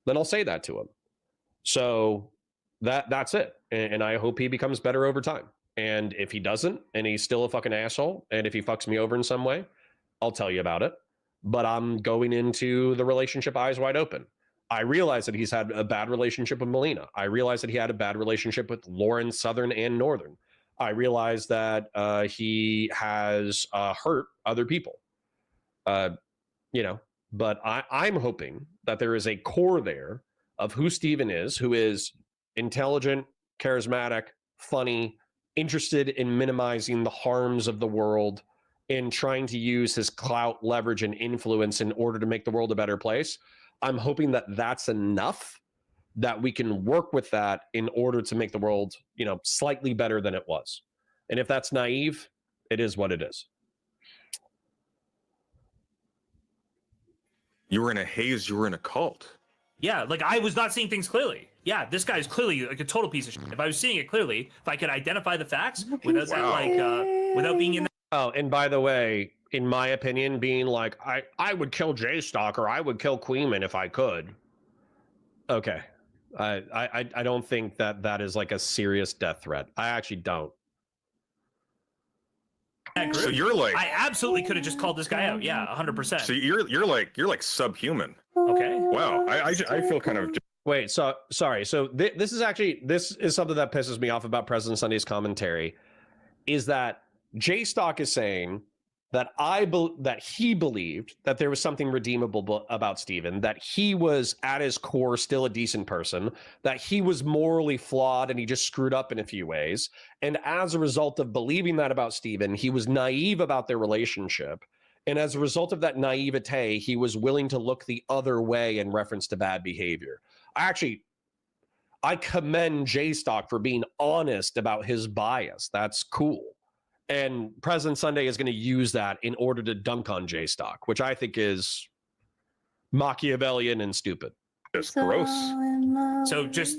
then I'll say that to him. So that's it. And I hope he becomes better over time. And if he doesn't, and he's still a fucking asshole, and if he fucks me over in some way, I'll tell you about it. But I'm going into the relationship eyes wide open. I realize that he's had a bad relationship with Melina. I realize that he had a bad relationship with Lauren, Southern, and Northern. I realize that he has hurt other people. But I'm hoping that there is a core there of who Steven is, who is intelligent, charismatic, funny, interested in minimizing the harms of the world, in trying to use his clout, leverage, and influence in order to make the world a better place. I'm hoping that that's enough that we can work with that in order to make the world, you know, slightly better than it was. And if that's naive, it is what it is. You were in a haze. You were in a cult. Yeah, like I was not seeing things clearly. Yeah, this guy is clearly like a total piece of shit. If I was seeing it clearly, if I could identify the facts without that, like, without being in. Oh, and by the way, in my opinion, being like, I would kill Jstlk or I would kill Queenman if I could. Okay, I don't think that that is like a serious death threat. I actually don't. So you're like, I absolutely could have just called this guy out. Yeah, 100%. So you're like subhuman. Okay. Wow. I feel kind of. Wait, so sorry. So this is something that pisses me off about President Sunday's commentary, is that Jstlk is saying that that he believed that there was something redeemable about Steven, that he was at his core still a decent person, that he was morally flawed and he just screwed up in a few ways. And as a result of believing that about Steven, he was naive about their relationship. And as a result of that naivete, he was willing to look the other way in reference to bad behavior. I commend Jstlk for being honest about his bias. That's cool. And President Sunday is going to use that in order to dunk on Jstlk, which I think is Machiavellian and stupid. Just gross. So just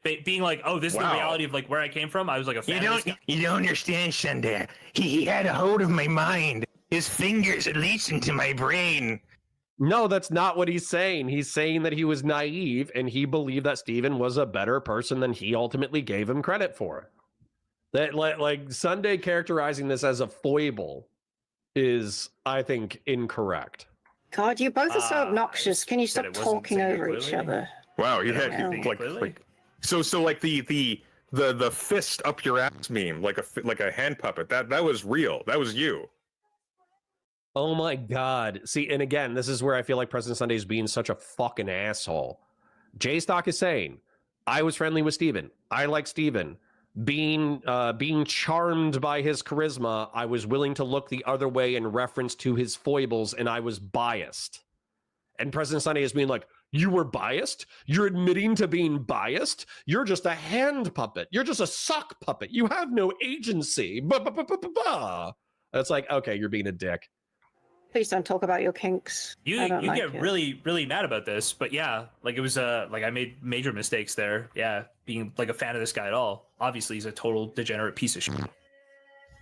being like, oh, this is the reality of like where I came from. I was like a fan. You don't understand, Sunday. He had a hold of my mind. His fingers leached into my brain. No, that's not what he's saying. He's saying that he was naive and he believed that Steven was a better person than he ultimately gave him credit for. That like Sunday characterizing this as a foible is, I think, incorrect. God, you both are so obnoxious. Can you stop talking over each other? Wow, you had like so like the fist up your ass meme, like a hand puppet. That was real. That was you. Oh my God. See, and again, this is where I feel like President Sunday is being such a fucking asshole. Jstlk is saying, I was friendly with Steven. I like Steven. Being charmed by his charisma, I was willing to look the other way in reference to his foibles, and I was biased. And President Sunday is being like, you were biased? You're admitting to being biased? You're just a hand puppet. You're just a sock puppet. You have no agency. It's like, okay, you're being a dick. Please don't talk about your kinks. You get really, really mad about this, but yeah, like it was like I made major mistakes there. Yeah, being like a fan of this guy at all. Obviously, he's a total degenerate piece of shit.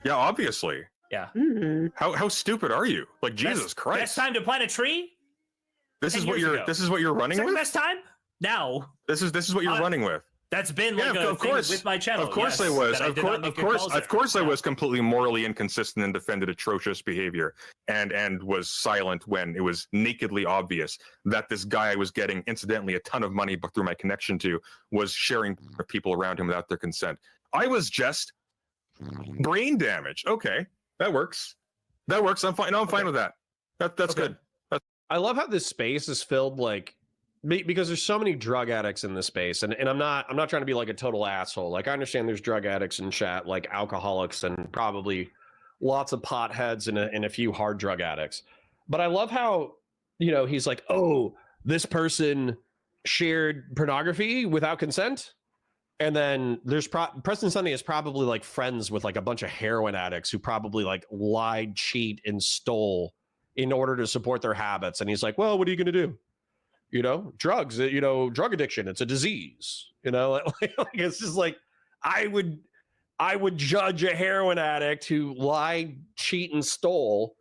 Yeah, obviously. Yeah. Mm. How stupid are you? Like Jesus Christ. Best time to plant a tree? This is what you're running with? Best time? Now. This is what you're running with. That's been like a thing with my channel. Of course I was. Of course I was completely morally inconsistent and defended atrocious behavior and was silent when it was nakedly obvious that this guy I was getting incidentally a ton of money through my connection to was sharing with people around him without their consent. I was just brain damaged. Okay, that works. I'm fine. No, I'm fine with that. That's good. I love how this space is filled like, because there's so many drug addicts in this space, and I'm not trying to be like a total asshole. Like I understand there's drug addicts in chat, like alcoholics, and probably lots of potheads and a few hard drug addicts. But I love how, you know, he's like, oh, this person shared pornography without consent, and then there's Preston Sunday is probably like friends with like a bunch of heroin addicts who probably like lied, cheat, and stole in order to support their habits. And he's like, well, what are you going to do? You know, drugs, you know, drug addiction, it's a disease, you know, like it's just like, I would judge a heroin addict who lied, cheat, and stole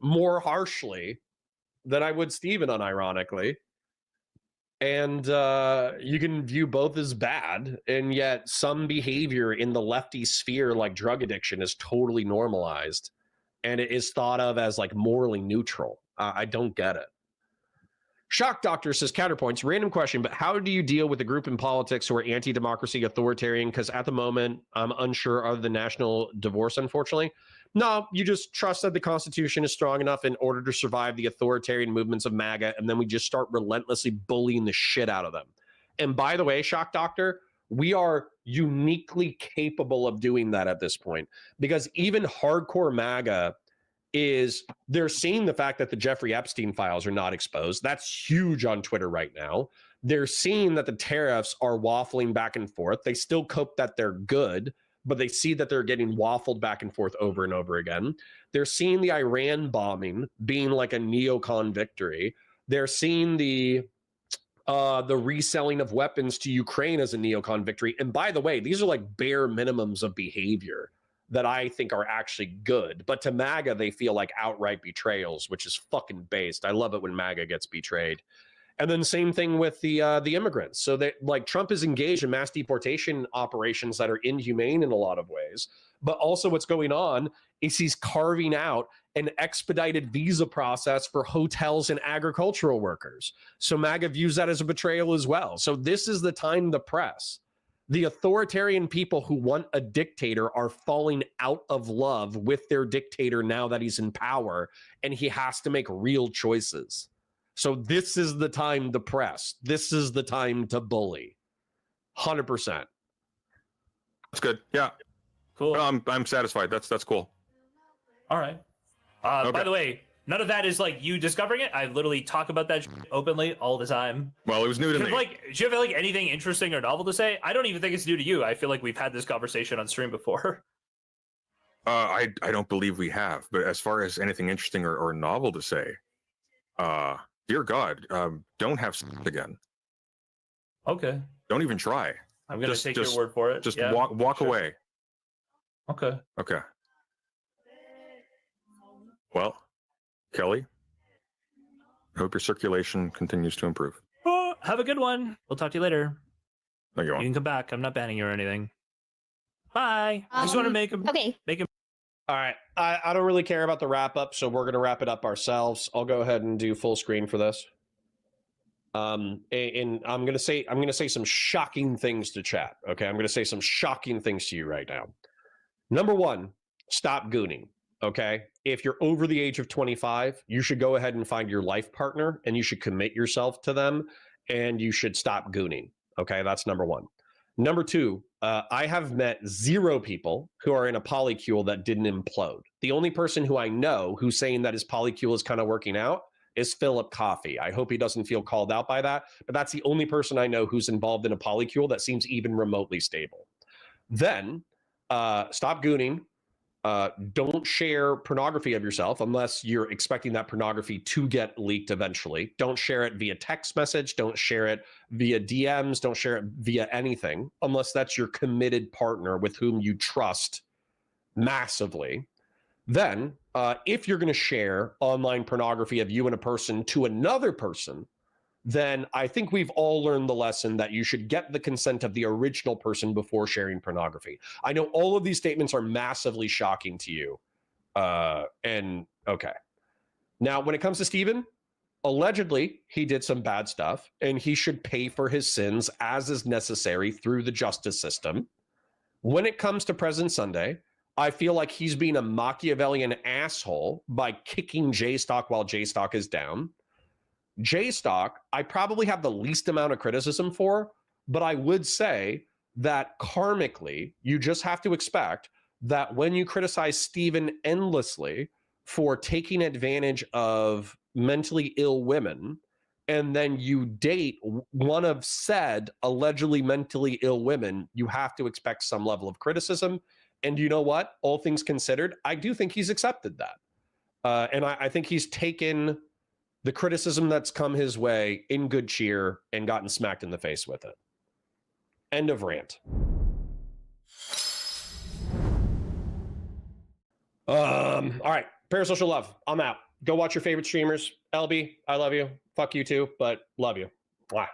more harshly than I would Steven, unironically. And you can view both as bad, and yet some behavior in the lefty sphere, like drug addiction, is totally normalized, and it is thought of as like morally neutral. I don't get it. Shock Doctor says, Counterpoints, random question, but how do you deal with a group in politics who are anti-democracy, authoritarian? Because at the moment, I'm unsure of the national divorce, unfortunately. No, you just trust that the Constitution is strong enough in order to survive the authoritarian movements of MAGA, and then we just start relentlessly bullying the shit out of them. And by the way, Shock Doctor, we are uniquely capable of doing that at this point, because even hardcore MAGA they're seeing the fact that the Jeffrey Epstein files are not exposed. That's huge on Twitter right now. They're seeing that the tariffs are waffling back and forth. They still cope that they're good, but they see that they're getting waffled back and forth over and over again. They're seeing the Iran bombing being like a neocon victory. They're seeing the reselling of weapons to Ukraine as a neocon victory. And by the way, these are like bare minimums of behavior that I think are actually good. But to MAGA, they feel like outright betrayals, which is fucking based. I love it when MAGA gets betrayed. And then same thing with the immigrants. So that, like, Trump is engaged in mass deportation operations that are inhumane in a lot of ways. But also what's going on is he's carving out an expedited visa process for hotels and agricultural workers. So MAGA views that as a betrayal as well. So this is the time to press. The authoritarian people who want a dictator are falling out of love with their dictator now that he's in power, and he has to make real choices. So this is the time to press. This is the time to bully. 100%. That's good. Yeah. Cool. No, I'm satisfied. That's cool. All right. Okay. By the way, none of that is like you discovering it. I literally talk about that openly all the time. Well, it was new to me. Like, do you have like anything interesting or novel to say? I don't even think it's new to you. I feel like we've had this conversation on stream before. I don't believe we have. But as far as anything interesting or novel to say, dear God, don't have sex again. Okay. Don't even try. I'm gonna take your word for it. Just Yeah, walk sure. away. Okay. Okay. Well, Kelly, hope your circulation continues to improve. Oh, have a good one. We'll talk to you later. Thank you. You can come back. I'm not banning you or anything. Bye. I just want to make him. Okay. All right. I don't really care about the wrap up, so we're going to wrap it up ourselves. I'll go ahead and do full screen for this. And I'm going to say some shocking things to chat. Okay. I'm going to say some shocking things to you right now. Number one, stop gooning. Okay. If you're over the age of 25, you should go ahead and find your life partner and you should commit yourself to them and you should stop gooning. Okay. That's number one. Number two, I have met 0 people who are in a polycule that didn't implode. The only person who I know who's saying that his polycule is kind of working out is Philip Coffey. I hope he doesn't feel called out by that, but that's the only person I know who's involved in a polycule that seems even remotely stable. Then stop gooning. Don't share pornography of yourself unless you're expecting that pornography to get leaked eventually. Don't share it via text message. Don't share it via DMs. Don't share it via anything unless that's your committed partner with whom you trust massively. Then, if you're going to share online pornography of you and a person to another person, then I think we've all learned the lesson that you should get the consent of the original person before sharing pornography. I know all of these statements are massively shocking to you. And okay. Now, when it comes to Steven, allegedly he did some bad stuff and he should pay for his sins as is necessary through the justice system. When it comes to President Sunday, I feel like he's being a Machiavellian asshole by kicking Jstlk while Jstlk is down. Jstlk, I probably have the least amount of criticism for, but I would say that karmically, you just have to expect that when you criticize Steven endlessly for taking advantage of mentally ill women, and then you date one of said allegedly mentally ill women, you have to expect some level of criticism. And you know what? All things considered, I do think he's accepted that. And I think he's taken the criticism that's come his way in good cheer and gotten smacked in the face with it. End of rant. All right, parasocial love. I'm out. Go watch your favorite streamers. LB, I love you. Fuck you too, but love you. Wow.